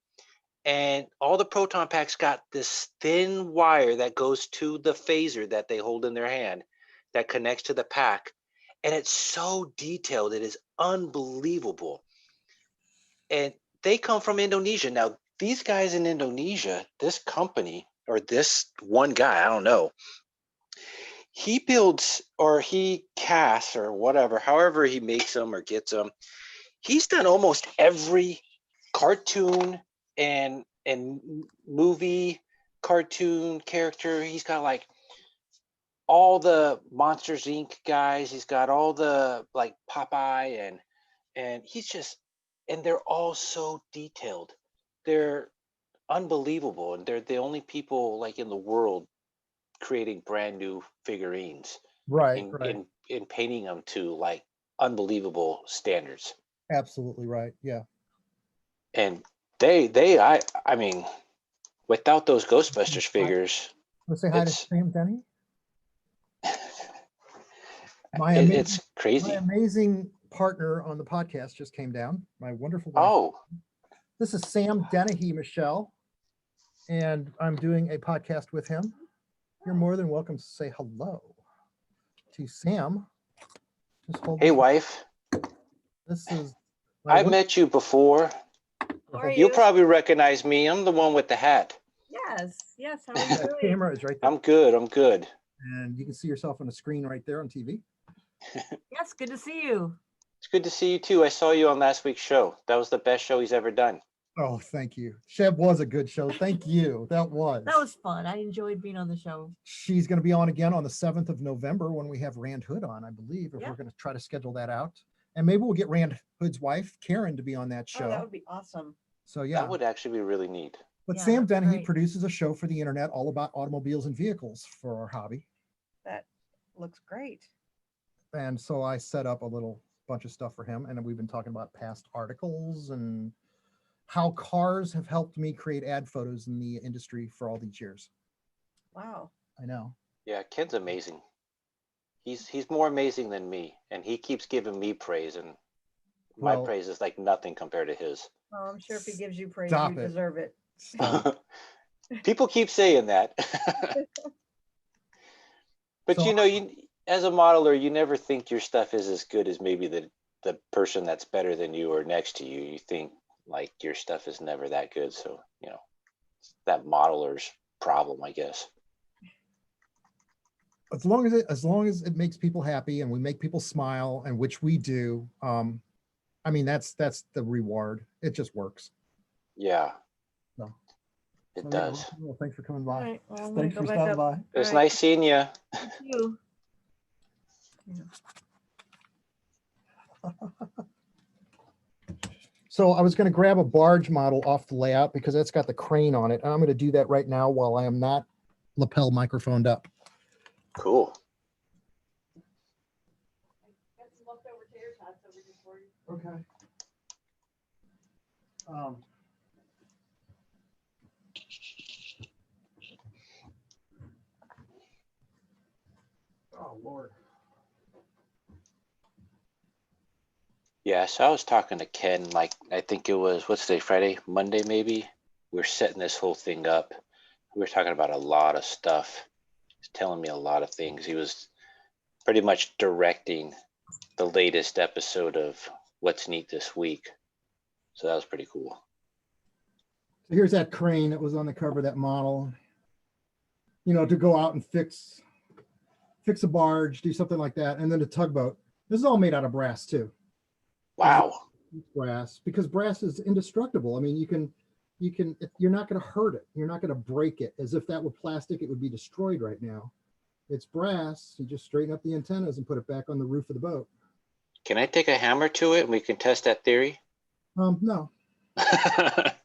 And all the proton packs got this thin wire that goes to the phaser that they hold in their hand that connects to the pack. And it's so detailed. It is unbelievable. And they come from Indonesia. Now, these guys in Indonesia, this company or this one guy, I don't know, he builds or he casts or whatever, however he makes them or gets them. He's done almost every cartoon and movie cartoon character. He's got like all the Monsters Inc. guys. He's got all the like Popeye and he's just, and they're all so detailed. They're unbelievable, and they're the only people like in the world creating brand new figurines Right, in right. in painting them to like unbelievable standards. Absolutely right. Yeah. And I mean, without those Ghostbusters figures, Let's say hi to it's Sam Denny. it's My crazy. amazing partner on the podcast just came down. My wonderful wife. Oh, This is Sam Dennehy, Michelle, and I'm doing a podcast with him. You're more than welcome to say hello to Sam. Just hold hey, this. wife. This is. I've met you before. How are You'll you? probably recognize me. I'm the one with the hat. Yes, yes. How are you The doing? camera is right there. I'm good. I'm good. And you can see yourself on the screen right there on TV. Yes, good to see you. It's good to see you too. I saw you on last week's show. That was the best show he's ever done. Oh, thank you. Sheb was a good show. Thank you. That was. That was fun. I enjoyed being on the show. She's going to be on again on the 7th of November when we have Rand Hood on, I believe, if Yeah. we're going to try to schedule that out. And maybe we'll get Rand Hood's wife, Karen, to be on that show. Oh, that would be awesome. So yeah. That would actually be really neat. But Yeah, Sam that's Dennehy great. produces a show for the internet all about automobiles and vehicles for our hobby. That looks great. And so I set up a little bunch of stuff for him. And we've been talking about past articles and how cars have helped me create ad photos in the industry for all these years. Wow. I know. Yeah, Ken's amazing. He's more amazing than me, and he keeps giving me praise, and my Well, praise is like nothing compared to his. Well, I'm sure if he gives you praise, Stop you it. deserve it. Stop. People keep saying that. But So you know, you as a modeler, you never think your stuff is as good as maybe the person that's better than you or next to you. You think like your stuff is never that good. So, you know, it's that modeler's problem, I guess. as long as it makes people happy and we make people smile, and which we do, I mean, that's the reward. It just works. Yeah, So, it yeah, does. well, thanks for coming All by. right. Well, I'm gonna Thanks go for back stopping up. by. It was All right. nice seeing you. Thank you. So I was going to grab a barge model off the layout because that's got the crane on it. And I'm going to do that right now while I am not lapel microphoned up. Cool. Okay. Oh, Lord. Yeah, so I was talking to Ken, like, I think it was, what's today, Friday, Monday, maybe? We're setting this whole thing up. We were talking about a lot of stuff. He's telling me a lot of things. He was pretty much directing the latest episode of What's Neat this week. So that was pretty cool. So here's that crane that was on the cover of that model. You know, to go out and fix a barge, do something like that, and then a tugboat. This is all made out of brass too. Wow. Brass, because brass is indestructible. I mean, you're not going to hurt it. You're not going to break it. As if that were plastic, it would be destroyed right now. It's brass. You just straighten up the antennas and put it back on the roof of the boat. Can I take a hammer to it and we can test that theory? No. The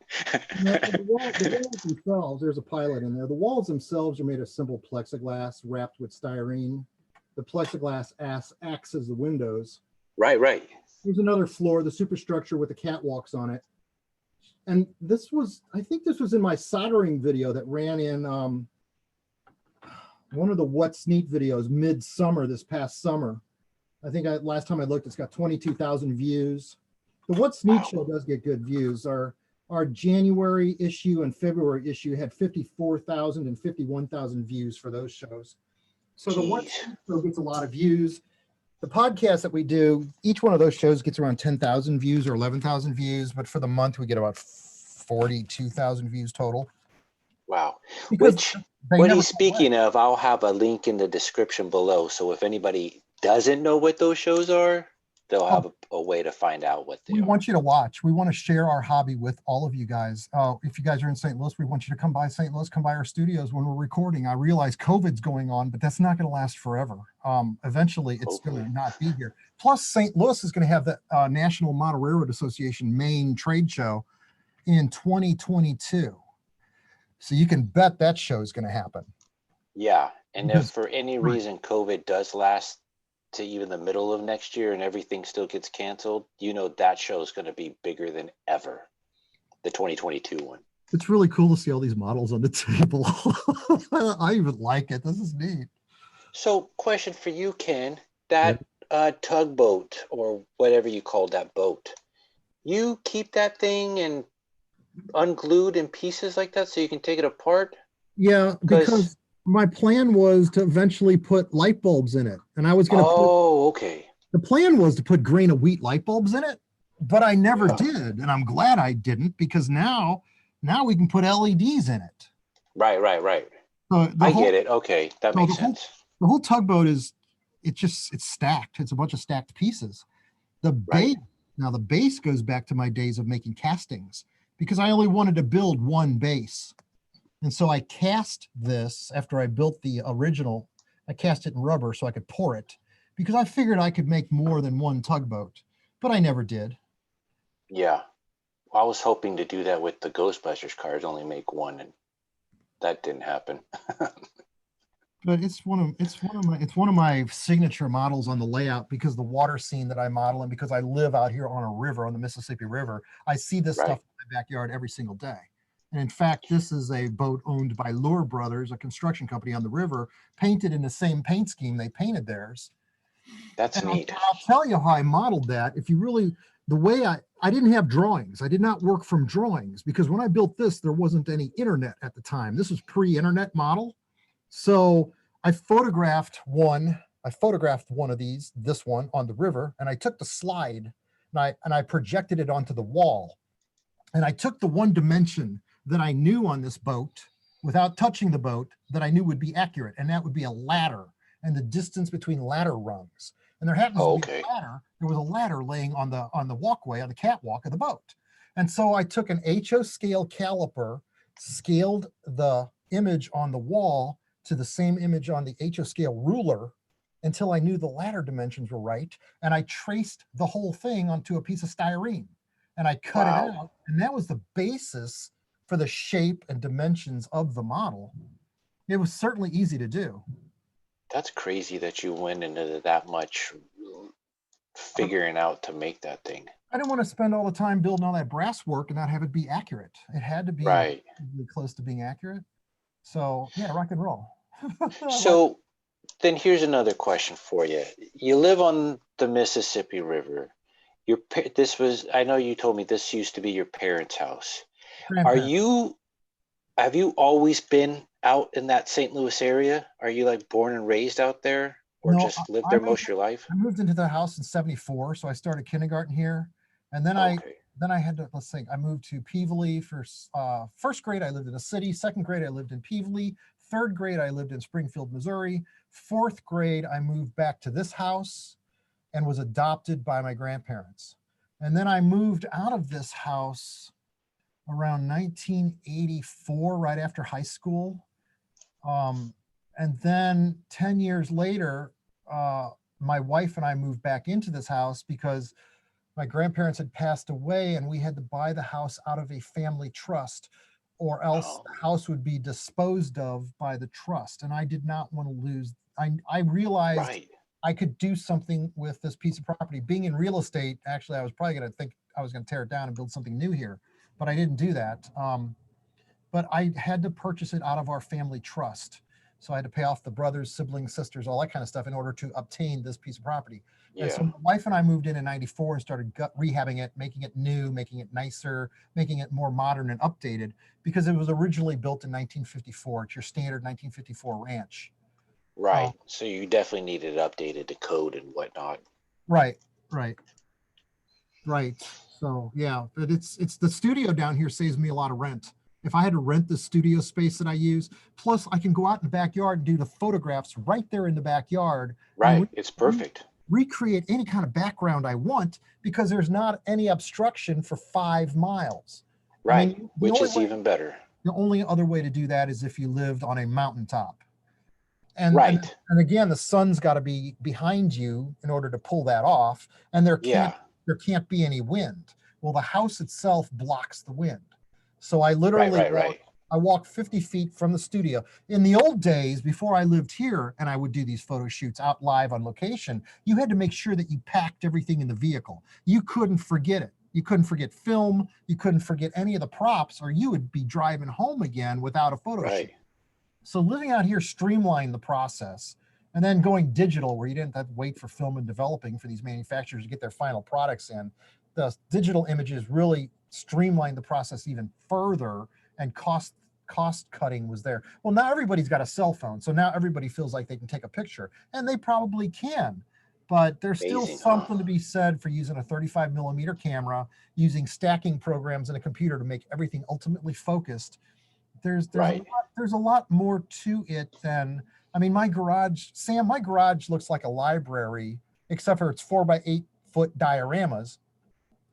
walls themselves, there's a pilot in there. The walls themselves are made of simple plexiglass wrapped with styrene. The plexiglass acts as the windows. Right. There's another floor, the superstructure with the catwalks on it. And I think this was in my soldering video that ran in one of the What's Neat videos midsummer this past summer. I think last time I looked, it's got 22,000 views. The What's Neat show does get good views. Our January issue and February issue had 54,000 and 51,000 views for those shows. So the What's Neat show gets a lot of views. The podcast that we do, each one of those shows gets around 10,000 views or 11,000 views, but for the month we get about 42,000 views total. Wow. Because What he's speaking of, I'll have a link in the description below. So if anybody doesn't know what those shows are, they'll have a way to find out what they are. We want you to watch. We want to share our hobby with all of you guys. If you guys are in St. Louis, we want you to come by St. Louis, come by our studios when we're recording. I realize COVID's going on, but that's not going to last forever. Eventually, it's going to not be here. Plus, St. Louis is going to have the National Model Railroad Association main trade show in 2022. So you can bet that show is going to happen. Yeah. And if for any reason COVID does last to even the middle of next year and everything still gets canceled, that show is going to be bigger than ever, the 2022 one. It's really cool to see all these models on the table. I even like it. This is neat. So question for you, Ken, that tugboat or whatever you call that boat, you keep that thing and unglued in pieces like that so you can take it apart? Yeah, because my plan was to eventually put light bulbs in it. And I was going to okay. The plan was to put grain of wheat light bulbs in it, but I never did. And I'm glad I didn't, because now we can put LEDs in it. Right. So I get it. Okay. That makes sense. The whole tugboat it's stacked. It's a bunch of stacked pieces. The base goes back to my days of making castings, because I only wanted to build one base. And so I cast this after I built the original. I cast it in rubber so I could pour it, because I figured I could make more than one tugboat, but I never did. Yeah. I was hoping to do that with the Ghostbusters cars, only make one, and that didn't happen. But it's one of my signature models on the layout, because the water scene that I model, and because I live out here on a river, on the Mississippi River, I see this stuff in my backyard every single day. And in fact, this is a boat owned by Lure Brothers, a construction company on the river, painted in the same paint scheme they painted theirs. That's neat. I'll tell you how I modeled that. If you really, the way I didn't have drawings. I did not work from drawings, because when I built this, there wasn't any internet at the time. This was pre-internet model. So I photographed one of these, this one on the river, and I took the slide and I projected it onto the wall. And I took the one dimension that I knew on this boat without touching the boat that I knew would be accurate, and that would be a ladder. and the distance between ladder rungs. And there happens Oh, to be okay. a ladder. There was a ladder laying on the walkway, on the catwalk of the boat. And so I took an HO scale caliper, scaled the image on the wall to the same image on the HO scale ruler until I knew the ladder dimensions were right. And I traced the whole thing onto a piece of styrene and I cut it Wow. out. And that was the basis for the shape and dimensions of the model. It was certainly easy to do. That's crazy that you went into that much figuring out to make that thing. I didn't want to spend all the time building all that brass work and not have it be accurate. It had to be Right. really close to being accurate. So yeah, rock and roll. So then here's another question for you. You live on the Mississippi River. I know you told me this used to be your parents' house. Have you always been out in that St. Louis area? Are you like born and raised out there or No, just lived I there moved, most of your life? I moved into the house in '74, so I started kindergarten here, and then Okay. I had to, let's think, I moved to Peevely for first grade. I lived in a city. Second grade, I lived in Peevely. Third grade, I lived in Springfield, Missouri. Fourth grade, I moved back to this house and was adopted by my grandparents. And then I moved out of this house around 1984, right after high school. And then 10 years later, my wife and I moved back into this house because my grandparents had passed away and we had to buy the house out of a family trust or else Oh, the house would be disposed of by the trust. And I did not want to lose. I realized right. I could do something with this piece of property. Being in real estate, actually, I was probably going to think I was going to tear it down and build something new here, but I didn't do that. But I had to purchase it out of our family trust. So I had to pay off the brothers, siblings, sisters, all that kind of stuff in order to obtain this piece of property. And so Yeah. my wife and I moved in '94 and started rehabbing it, making it new, making it nicer, making it more modern and updated because it was originally built in 1954. It's your standard 1954 ranch. Right. So you definitely needed updated to code and whatnot. Right, right, right. So yeah, but it's the studio down here saves me a lot of rent. If I had to rent the studio space that I use, plus I can go out in the backyard and do the photographs right there in the backyard and Right. It's perfect. recreate any kind of background I want because there's not any obstruction for 5 miles. I Right. mean, Which is even better. the only other way to do that is if you lived on a mountaintop. And and, Right. and again, the sun's got to be behind you in order to pull that off, and Yeah. there can't be any wind. Well, the house itself blocks the wind. So I Right. literally Right. Right. I walk 50 feet from the studio. In the old days, before I lived here and I would do these photo shoots out live on location, you had to make sure that you packed everything in the vehicle. You couldn't forget it. You couldn't forget film. You couldn't forget any of the props, or you would be driving home again without a photo shoot. Right. So living out here streamlined the process. And then going digital, where you didn't have to wait for film and developing for these manufacturers to get their final products in, the digital images really streamlined the process even further, and cost cutting was there. Well, now everybody's got a cell phone, so now everybody feels like they can take a picture, and they probably can. But there's still Amazing, huh? something to be said for using a 35 millimeter camera, using stacking programs in a computer to make everything ultimately focused. Right. There's a lot more to it than, I mean, my garage, Sam, my garage looks like a library, except for it's 4 by 8 foot dioramas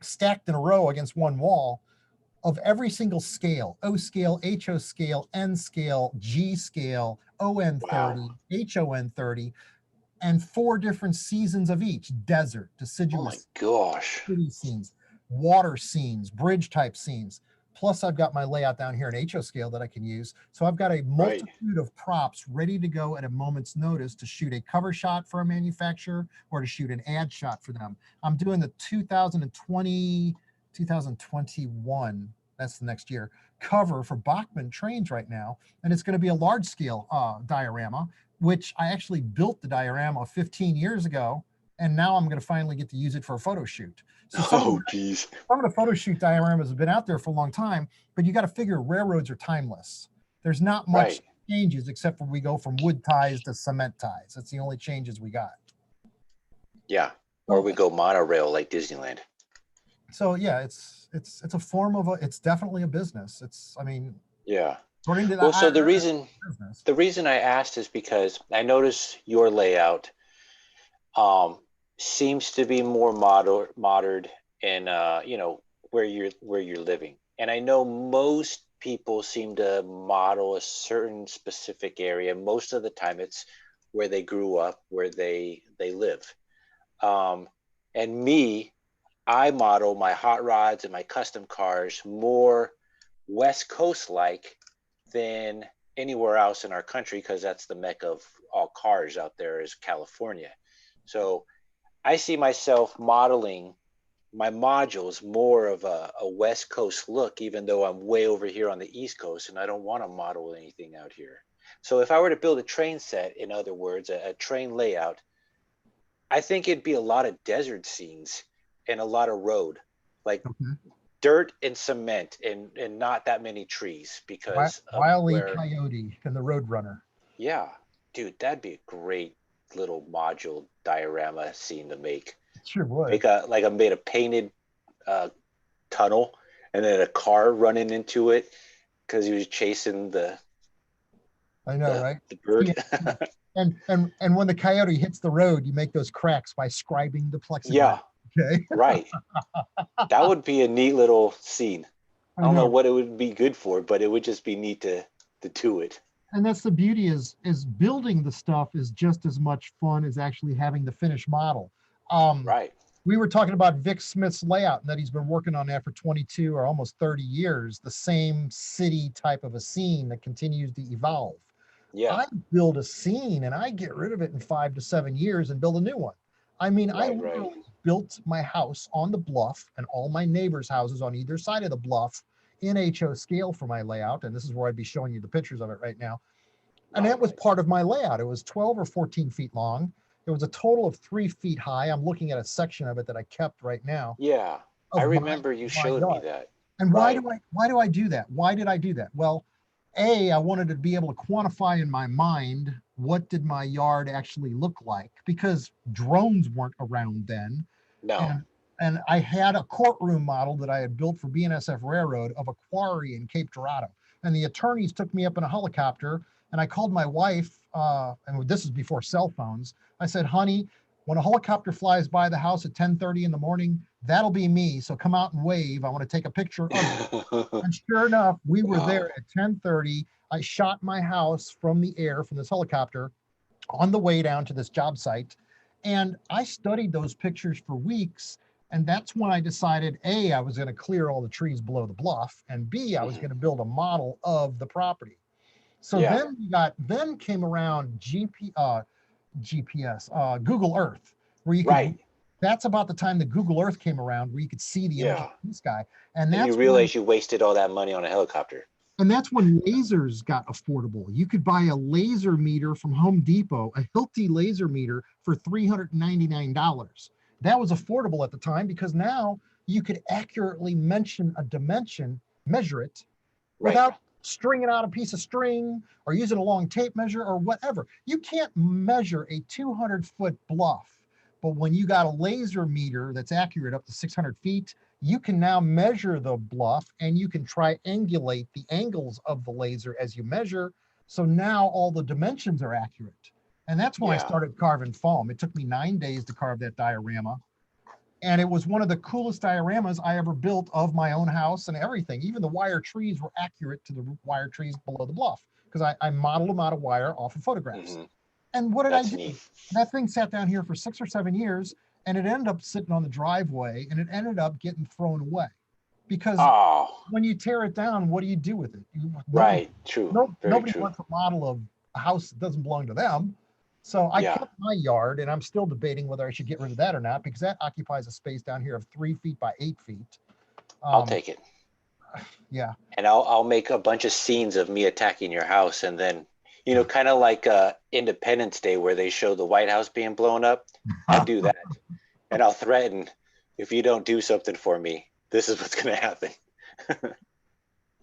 stacked in a row against one wall of every single scale: O scale, HO scale, N scale, G scale, ON30, Wow. HON30, and 4 different seasons of each: desert, Oh my deciduous, gosh. city scenes, water scenes, bridge type scenes. Plus, I've got my layout down here in HO scale that I can use. So I've got a Right. multitude of props ready to go at a moment's notice to shoot a cover shot for a manufacturer or to shoot an ad shot for them. I'm doing the 2020, 2021, that's the next year, cover for Bachmann trains right now. And it's going to be a large scale diorama, which I actually built the diorama 15 years ago. And now I'm going to finally get to use it for a photo shoot. So Oh, geez. some of the photo shoot dioramas have been out there for a long time, but you got to figure railroads are timeless. There's not much Right. changes except for we go from wood ties to cement ties. That's the only changes we got. Yeah. Or So, we go monorail like Disneyland. so yeah, it's a form of it's definitely a business. It's, I mean, Yeah. According to the Well, so IRS business. the reason I asked is because I noticed your layout um, seems to be more modern in where you're living. And I know most people seem to model a certain specific area. Most of the time, it's where they grew up, where they live. Um, and me, I model my hot rods and my custom cars more West Coast like than anywhere else in our country because that's the mecca of all cars out there is California. So I see myself modeling my modules more of a West Coast look, even though I'm way over here on the East Coast and I don't want to model anything out here. So if I were to build a train set, in other words, a train layout, I think it'd be a lot of desert scenes and a lot of road, like Okay. dirt and cement and not that many trees because of Wile E. where, Coyote and the Roadrunner. yeah, dude, that'd be a great little module diorama scene to make. It sure would. Make a like I made a painted uh, tunnel and then a car running into it because he was chasing I know, right? the bird. Yeah. And when the coyote hits the road, you make those cracks by scribing the plexiglass. Yeah, Okay. right. That would be a neat little scene. I I don't know know. what it would be good for, but it would just be neat to do it. And that's the beauty is building the stuff is just as much fun as actually having the finished model. Right. We were talking about Vic Smith's layout and that he's been working on that for 22 or almost 30 years, the same city type of a scene that continues to evolve. Yeah. I build a scene and I get rid of it in 5 to 7 years and build a new one. I mean, I Right. Right. literally built my house on the bluff and all my neighbors' houses on either side of the bluff in HO scale for my layout. And this is where I'd be showing you the pictures of it right now. And that was Right. part of my layout. It was 12 or 14 feet long. It was a total of 3 feet high. I'm looking at a section of it that I kept right now Yeah. I of remember you my showed me yard. that. And Right. why do I do that? Why did I do that? Well, I wanted to be able to quantify in my mind what did my yard actually look like because drones weren't around then. No. And and I had a courtroom model that I had built for BNSF Railroad of a quarry in Cape Dorado. And the attorneys took me up in a helicopter and I called my wife, and this is before cell phones. I said, honey, when a helicopter flies by the house at 10:30 in the morning, that'll be me. So come out and wave. I want to take a picture of you. And sure enough, we were there Wow. at 10:30. I shot my house from the air from this helicopter on the way down to this job site. And I studied those pictures for weeks. And that's when I decided A, I was going to clear all the trees below the bluff, and B, I was Mhm. going to build a model of the property. So Yeah. then came around GPS, Google Earth, where you could, Right. that's about the time that Google Earth came around, where you could see the image of Yeah. the sky. And And you that's when realize you wasted all that money on a helicopter. and that's when lasers got affordable. You could buy a laser meter from Home Depot, a Hilti laser meter for $399. That was affordable at the time because now you could accurately mention a dimension, measure it Right. without stringing out a piece of string or using a long tape measure or whatever. You can't measure a 200-foot bluff, but when you got a laser meter that's accurate up to 600 feet, you can now measure the bluff and you can triangulate the angles of the laser as you measure. So now all the dimensions are accurate. And that's when I Yeah. started carving foam. It took me 9 days to carve that diorama. And it was one of the coolest dioramas I ever built of my own house and everything. Even the wire trees were accurate to the wire trees below the bluff because I modeled them out of wire off of photographs. Hmm. And what did I That's do? neat. That thing sat down here for 6 or 7 years and it ended up sitting on the driveway and it ended up getting thrown away because Oh, when you tear it down, what do you do with it? right. True. Very Nobody true. wants a model of a house that doesn't belong to them. So I Yeah. kept my yard and I'm still debating whether I should get rid of that or not because that occupies a space down here of 3 feet by 8 feet. I'll Um, take it. yeah, And I'll make a bunch of scenes of me attacking your house and then kind of like Independence Day where they show the White House being blown up. I'll do that. And I'll threaten if you don't do something for me, this is what's going to happen.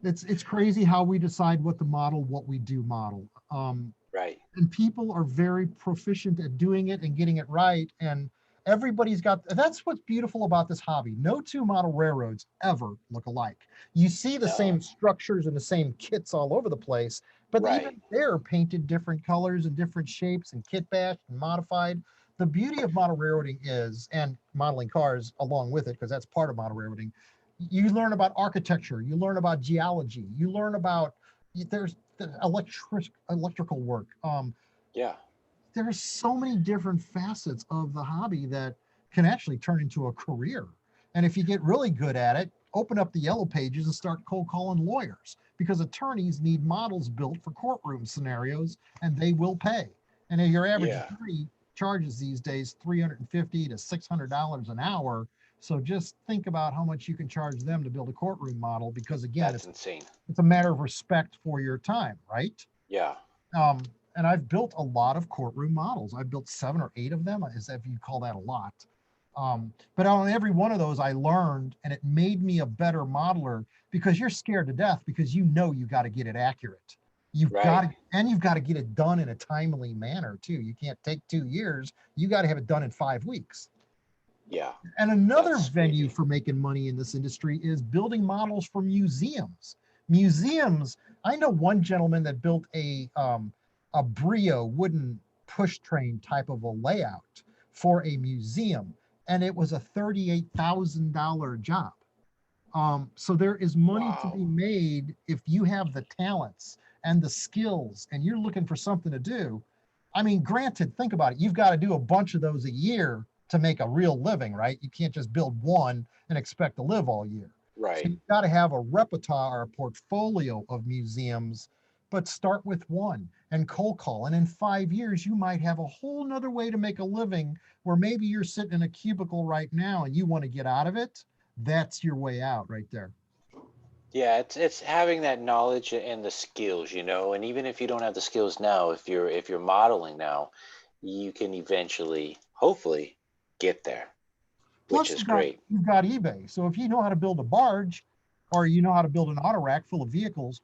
it's crazy how we decide what to model, what we do model. Right. And people are very proficient at doing it and getting it right. And Everybody's got, that's what's beautiful about this hobby. No two model railroads ever look alike. You see the No. same structures and the same kits all over the place, but Right. even they're painted different colors and different shapes and kit bashed and modified. The beauty of model railroading is, and modeling cars along with it, because that's part of model railroading, you learn about architecture, you learn about geology, you learn about, there's the electrical work. Yeah. There's so many different facets of the hobby that can actually turn into a career. And if you get really good at it, open up the yellow pages and start cold calling lawyers, because attorneys need models built for courtroom scenarios and they will pay. And your average Yeah. attorney charges these days $350 to $600 an hour. So just think about how much you can charge them to build a courtroom model, because again, That's insane. it's a matter of respect for your time, right? Yeah. Um, and I've built a lot of courtroom models. I've built 7 or 8 of them, as if you call that a lot. But on every one of those, I learned, and it made me a better modeler, because you're scared to death, because you know you got to get it accurate. You've got Right. to, and you've got to get it done in a timely manner too. You can't take 2 years. You got to have it done in 5 weeks. Yeah. And another That's venue crazy. for making money in this industry is building models for museums. Museums, I know one gentleman that built a Brio wooden push train type of a layout for a museum, and it was a $38,000 job. So there is money to Wow. be made if you have the talents and the skills and you're looking for something to do. I mean, granted, think about it. You've got to do a bunch of those a year to make a real living, right? You can't just build one and expect to live all year. So Right. you've got to have a repertoire or a portfolio of museums, but start with one and cold call. And in 5 years, you might have a whole nother way to make a living, where maybe you're sitting in a cubicle right now and you want to get out of it. That's your way out right there. Yeah, it's having that knowledge and the skills, and even if you don't have the skills now, if you're modeling now, you can eventually, hopefully, get there, which Plus, is you've got great. you've got eBay. So if you know how to build a barge, or you know how to build an auto rack full of vehicles,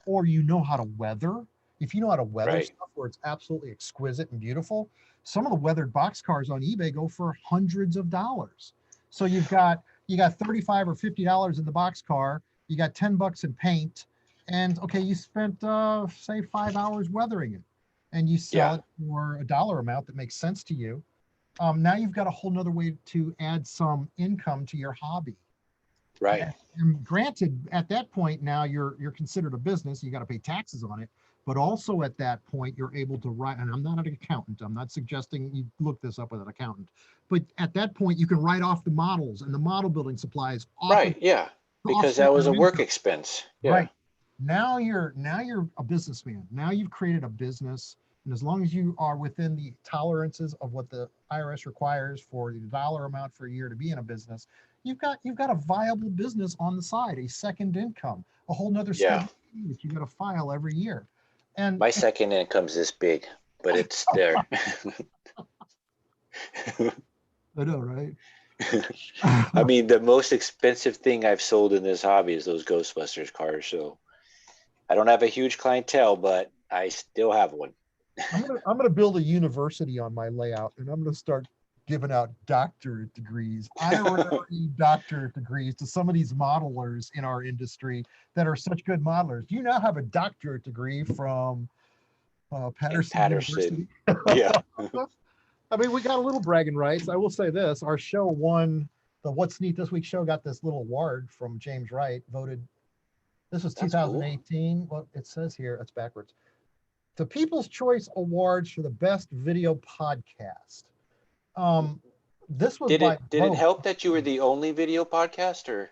or you know how to weather, if you know how to weather Right. stuff where it's absolutely exquisite and beautiful, some of the weathered boxcars on eBay go for hundreds of dollars. So you got $35 or $50 in the boxcar, you got $10 in paint, and okay, you spent say 5 hours weathering it, and you sell Yeah. it for a dollar amount that makes sense to you. Now you've got a whole nother way to add some income to your hobby. Right. And granted, at that point now you're considered a business. You got to pay taxes on it, but also at that point you're able to write. And I'm not an accountant. I'm not suggesting you look this up with an accountant. But at that point, you can write off the models and the model building supplies off of Right. Yeah. to Because offset that was your a work income. expense. Yeah. Right. Now you're a businessman. Now you've created a business, and as long as you are within the tolerances of what the IRS requires for the dollar amount for a year to be in a business, you've got a viable business on the side, a second income, a whole nother Yeah. schedule that you got to file every year. And My second income's this big, but it's there. I know, right? I mean, the most expensive thing I've sold in this hobby is those Ghostbusters cars. So I don't have a huge clientele, but I still have one. I'm gonna build a university on my layout, and I'm gonna start giving out doctorate degrees, honorary doctorate degrees to some of these modelers in our industry that are such good modelers. You now have a doctorate degree from In Patterson Patterson. University. Yeah. I mean, we got a little bragging rights. I will say this: our show won the What's Neat This Week show. Got this little award from James Wright. Voted. This was That's cool. 2018. Well, it says here it's backwards. The People's Choice Awards for the best video podcast. Um, this was Did by it vote. help that you were the only video podcast, or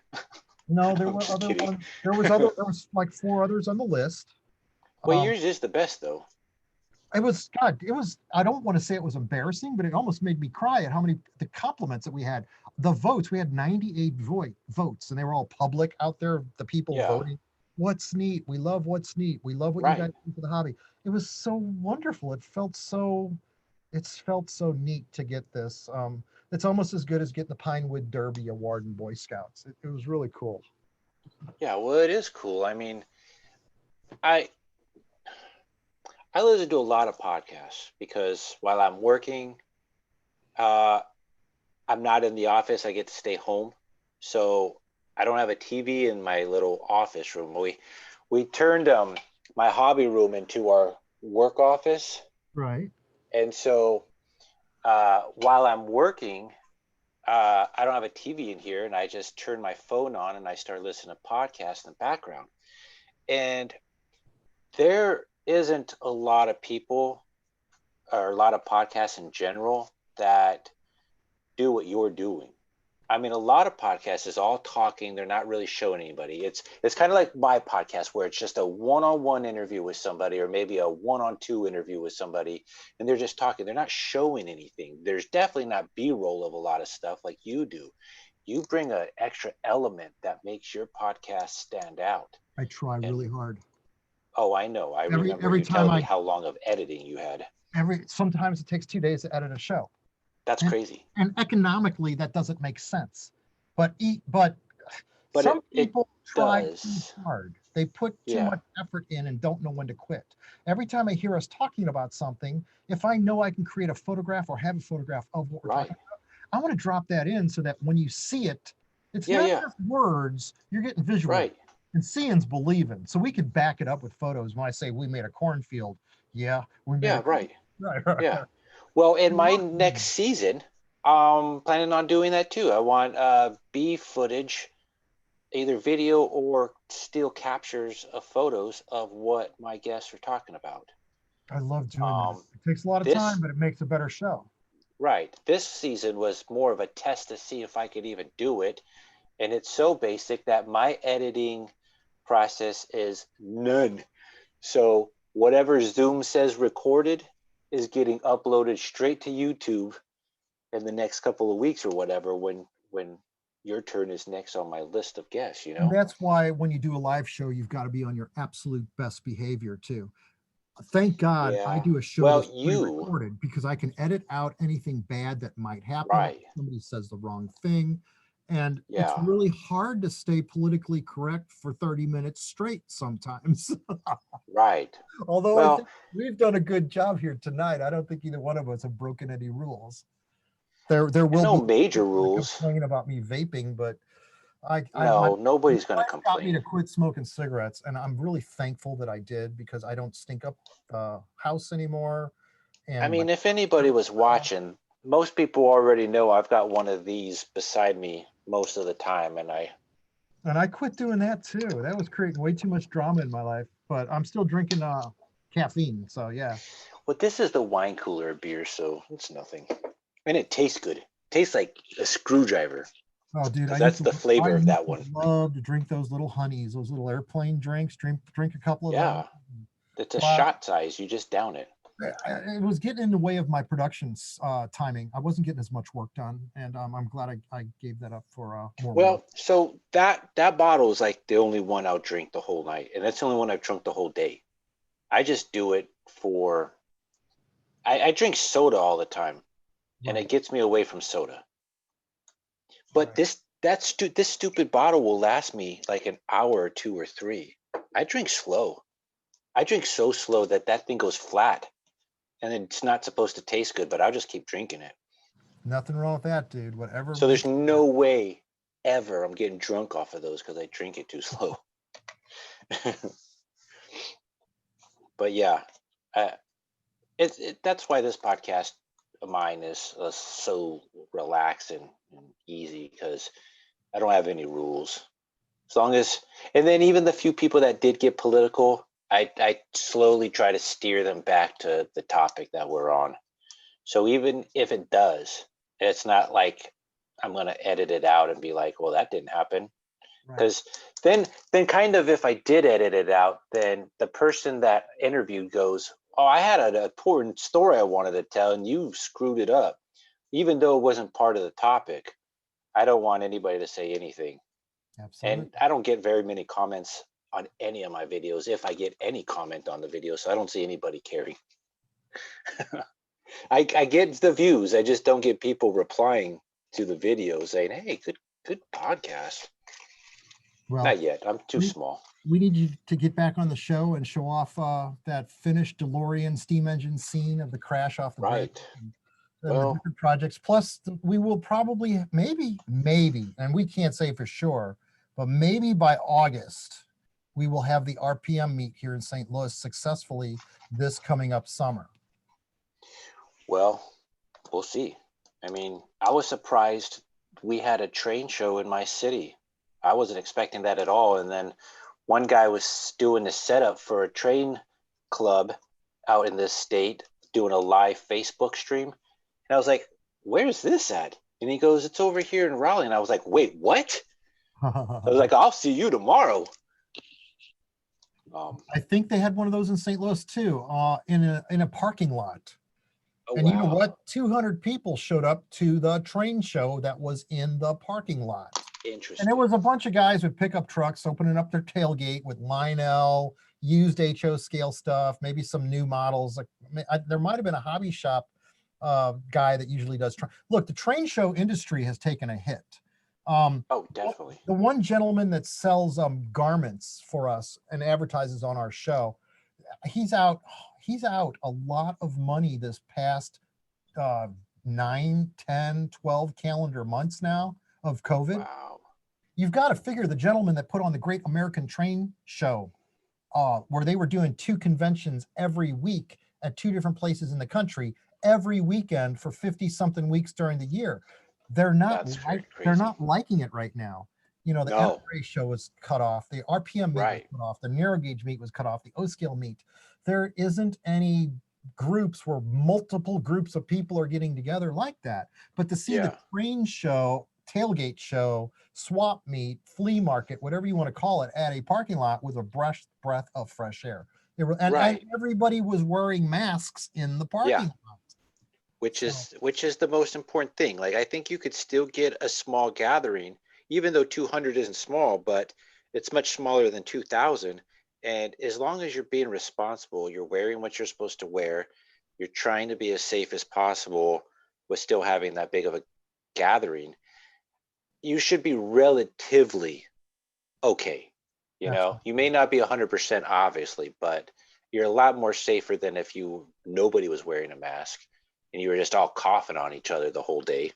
No, there I'm were just other kidding. ones. There was like 4 others on the list. Well, Um, yours is the best though. it was God. It was. I don't want to say it was embarrassing, but it almost made me cry at how many the compliments that we had. The votes, we had 98 votes, and they were all public out there. The people Yeah. voting. What's neat? We love what's neat. We love what you Right. guys do for the hobby. It was so wonderful. It's felt so neat to get this. It's almost as good as getting the Pinewood Derby Award in Boy Scouts. It was really cool. Yeah. Well, it is cool. I mean, I listen to a lot of podcasts because while I'm working, uh, I'm not in the office. I get to stay home. So I don't have a TV in my little office room. We turned my hobby room into our work office. Right. And so while I'm working, I don't have a TV in here, and I just turn my phone on and I start listening to podcasts in the background. And there isn't a lot of people or a lot of podcasts in general that do what you're doing. I mean, a lot of podcasts is all talking. They're not really showing anybody. It's kind of like my podcast where it's just a one-on-one interview with somebody, or maybe a one-on-two interview with somebody, and they're just talking. They're not showing anything. There's definitely not B-roll of a lot of stuff like you do. You bring an extra element that makes your podcast stand out. I try really And hard. oh, I know. I remember Every you time telling me how long of editing you had. sometimes it takes 2 days to edit a show. That's crazy. And economically, that doesn't make sense. But But some it people try does. too hard. They put too Yeah. much effort in and don't know when to quit. Every time I hear us talking about something, if I know I can create a photograph or have a photograph of what we're Right. talking about, I want to drop that in so that when you see it, it's Yeah, not yeah. just words, you're getting visual. Right. And seeing's believing. So we could back it up with photos. When I say we made a cornfield, yeah, we made Yeah, right. right. Yeah. Well, in my next season, I'm planning on doing that too. I want B footage, either video or still captures of photos of what my guests are talking about. I love doing that. Um, It takes a lot of time, this but it makes a better show. right. This season was more of a test to see if I could even do it, and it's so basic that my editing process is none. So whatever Zoom says recorded is getting uploaded straight to YouTube in the next couple of weeks or whatever, when your turn is next on my list of guests, you And know? that's why when you do a live show, you've got to be on your absolute best behavior too. Thank God I Yeah. do a show Well, that's you, pre-recorded because I can edit out anything bad that might happen. right. Somebody says the wrong thing. And it's Yeah. really hard to stay politically correct for 30 minutes straight sometimes. Right. Although I Well, think we've done a good job here tonight. I don't think either one of us have broken any rules. There will no be major people that rules. complain about me vaping, but my No, nobody's going to wife got me complain. to quit smoking cigarettes, and I'm really thankful that I did because I don't stink up the house anymore. I And my mean, if anybody was watching, most people already know I've got one of these beside me most of the time, and I quit doing that too. That was creating way too much drama in my life. But I'm still drinking caffeine, so yeah. well, this is the wine cooler beer, so it's nothing. And it tastes good. It tastes like a screwdriver, Oh, dude, because that's the flavor of that one. love to drink those little honeys, those little airplane drinks. Drink a couple of those. Yeah, it's a But shot size. You just down it. it was getting in the way of my production's timing. I wasn't getting as much work done, and I'm glad I gave that up for more work. Well, so that bottle is like the only one I'll drink the whole night, and that's the only one I've drunk the whole day. I just do it for. I drink soda all the time, and Right. it gets me away from soda. But Right. this stupid bottle will last me like an hour or two or three. I drink slow. I drink so slow that thing goes flat, and it's not supposed to taste good, but I'll just keep drinking it. Nothing wrong with that, dude. Whatever So there's makes no way ever I'm getting drunk off of those because I drink it too slow. But yeah, that's why this podcast of mine is so relaxed and easy, because I don't have any rules. As long as, and then even the few people that did get political, I slowly try to steer them back to the topic that we're on. So even if it does, it's not like I'm going to edit it out and be like, well, that didn't happen. right. Because then kind of, if I did edit it out, then the person that interviewed goes, oh, I had an important story I wanted to tell and you screwed it up, even though it wasn't part of the topic. I don't want anybody to say anything. Absolutely. And I don't get very many comments on any of my videos, if I get any comment on the video. So I don't see anybody caring. I get the views. I just don't get people replying to the video saying, hey, good podcast. Well, Not yet. I'm too small. We need you to get back on the show and show off that finished DeLorean steam engine scene of the crash off the bridge. Right. and the Well, different projects. Plus, we will probably, maybe, and we can't say for sure, but maybe by August, we will have the RPM meet here in St. Louis successfully this coming up summer. well, we'll see. I mean, I was surprised we had a train show in my city. I wasn't expecting that at all. And then one guy was doing the setup for a train club out in this state, doing a live Facebook stream. And I was like, where's this at? And he goes, it's over here in Raleigh. And I was like, wait, what? I was like, I'll see you tomorrow. I think they had one of those in St. Louis too, in a parking lot. Oh, And you know wow. what? 200 people showed up to the train show that was in the parking lot. Interesting. And it was a bunch of guys with pickup trucks opening up their tailgate with Lionel, used HO scale stuff, maybe some new models. There might have been a hobby shop guy that usually does. Look, the train show industry has taken a hit. Oh, definitely. The one gentleman that sells garments for us and advertises on our show, he's out a lot of money this past 9, 10, 12 calendar months now of COVID. Wow. You've got to figure the gentleman that put on the Great American Train Show, where they were doing 2 conventions every week at 2 different places in the country, every weekend for 50 something weeks during the year. They're not liking it right now. You know, the NRA show was cut off, the RPM meet was cut off, the narrow gauge meet was cut off, the O scale meet. There isn't any groups where multiple groups of people are getting together like that. But to see the train show, tailgate show, swap meet, flea market, whatever you want to call it, at a parking lot with a breath of fresh air. And everybody was wearing masks in the parking lot. Which is the most important thing. Like, I think you could still get a small gathering, even though 200 isn't small, but it's much smaller than 2,000. And as long as you're being responsible, you're wearing what you're supposed to wear, you're trying to be as safe as possible with still having that big of a gathering, you should be relatively okay. You know, you may not be 100% obviously, but you're a lot more safer than if nobody was wearing a mask and you were just all coughing on each other the whole day.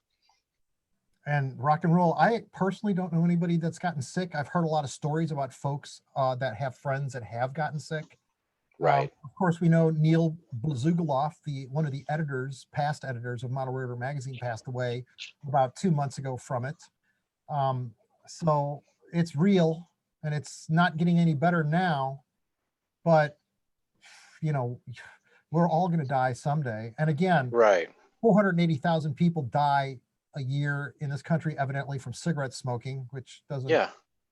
And rock and roll, I personally don't know anybody that's gotten sick. I've heard a lot of stories about folks that have friends that have gotten sick. Right. Of course, we know Neil Blazugaloff, one of the past editors of Model Railroad magazine, passed away about 2 months ago from it. So it's real, and it's not getting any better now. But, you know, we're all going to die someday. And again, 480,000 people die a year in this country, evidently from cigarette smoking, which doesn't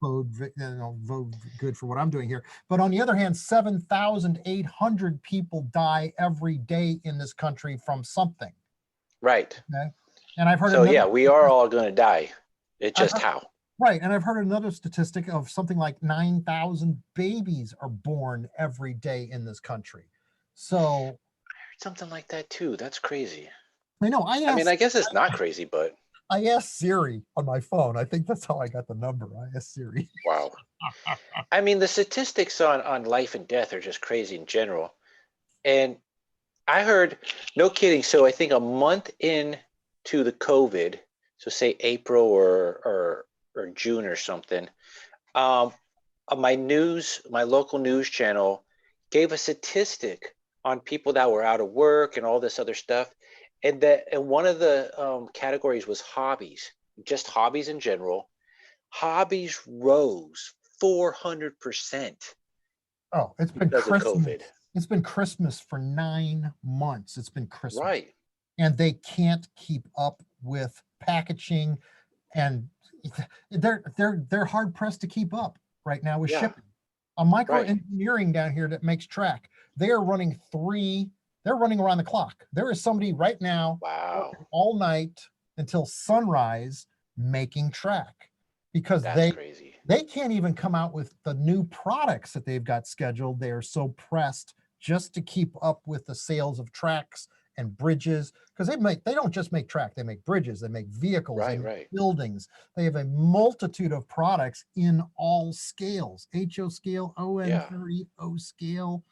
bode good for what I'm doing here. But on the other hand, 7,800 people die every day in this country from something. Right. Okay? And I've heard. So we are all going to die. It's just how. Right. And I've heard another statistic of something like 9,000 babies are born every day in this country. So I heard something like that too. That's crazy. I know. I guess it's not crazy, but I asked Siri on my phone. I think that's how I got the number. I asked Siri. Wow. I mean, the statistics on life and death are just crazy in general. And I heard, no kidding, so I think a month into the COVID, so say April or June or something, my local news channel gave a statistic on people that were out of work and all this other stuff. And one of the categories was hobbies, just hobbies in general. Hobbies rose 400%. Oh, it's been Christmas. It's been Christmas for 9 months. It's been Christmas. Right. And they can't keep up with packaging, and they're hard pressed to keep up right now with shipping. A microengineering down here that makes track, they are running they're running around the clock. There is somebody right now all night until sunrise making track, because they can't even come out with the new products that they've got scheduled. They are so pressed just to keep up with the sales of tracks and bridges, because they don't just make track, they make bridges, they make vehicles, they make buildings. They have a multitude of products in all scales, HO scale, ON30, O scale,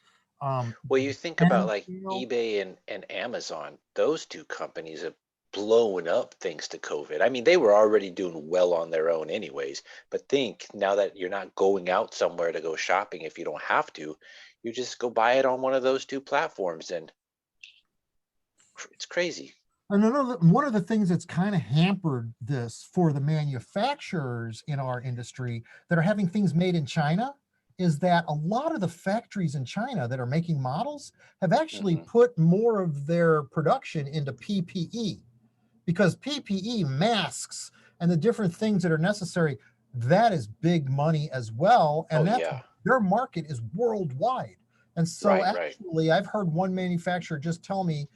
Well, you think about And, like eBay and Amazon, those two companies have blown up thanks to COVID. I mean, they were already doing well on their own anyways, but think now that you're not going out somewhere to go shopping if you don't have to, you just go buy it on one of those two platforms and it's crazy. and one of the things that's kind of hampered this for the manufacturers in our industry that are having things made in China is that a lot of the factories in China that are making models have actually Hmm. put more of their production into PPE, because PPE masks and the different things that are necessary, that is big money as well. Oh And that's yeah. their market is worldwide. And so Right, right. actually, I've heard one manufacturer just tell me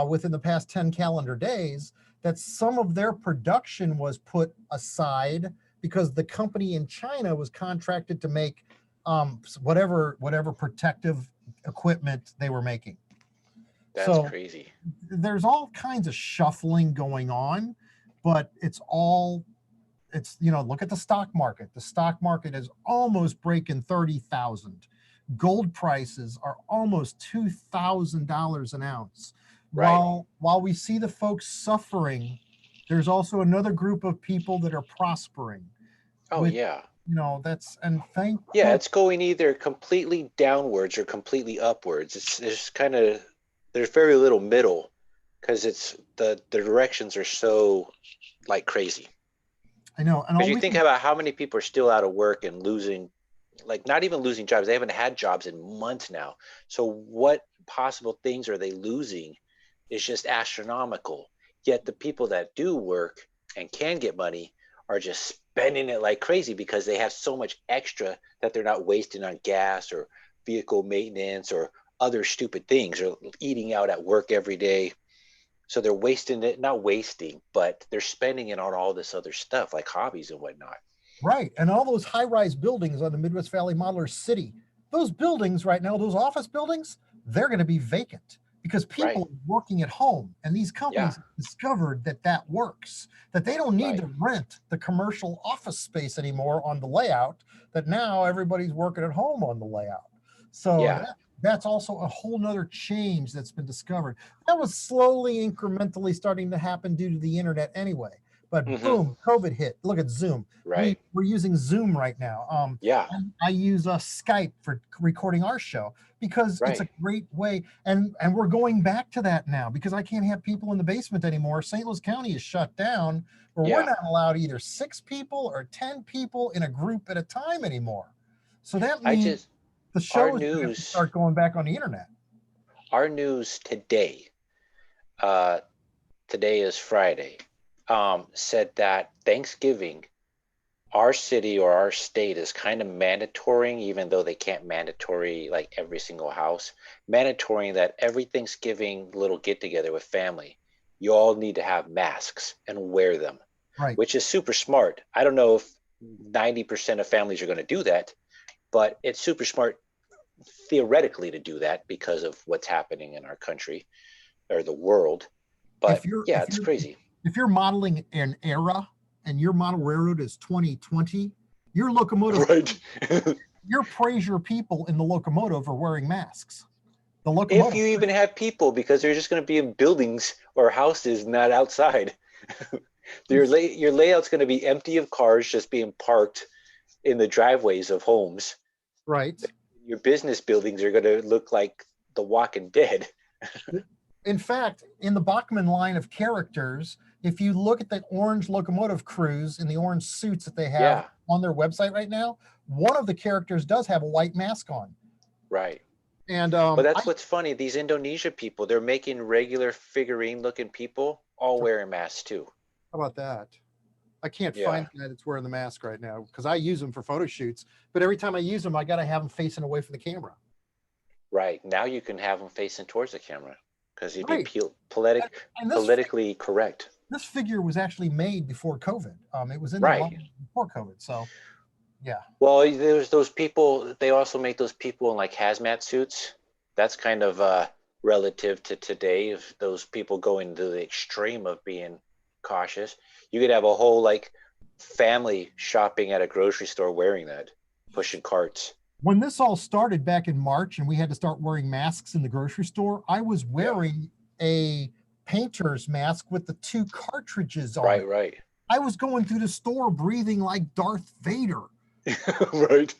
within the past 10 calendar days that some of their production was put aside because the company in China was contracted to make whatever protective equipment they were making. That's So crazy. there's all kinds of shuffling going on, but look at the stock market. The stock market is almost breaking 30,000. Gold prices are almost $2,000 an ounce. Right. While we see the folks suffering, there's also another group of people that are prospering, Oh which, yeah. that's, and thank Yeah, good. it's going either completely downwards or completely upwards. There's very little middle because it's the directions are so like crazy. I know. And Because all you we think can, about how many people are still out of work and losing, like not even losing jobs. They haven't had jobs in months now. So what possible things are they losing is just astronomical. Yet the people that do work and can get money are just spending it like crazy because they have so much extra that they're not wasting on gas or vehicle maintenance or other stupid things or eating out at work every day. So they're wasting it, not wasting, but they're spending it on all this other stuff like hobbies and whatnot. right. And all those high rise buildings on the Midwest Valley Modeler City, those buildings right now, those office buildings, they're going to be vacant because Right. people are working at home. And these Yeah. companies have discovered that that works, that they don't need Right. to rent the commercial office space anymore on the layout, that now everybody's working at home on the layout. So Yeah. that's also a whole nother change that's been discovered. That was slowly, incrementally starting to happen due to the internet anyway. But Hmm. boom, COVID hit. Look at Zoom. Right. We're using Zoom right now. Yeah. I use Skype for recording our show because it's a Right. great way, and we're going back to that now because I can't have people in the basement anymore. St. Louis County is shut down, where we're Yeah. not allowed either 6 people or 10 people in a group at a time anymore. So that I means just the our shows have to news start going back on the internet. our news today, uh today is Friday, said that Thanksgiving, our city or our state is kind of mandatory, even though they can't mandatory like every single house, mandatory that every Thanksgiving little get together with family, you all need to have masks and wear them, Right. which is super smart. I don't know if 90% of families are going to do that, but it's super smart theoretically to do that because of what's happening in our country or the world. If But you're yeah, if it's you're crazy. if you're modeling an era and your model railroad is 2020, your locomotive, Right. your praise your people in the locomotive are wearing masks. The If locomotive, you even have people, because they're just going to be in buildings or houses, not outside. Your layout's going to be empty of cars just being parked in the driveways of homes. right? Your business buildings are going to look like The Walking Dead. In fact, in the Bachman line of characters, if you look at the orange locomotive crews in the orange suits that they have Yeah, on their website right now, one of the characters does have a white mask on. right. And But I that's what's funny. These Indonesia people, they're making regular figurine looking people all how wearing masks too. about that? I can't Yeah, find the guy that's wearing the mask right now because I use them for photo shoots. But every time I use them, I got to have them facing away from the camera. right. Now you can have them facing towards the camera because you'd be Right. And, and politically correct. this figure was actually made before COVID. It was in the Right. line before COVID. So yeah, Well, there's those people. They also make those people in like hazmat suits. That's kind of relative to today. If those people going to the extreme of being cautious, you could have a whole like family shopping at a grocery store wearing that, pushing carts. When this all started back in March and we had to start wearing masks in the grocery store, I was wearing a painter's mask with the 2 cartridges on it. Right. I was going through the store breathing like Darth Vader. Right.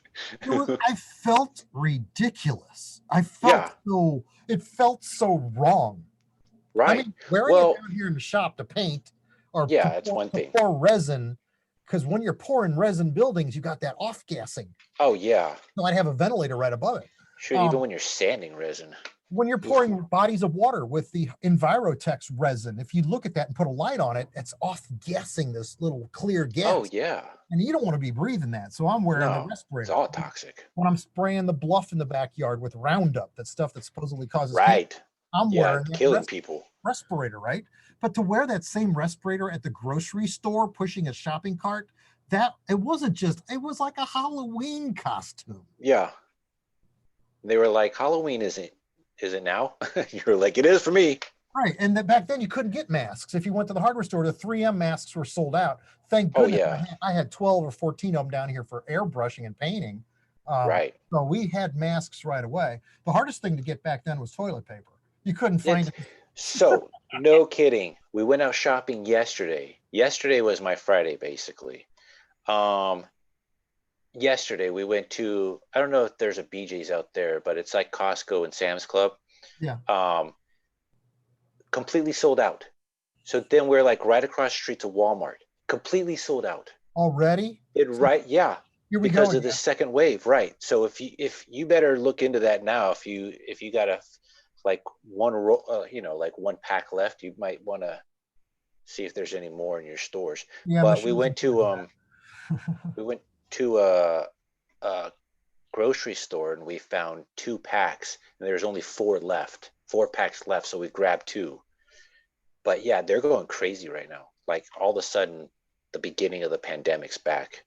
I felt ridiculous. It felt so wrong. Right. I mean, wearing Well, it down here in the shop to paint or yeah, to it's one thing. pour resin, because when you're pouring resin buildings, you got that off gassing. Oh yeah. So I'd have a ventilator right above it. Shoot, even when you're sanding resin. When you're pouring bodies of water with the Envirotex resin, if you look at that and put a light on it, it's off gassing this little clear gas. Oh yeah. And you don't want to be breathing that. So I'm wearing the respirator. It's all toxic. When I'm spraying the bluff in the backyard with Roundup, that stuff that supposedly causes cancer, I'm wearing killing people. Respirator, right? But to wear that same respirator at the grocery store, pushing a shopping cart, it was like a Halloween costume. Yeah. They were like, Halloween is it now? You're like, it is for me. Right. And back then you couldn't get masks. If you went to the hardware store, the 3M masks were sold out. Thank goodness. Oh, yeah. I had 12 or 14 of them down here for airbrushing and painting. Right. So we had masks right away. The hardest thing to get back then was toilet paper. You couldn't find it. So, no kidding. We went out shopping yesterday. Yesterday was my Friday, basically. Yesterday we went to, I don't know if there's a BJ's out there, but it's like Costco and Sam's Club. Yeah. Completely sold out. So then we're like right across the street to Walmart. Completely sold out. Already? Yeah. Because of the second wave, right? So if you better look into that now. If you got like one like one pack left, you might want to see if there's any more in your stores. Yeah, but we went to a grocery store and we found 2 packs and there's only 4 packs left. So we grabbed 2. But yeah, they're going crazy right now. Like all of a sudden, the beginning of the pandemic's back.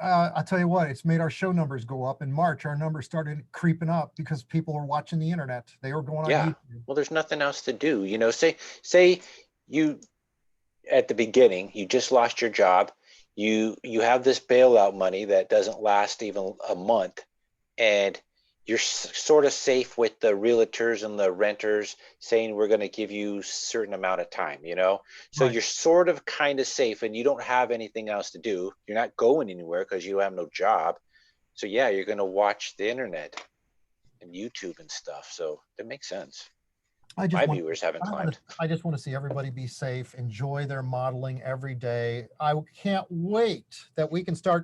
I'll tell you what, it's made our show numbers go up. In March, our numbers started creeping up because people were watching the internet. They were going on YouTube. Well, there's nothing else to do. You know, say you at the beginning, you just lost your job. You have this bailout money that doesn't last even a month, and you're sort of safe with the realtors and the renters saying we're going to give you a certain amount of time, you know? So You're sort of kind of safe and you don't have anything else to do. You're not going anywhere because you have no job. So yeah, you're going to watch the internet and YouTube and stuff. So that makes sense. My viewers haven't climbed. I just want to see everybody be safe, enjoy their modeling every day. I can't wait that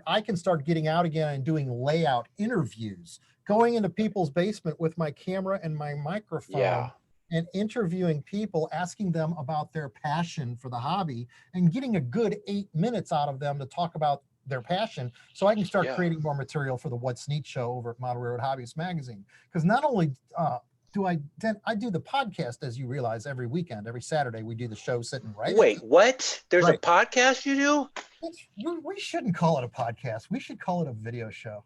I can start getting out again and doing layout interviews, going into people's basement with my camera and my microphone and interviewing people, asking them about their passion for the hobby and getting a good 8 minutes out of them to talk about their passion so I can start creating more material for the What's Neat show over at Model Railroad Hobbyist Magazine. Because not only I do the podcast, as you realize, every weekend, every Saturday, we do the show sitting right. Wait, what? There's a podcast you do? We shouldn't call it a podcast. We should call it a video show.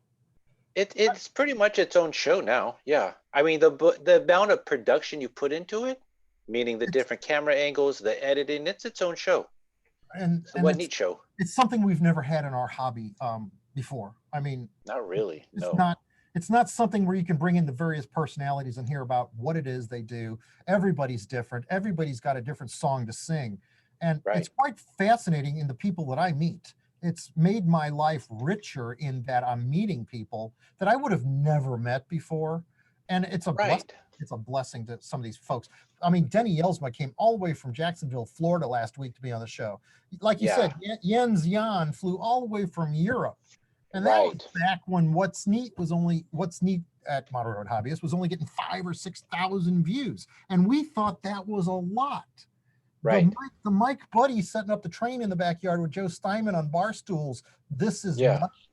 It's pretty much its own show now. Yeah. I mean, the amount of production you put into it, meaning the different camera angles, the editing, it's its own show. And What neat show. It's something we've never had in our hobby before. I mean, not really. It's not something where you can bring in the various personalities and hear about what it is they do. Everybody's different. Everybody's got a different song to sing. And it's quite fascinating in the people that I meet. It's made my life richer in that I'm meeting people that I would have never met before. And it's a blessing. It's a blessing to some of these folks. I mean, Denny Yelsma came all the way from Jacksonville, Florida last week to be on the show. Like you said, Jens Jan flew all the way from Europe. And that was back when What's Neat at Model Railroad Hobbyist was only getting 5,000 or 6,000 views. And we thought that was a lot. Right. The Mike Buddy setting up the train in the backyard with Joe Steinman on bar stools. This is nuts.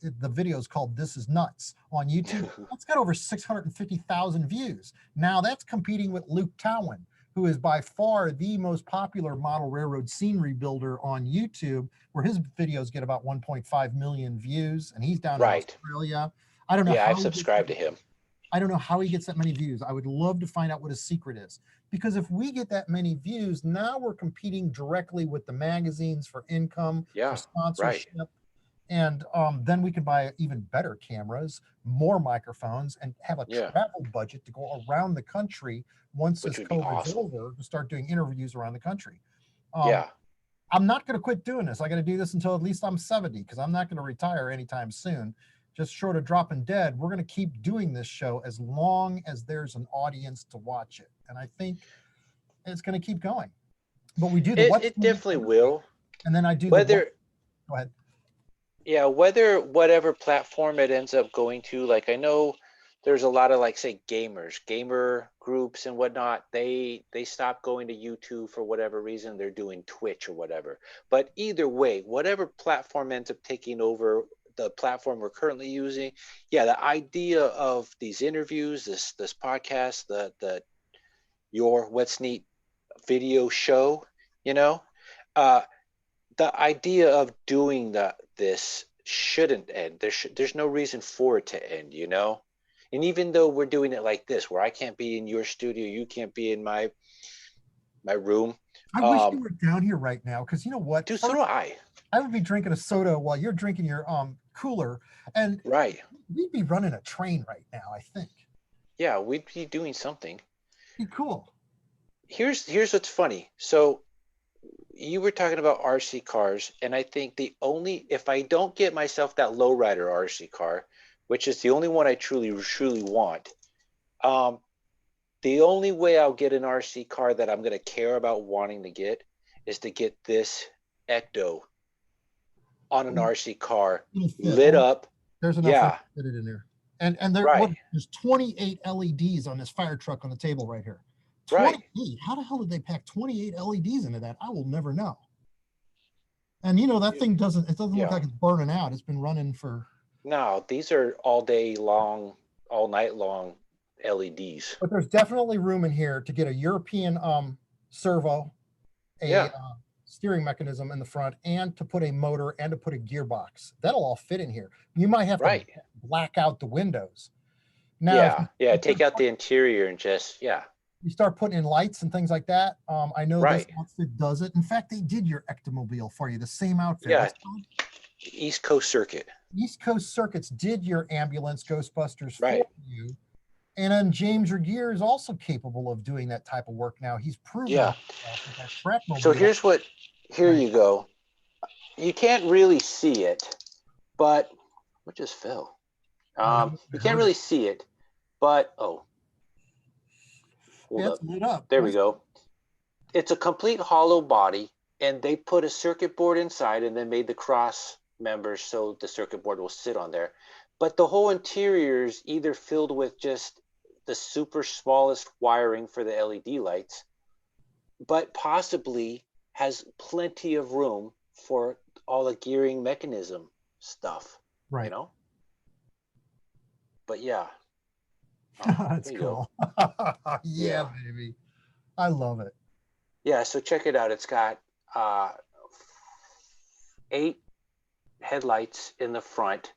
The video is called This Is Nuts on YouTube. That's got over 650,000 views. Now that's competing with Luke Towan, who is by far the most popular model railroad scenery builder on YouTube, where his videos get about 1.5 million views, and he's down in Australia. I don't know. Yeah, I've subscribed to him. I don't know how he gets that many views. I would love to find out what his secret is. Because if we get that many views, now we're competing directly with the magazines for income, for sponsorship. And then we can buy even better cameras, more microphones, and have a Yeah, travel budget to go around the country once which this would be COVID's awesome. over to start doing interviews around the country. Um, Yeah. I'm not going to quit doing this. I got to do this until at least I'm 70 because I'm not going to retire anytime soon. Just short of dropping dead, we're going to keep doing this show as long as there's an audience to watch it. And I think it's going to keep going. But we do the what's It neat definitely first, will. and then I do the what. Whether Go ahead. Yeah, whether whatever platform it ends up going to, like I know there's a lot of like say gamer groups and whatnot. They stop going to YouTube for whatever reason. They're doing Twitch or whatever. But either way, whatever platform ends up taking over the platform we're currently using, yeah, the idea of these interviews, this podcast, the your What's Neat video show, you know, uh, the idea of doing this shouldn't end. There's no reason for it to end, you know. And even though we're doing it like this, where I can't be in your studio, you can't be in my room. I wish you were down here right now because you know what? Dude, so First, do I. I would be drinking a soda while you're drinking your cooler, and Right. we'd be running a train right now. I think Yeah, we'd be doing something. be cool. Here's what's funny. So you were talking about RC cars, and I think the only if I don't get myself that lowrider RC car, which is the only one I truly want, um, the only way I'll get an RC car that I'm gonna care about wanting to get is to get this Ecto on an RC car, It'll fit. lit up. There's enough room Yeah, to fit it in there. And there, look, right, there's 28 LEDs on this fire truck on the table right here. right. 28. How the hell did they pack 28 LEDs into that? I will never know. And you know that thing doesn't look Yeah. like it's burning out. It's been running for. No, these are all day long, all night long LEDs. But there's definitely room in here to get a European servo, a Yeah, steering mechanism in the front, and to put a motor and to put a gearbox. That'll all fit in here. You might have to right. black out the windows. Now, if Yeah, yeah. Take out the interior and just yeah, you start putting in lights and things like that, I know this right. outfit does it. In fact, they did your Ectomobile for you, the same outfit. Yeah, What's it called? East Coast Circuit. East Coast Circuits did your ambulance Ghostbusters for Right. you. And then James Regier is also capable of doing that type of work now. He's proven Yeah. himself with that Shrapmobile. So here Right. you go. You can't really see it, but what just fell? I You can't heard really it. see it, but hold Yeah, it's up. lit up. There What we is go. It's a complete hollow body, and they put a circuit board inside and then made the cross members so the circuit board will sit on there. But the whole interior is either filled with just the super smallest wiring for the LED lights, but possibly has plenty of room for all the gearing mechanism stuff, you right? know? But yeah, That's there you go. cool. Yeah, Yeah. baby. I love it. Yeah, so check it out. It's got 8 headlights in the front,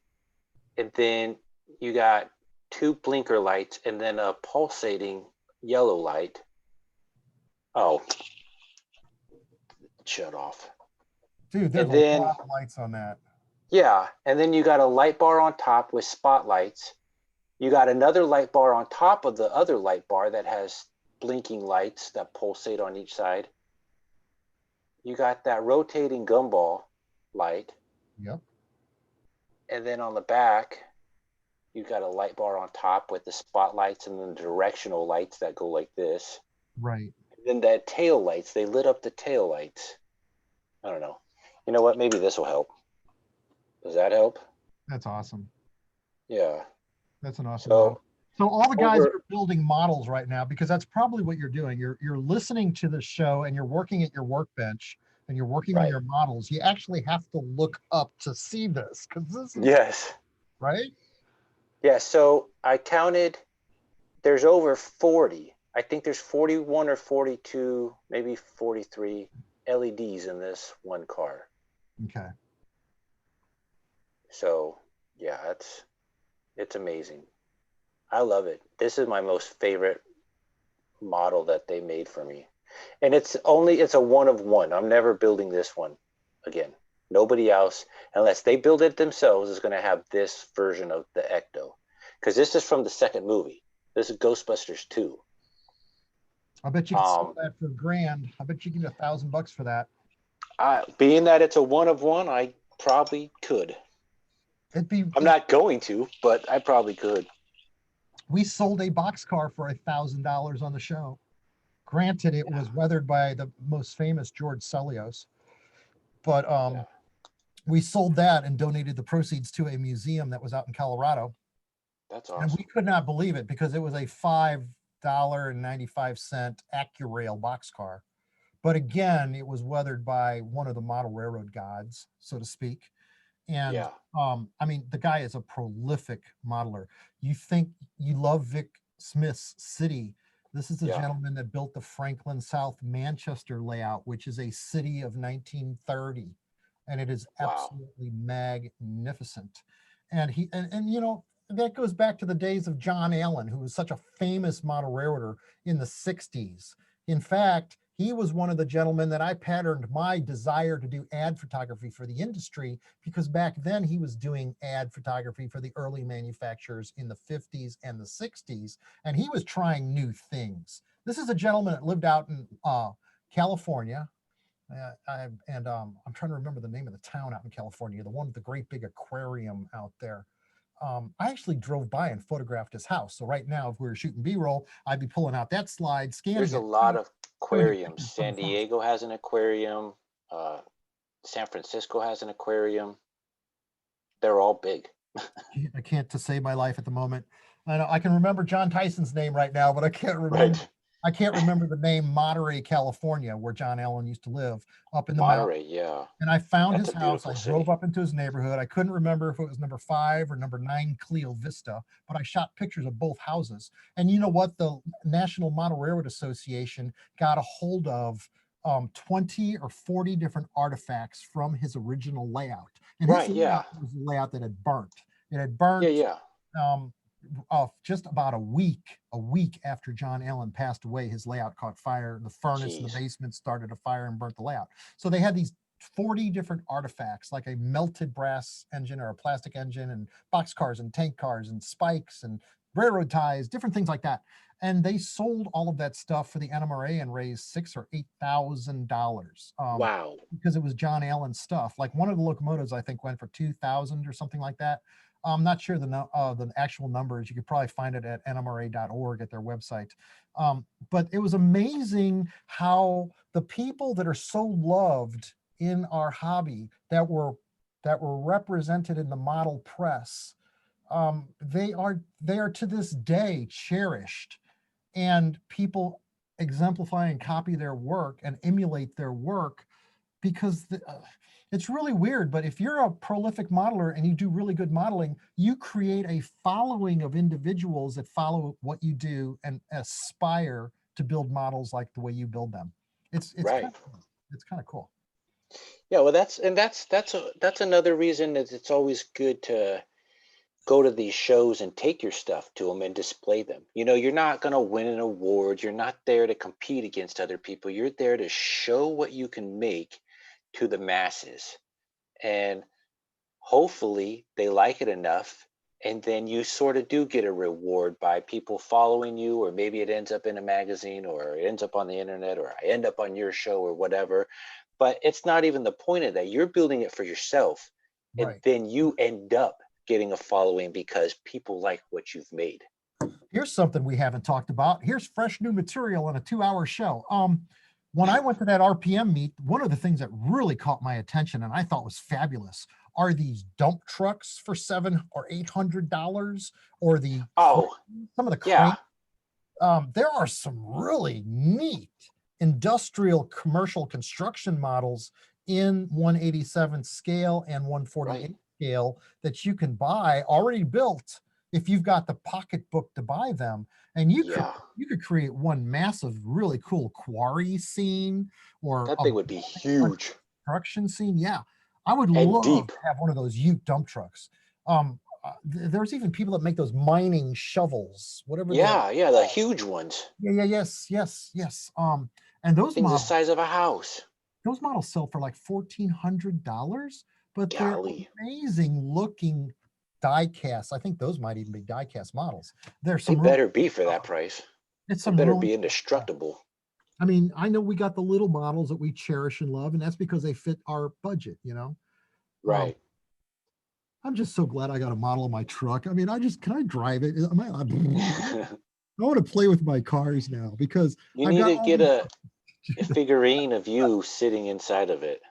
and then you got 2 blinker lights, and then a pulsating yellow light. Oh, shut off. Dude, there's And a then, lot of lights on that. yeah, and then you got a light bar on top with spotlights. You got another light bar on top of the other light bar that has blinking lights that pulsate on each side. You got that rotating gumball light. Yep. And then on the back, you got a light bar on top with the spotlights and then the directional lights that go like this. Right. And then that tail lights, they lit up the tail lights. I don't know. You know what? Maybe this will help. Does that help? That's awesome. Yeah. That's an awesome So model. So all the guys over, are building models right now because that's probably what you're doing. You're listening to the show and you're working at your workbench and you're working on right. your models. You actually have to look up to see this because this is Yes. right. Yeah. So I counted, there's over 40. I think there's 41 or 42, maybe 43 LEDs in this one car. Okay. So yeah, it's amazing. I love it. This is my most favorite model that they made for me. And it's a one of one. I'm never building this one again. Nobody else, unless they build it themselves, is going to have this version of the Ecto. Because this is from the second movie. This is Ghostbusters 2. I bet you could sell that for $1,000. I bet you can get $1,000 for that. Being that it's a one of one, I probably could. I'm not going to, but I probably could. We sold a boxcar for $1,000 on the show. Granted, it was weathered by the most famous George Celios, but we sold that and donated the proceeds to a museum that was out in Colorado. That's awesome. And we could not believe it because it was a $5.95 AccuRail boxcar. But again, it was weathered by one of the model railroad gods, so to speak. And I mean, the guy is a prolific modeler. You think you love Vic Smith's city. This is the gentleman that built the Franklin South Manchester layout, which is a city of 1930. And it is absolutely magnificent. And you know, that goes back to the days of John Allen, who was such a famous model railroader in the 60s. In fact, he was one of the gentlemen that I patterned my desire to do ad photography for the industry, because back then he was doing ad photography for the early manufacturers in the 50s and the 60s, and he was trying new things. This is a gentleman that lived out in California. I'm trying to remember the name of the town out in California, the one with the great big aquarium out there. I actually drove by and photographed his house. So right now, if we were shooting B-roll, I'd be pulling out that slide, scanning There's a lot of aquariums. San Diego has an aquarium. San Francisco has an aquarium. They're all big. I can't to save my life at the moment. I know I can remember John Tyson's name right now, but I can't remember. Right. I can't remember the name Monterey, California, where John Allen used to live, up in the Monterey, mountains. And I found his house. I drove up into his neighborhood. I couldn't remember if it was number 5 or number 9 Cleo Vista, but I shot pictures of both houses. And you know what? The National Model Railroad Association got a hold of 20 or 40 different artifacts from his original layout. And his layout was the layout that had burnt. It had burnt. Just about a week after John Allen passed away, his layout caught fire. The furnace in the basement started a fire and burnt the layout. So they had these 40 different artifacts, like a melted brass engine or a plastic engine, and boxcars and tank cars and spikes and railroad ties, different things like that. And they sold all of that stuff for the NMRA and raised $6,000 or $8,000. Wow! Because it was John Allen stuff. Like one of the locomotives, I think, went for $2,000 or something like that. I'm not sure the actual numbers. You could probably find it at nmra.org at their website. But it was amazing how the people that are so loved in our hobby, that were represented in the model press, they are to this day cherished, and people exemplify and copy their work and emulate their work, because it's really weird, but if you're a prolific modeler and you do really good modeling, you create a following of individuals that follow what you do and aspire to build models like the way you build them. It's right. It's kind of cool. Yeah, well, that's another reason that it's always good to go to these shows and take your stuff to them and display them. You know, you're not going to win an award. You're not there to compete against other people. You're there to show what you can make to the masses, and hopefully they like it enough, and then you sort of do get a reward by people following you, or maybe it ends up in a magazine, or it ends up on the internet, or I end up on your show or whatever. But it's not even the point of that. You're building it for yourself, and then you end up getting a following because people like what you've made. Here's something we haven't talked about. Here's fresh new material on a 2-hour show. When I went to that RPM meet, one of the things that really caught my attention and I thought was fabulous are these dump trucks for $700 or $800, or some of the cranes. There are some really neat industrial commercial construction models in 187 scale and 148 scale that you can buy already built if you've got the pocketbook to buy them. And you could create one massive, really cool quarry scene, or that thing would be huge. Construction scene. Yeah, I would love to have one of those Ute dump trucks. There's even people that make those mining shovels, whatever. Yeah, the huge ones. Yes. And those things the size of a house. those models sell for like $1,400, but they're Golly, amazing looking die casts. I think those might even be die cast models. There's they some really, better be for that price. it's They some better really be cool stuff. indestructible. I mean, I know we got the little models that we cherish and love, and that's because they fit our budget, you know. Um, Right. I'm just so glad I got a model of my truck. I mean, can I drive it? I want to play with my cars now because You I've need got to all get these. a figurine of you sitting inside of it.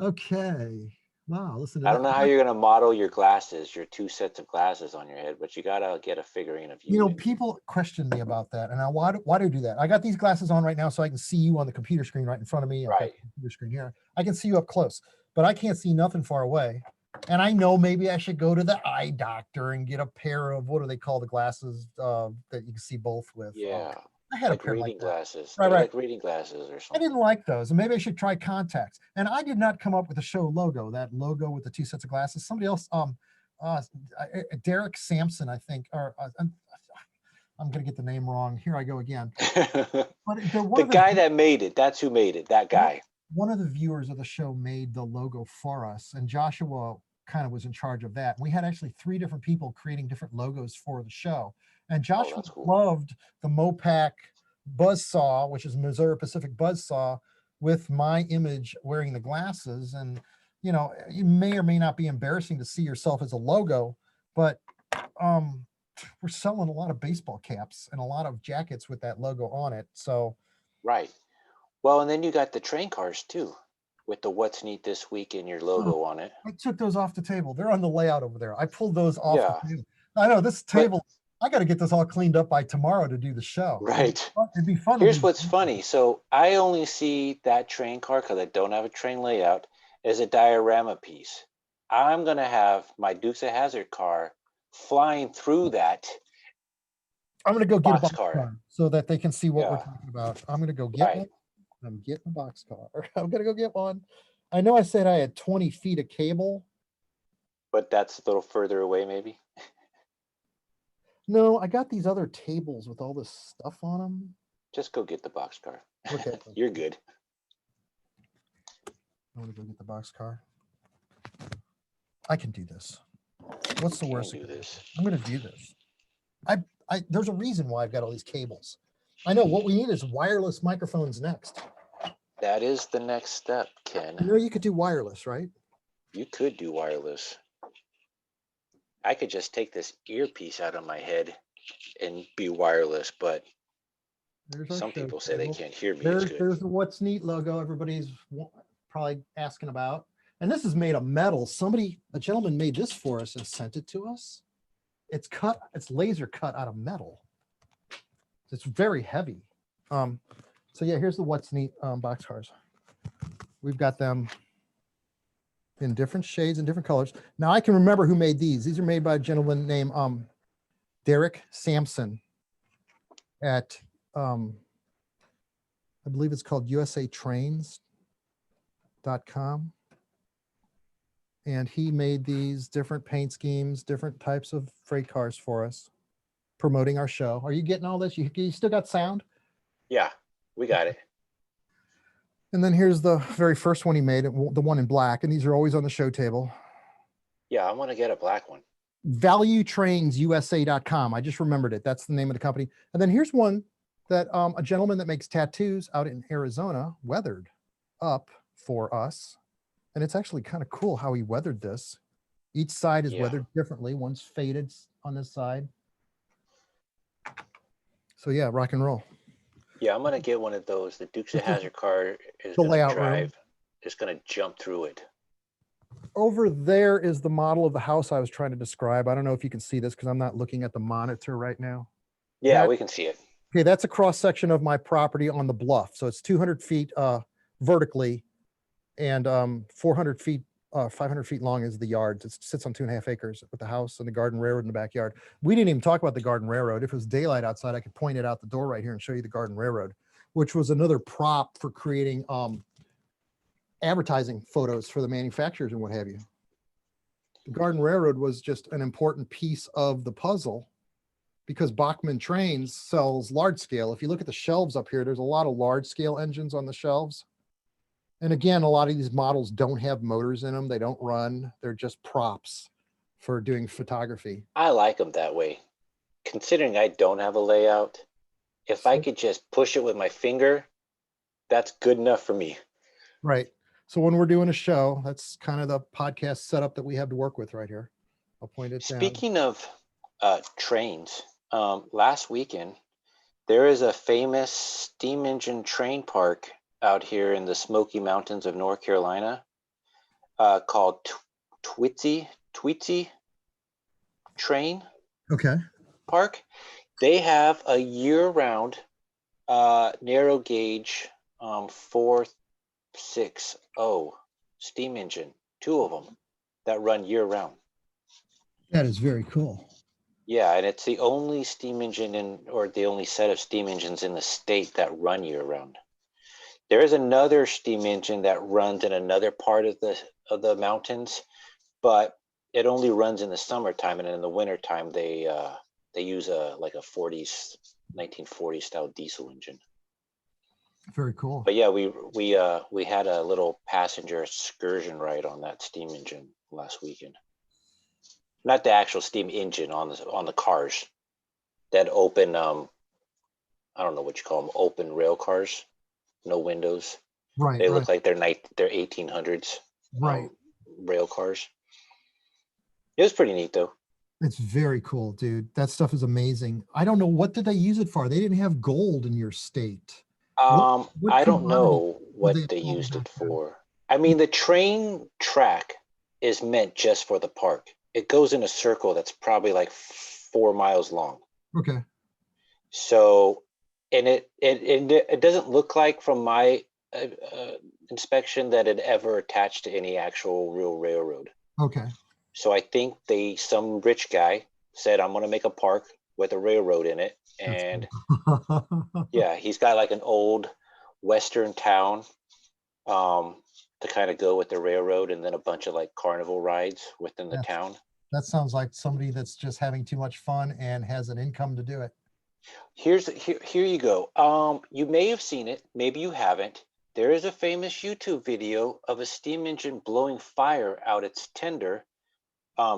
Okay. Wow, listen to I that. don't know how you're gonna model your glasses, your two sets of glasses on your head, but you gotta get a figurine of You you know, in. people question me about that. And why do I do that? I got these glasses on right now so I can see you on the computer screen right in front of me. I've got Right. the computer screen here. I can see you up close, but I can't see nothing far away. And I know maybe I should go to the eye doctor and get a pair of, what do they call the glasses that you can see both with? Yeah. I had a Like pair like reading that. glasses. Right, They're right. like reading glasses or I didn't something. like those, and maybe I should try contacts. And I did not come up with the show logo, that logo with the two sets of glasses. Somebody else, uh, Derek Sampson, I think, or I'm going to get the name wrong. Here I go again. But they're The guy that made it, that's who made it, that guy. one of the viewers of the show made the logo for us, and Joshua kind of was in charge of that. We had actually 3 different people creating different logos for the show. And Oh, Joshua that's cool. loved the Mopac Buzzsaw, which is Missouri Pacific Buzzsaw, with my image wearing the glasses. And, you know, it may or may not be embarrassing to see yourself as a logo, but um, we're selling a lot of baseball caps and a lot of jackets with that logo on it. So, Right. Well, and then you got the train cars too, with the what's neat this week and your oh, logo on it. I took those off the table. They're on the layout over there. I pulled those off the Yeah. table. I know this But table, I got to get this all cleaned up by tomorrow to do the show. right. It'd be fun to Here's do. what's funny. So I only see that train car because I don't have a train layout as a diorama piece. I'm gonna have my Dukes of Hazzard car flying through that I'm going to go get a box boxcar. car so that they can see what we're Yeah. talking about. I'm going to go get Right. one. I'm getting a box car. I'm going to go get one. I know I said I had 20 feet of cable. But that's a little further away, maybe. No, I got these other tables with all this stuff on them. Just go get the boxcar. Okay. You're good. I'm going to go get the box car. I can do this. What's the Can worst? do this. I'm going to do this. There's a reason why I've got all these cables. I know what we need is wireless microphones next. That is the next step, Ken. You know, you could do wireless, right? You could do wireless. I could just take this earpiece out of my head and be wireless, but There's our some show people say they table. can't hear me as good. There's the What's Neat logo everybody's probably asking about. And this is made of metal. A gentleman made this for us and sent it to us. It's laser cut out of metal. It's very heavy. So yeah, here's the What's Neat boxcars. We've got them in different shades and different colors. Now I can remember who made these. These are made by a gentleman named Derek Sampson at I believe it's called usatrains.com. And he made these different paint schemes, different types of freight cars for us, promoting our show. Are you getting all this? You still got sound? Yeah, we got it. And then here's the very first one he made, the one in black. And these are always on the show table. Yeah, I want to get a black one. ValueTrainsUSA.com. I just remembered it. That's the name of the company. And then here's one that a gentleman that makes tattoos out in Arizona weathered up for us. And it's actually kind of cool how he weathered this. Each side is weathered differently. One's faded on this side. So yeah, rock and roll. Yeah, I'm gonna get one of those. The Dukes of Hazzard car is The gonna layout drive. room. It's gonna jump through it. Over there is the model of the house I was trying to describe. I don't know if you can see this because I'm not looking at the monitor right now. Yeah, we can see it. Okay, that's a cross section of my property on the bluff. So it's 200 feet vertically and 400 feet, 500 feet long is the yard. It sits on 2.5 acres with the house and the garden railroad in the backyard. We didn't even talk about the garden railroad. If it was daylight outside, I could point it out the door right here and show you the garden railroad, which was another prop for creating advertising photos for the manufacturers and what have you. The garden railroad was just an important piece of the puzzle because Bachmann Trains sells large scale. If you look at the shelves up here, there's a lot of large scale engines on the shelves. And again, a lot of these models don't have motors in them. They don't run. They're just props for doing photography. I like them that way. Considering I don't have a layout, if I could just push it with my finger, that's good enough for me. Right. So when we're doing a show, that's kind of the podcast setup that we have to work with right here. I'll point it down. Speaking of trains, last weekend, there is a famous steam engine train park out here in the Smoky Mountains of North Carolina called Tweetsie Train Okay. Park. They have a year-round narrow gauge 460 steam engine, 2 of them that run year-round. That is very cool. Yeah, and it's the only steam engine or the only set of steam engines in the state that run year-round. There is another steam engine that runs in another part of the mountains, but it only runs in the summertime, and in the wintertime they use a 1940s style diesel engine. Very cool. But yeah, we had a little passenger excursion ride on that steam engine last weekend. Not the actual steam engine on the cars, that open I don't know what you call them, open rail cars, no windows. Right. They look like they're 1800s right. Rail cars. It was pretty neat though. It's very cool, dude. That stuff is amazing. I don't know, what did they use it for? They didn't have gold in your state. What I don't know what they they call used that it then? for. I mean, the train track is meant just for the park. It goes in a circle that's probably like 4 miles long. Okay. So, and it doesn't look like from my inspection that it ever attached to any actual real railroad. Okay. So I think some rich guy said, I'm going to make a park with a railroad in it. And yeah, he's got like an old Western town to kind of go with the railroad, and then a bunch of like carnival rides within the town. That sounds like somebody that's just having too much fun and has an income to do it. Here you go. You may have seen it, maybe you haven't. There is a famous YouTube video of a steam engine blowing fire out its tender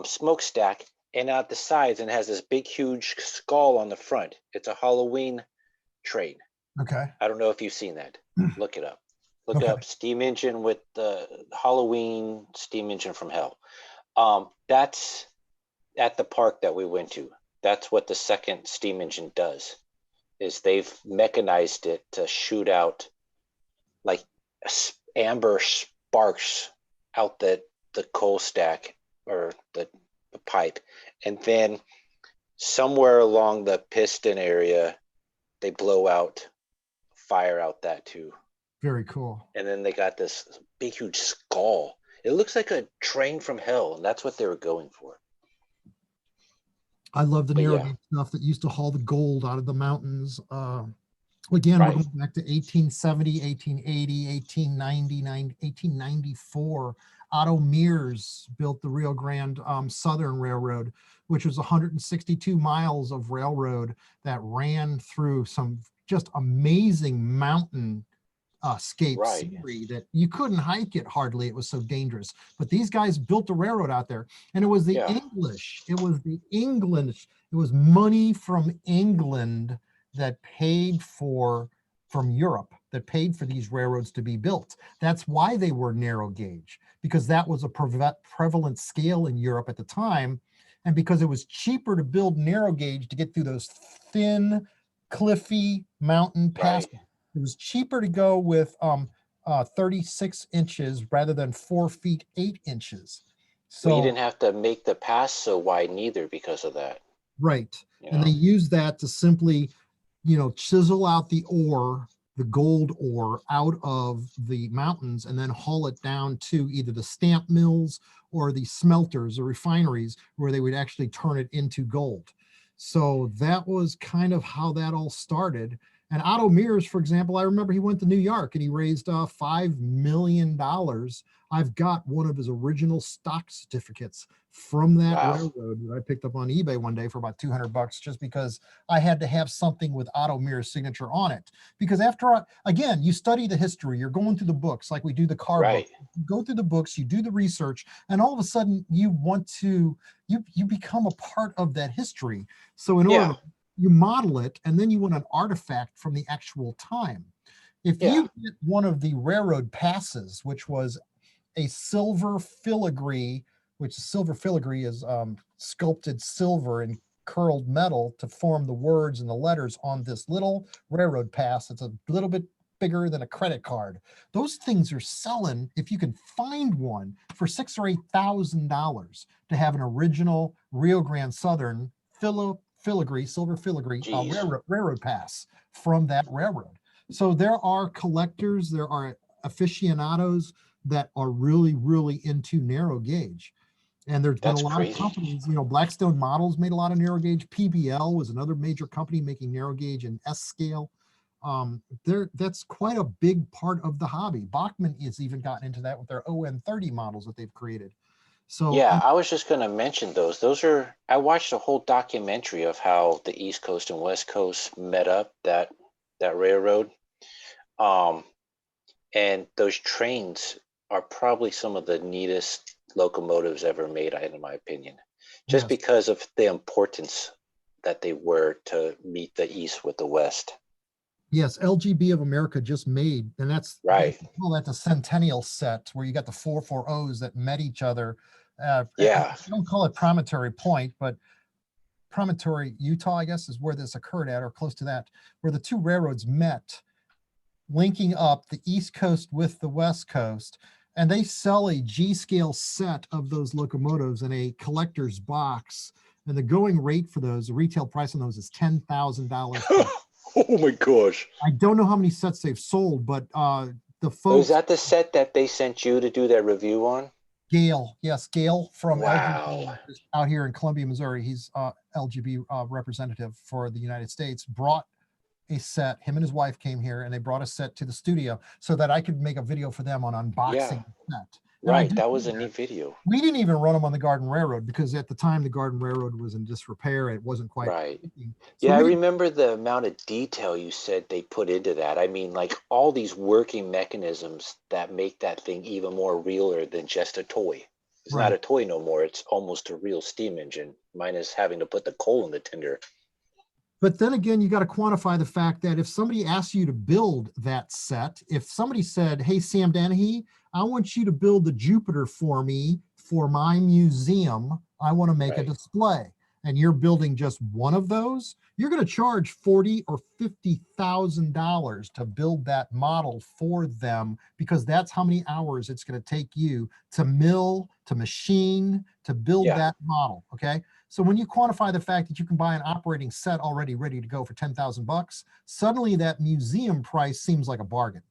smokestack and out the sides, and has this big huge skull on the front. It's a Halloween train. Okay. I don't know if you've seen that. Look it up. Look up steam engine with the Halloween steam engine from hell. That's at the park that we went to. That's what the second steam engine does, is they've mechanized it to shoot out like amber sparks out the coal stack or the pipe, and then somewhere along the piston area they blow out fire out that too. Very cool. And then they got this big huge skull. It looks like a train from hell, and that's what they were going for. I love the narrow gauge stuff that used to haul the gold out of the mountains. Again, we're going back to 1870, 1880, 1899, 1894. Otto Mears built the Rio Grande Southern Railroad, which was 162 miles of railroad that ran through some just amazing mountain scenery that you couldn't hike it hardly. It was so dangerous. But these guys built a railroad out there, and it was the English. It was the English. It was money from England that paid for, from Europe, that paid for these railroads to be built. That's why they were narrow gauge, because that was a prevalent scale in Europe at the time, and because it was cheaper to build narrow gauge to get through those thin, cliffy mountain passes. It was cheaper to go with 36 inches rather than 4 feet 8 inches. So you didn't have to make the pass so wide neither because of that. Right. And they use that to simply, chisel out the ore, the gold ore, out of the mountains, and then haul it down to either the stamp mills or the smelters or refineries where they would actually turn it into gold. So that was kind of how that all started. And Otto Mears, for example, I remember he went to New York and he raised $5 million. I've got one of his original stock certificates from that Wow. railroad that I picked up on eBay one day for about $200, just because I had to have something with Otto Mehr's signature on it. Because again, you study the history, you're going through the books like we do the car book. Right. You go through the books, you do the research, and all of a sudden you become a part of that history. So in order Yeah. to, you model it, and then you want an artifact from the actual time. If Yeah. you get one of the railroad passes, which was a silver filigree, which silver filigree is sculpted silver and curled metal to form the words and the letters on this little railroad pass. It's a little bit bigger than a credit card. Those things are selling, if you can find one, for $6,000 or $8,000 to have an original Rio Grande Southern filigree, silver filigree Jeez. railroad pass from that railroad. So there are collectors, there are aficionados that are really, really into narrow gauge. And there's been a That's lot of crazy. companies, Blackstone Models made a lot of narrow gauge. PBL was another major company making narrow gauge and S scale. That's quite a big part of the hobby. Bachmann has even gotten into that with their ON30 models that they've created. So Yeah, I was just going to mention those. I watched a whole documentary of how the East Coast and West Coast met up, that railroad. And those trains are probably some of the neatest locomotives ever made, in my opinion, just yes. because of the importance that they were to meet the East with the West. Yes, LGB of America just made, and that's Right. well, that's a centennial set where you got the 440s that met each other. Yeah. I don't call it Promontory Point, but Promontory, Utah, I guess, is where this occurred at, or close to that, where the two railroads met, linking up the East Coast with the West Coast. And they sell a G-scale set of those locomotives in a collector's box. And the going rate for those, the retail price on those is $10,000. Oh my gosh. I don't know how many sets they've sold, but the folks. Was that the set that they sent you to do that review on? Gail, yes, Gail from Wow. LGB out here in Columbia, Missouri. He's LGB representative for the United States. Brought a set. Him and his wife came here, and they brought a set to the studio so that I could make a video for them on unboxing the set. And Right, that was a neat video. We didn't even run them on the Garden Railroad because at the time the Garden Railroad was in disrepair. It wasn't quite right. working. So yeah, I remember the amount of detail you said they put into that. I mean, like all these working mechanisms that make that thing even more realer than just a toy. It's not a toy no more. It's almost a real steam engine, minus having to put the coal in the tinder. But then again, you got to quantify the fact that if somebody asks you to build that set, if somebody said, hey, Sam Dennehy, I want you to build the Jupiter for me for my museum, I want to make a display, and you're building just one of those, you're going to charge $40,000 or $50,000 to build that model for them, because that's how many hours it's going to take you to mill, to machine, to build that model. Okay. So when you quantify the fact that you can buy an operating set already ready to go for $10,000, suddenly that museum price seems like a bargain.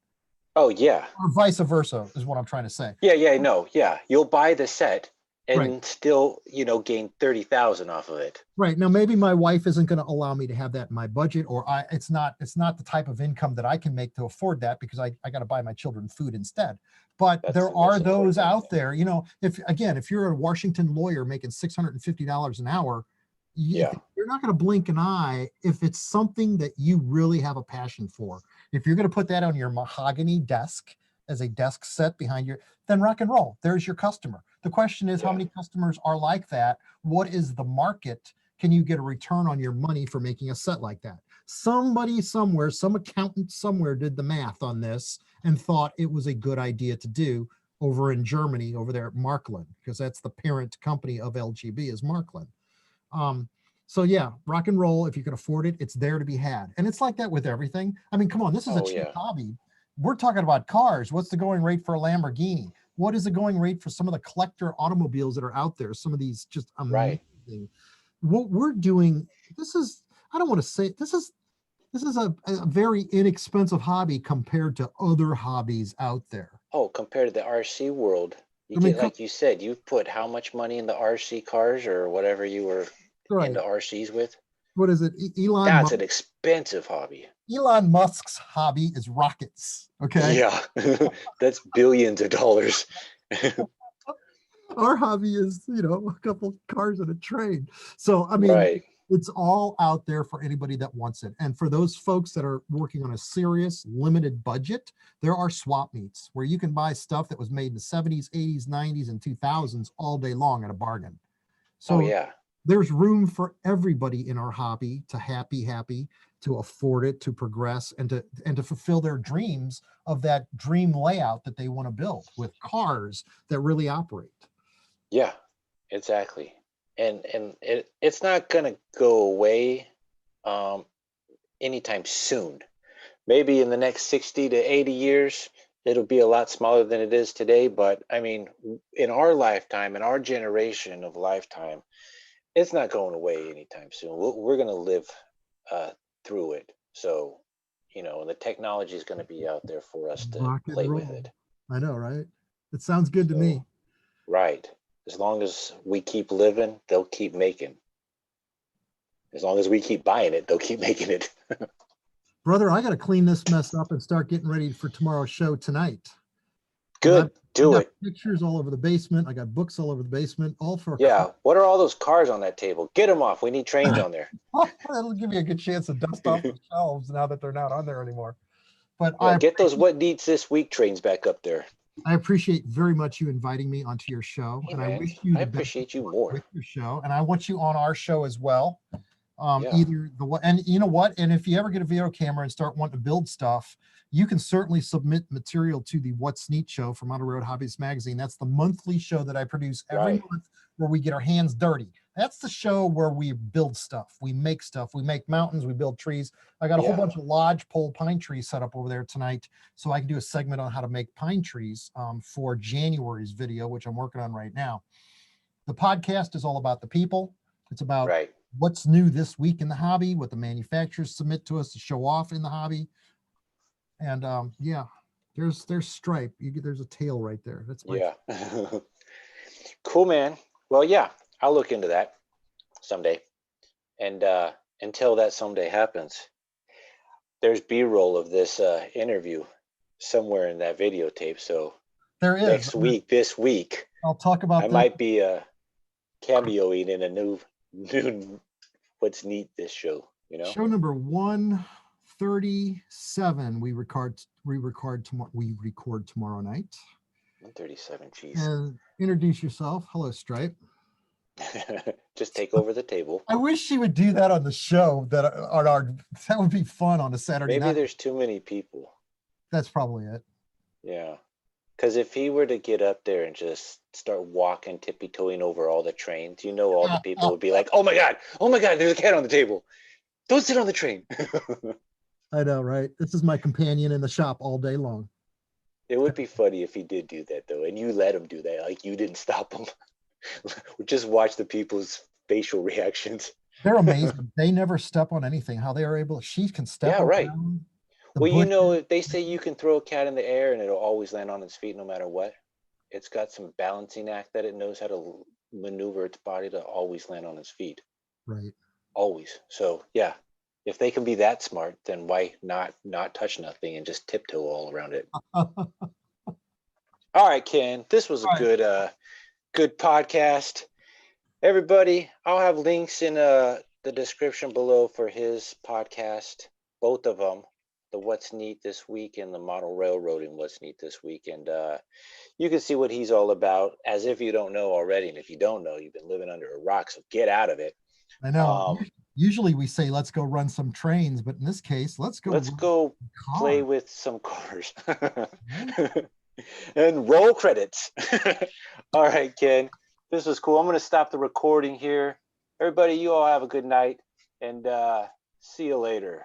Oh yeah. Or vice versa is what I'm trying to say. Yeah, no, yeah. You'll buy the set and still, gain 30,000 off of it. Right. Now maybe my wife isn't going to allow me to have that in my budget, or it's not the type of income that I can make to afford that, because I got to buy my children food instead. But there are those out there, if you're a Washington lawyer making $650 an hour, you're not going to blink an eye if it's something that you really have a passion for. If you're going to put that on your mahogany desk as a desk set behind you, then rock and roll. There's your customer. The question is, how many customers are like that? What is the market? Can you get a return on your money for making a set like that? Somebody somewhere, some accountant somewhere did the math on this and thought it was a good idea to do over in Germany, over there at Marklin, because that's the parent company of LGB is Marklin. So yeah, rock and roll, if you can afford it, it's there to be had. And it's like that with everything. I mean, come on, this is a cheap hobby. We're talking about cars. What's the going rate for a Lamborghini? What is the going rate for some of the collector automobiles that are out there? Some of these just amazing. What we're doing, I don't want to say, this is a very inexpensive hobby compared to other hobbies out there. Oh, compared to the RC world, like you said, you put how much money in the RC cars or whatever you were into RCs with? What is it? That's an expensive hobby. Elon Musk's hobby is rockets. Okay. Yeah, that's billions of dollars. Our hobby is, a couple cars and a train. So, I mean, Right. it's all out there for anybody that wants it. And for those folks that are working on a serious limited budget, there are swap meets where you can buy stuff that was made in the 70s, 80s, 90s, and 2000s all day long at a bargain. Oh So yeah. there's room for everybody in our hobby to happy, to afford it, to progress, and to fulfill their dreams of that dream layout that they want to build with cars that really operate. Yeah, exactly. And it's not gonna go away um anytime soon. Maybe in the next 60 to 80 years, it'll be a lot smaller than it is today. But I mean, in our lifetime, in our generation of lifetime, it's not going away anytime soon. We're going to live through it. So, and the technology is going to be out there for us to Rock and play with roll. it. I know, right? It sounds good to So, me. right. As long as we keep living, they'll keep making. As long as we keep buying it, they'll keep making it. Brother, I got to clean this mess up and start getting ready for tomorrow's show tonight. And Good. I Do got it. pictures all over the basement. I got books all over the basement, all for a Yeah. What are all those cars on that table? Get them off. We need trains on there. That'll give you a good chance to dust off the shelves now that they're not on there anymore. But Yeah. Get those what needs this week trains back up there. I appreciate very much you inviting me onto your show, Hey, and I man. wish you I the best appreciate you of luck more. with your show. And I want you on our show as well. Yeah. Either the one, and you know what? And if you ever get a video camera and start wanting to build stuff, you can certainly submit material to the What's Neat show from Outer Road Hobbies Magazine. That's the monthly show that I produce every Right. month where we get our hands dirty. That's the show where we build stuff, we make mountains, we build trees. I got a whole Yeah. bunch of lodgepole pine trees set up over there tonight, so I can do a segment on how to make pine trees for January's video, which I'm working on right now. The podcast is all about the people. It's about Right. what's new this week in the hobby, what the manufacturers submit to us to show off in the hobby. And yeah, there's Stripe. There's a tail right there. That's my Yeah. Cool, man. Well, yeah, I'll look into that someday. And until that someday happens, there's B-roll of this interview somewhere in that videotape. So there is. next week, this week, I'll talk I about this. might be cameoing in a new What's Neat this show, Show number 137. We record tomorrow night. 137, geez. And introduce yourself. Hello, Stripe. Just take over the table. I wish she would do that on the show. That would be fun on a Saturday Maybe night. there's too many people. That's probably it. Yeah. Because if he were to get up there and just start walking, tippy-toeing over all the trains, all the people would be like, oh my God, there's a cat on the table. Don't sit on the train. I know, right? This is my companion in the shop all day long. It would be funny if he did do that, though, and you let him do that. Like, you didn't stop him. Just watch the people's facial reactions. They're amazing. They never step on anything. How they are able, she can step Yeah, right. around. Well, they say you can throw a cat in the air and it'll always land on its feet no matter what. It's got some balancing act that it knows how to maneuver its body to always land on its feet. Right. Always. So, yeah. If they can be that smart, then why not touch nothing and just tiptoe all around it? All right, Ken. This was a good podcast. Everybody, I'll have links in the description below for his podcast, both of them, the What's Neat This Week and the Model Railroading What's Neat This Week. And you can see what he's all about, as if you don't know already. And if you don't know, you've been living under a rock, so get out of it. I know. Usually we say, let's go run some trains, but in this case, let's go play with some cars. And roll credits. All right, Ken. This was cool. I'm going to stop the recording here. Everybody, you all have a good night, and see you later.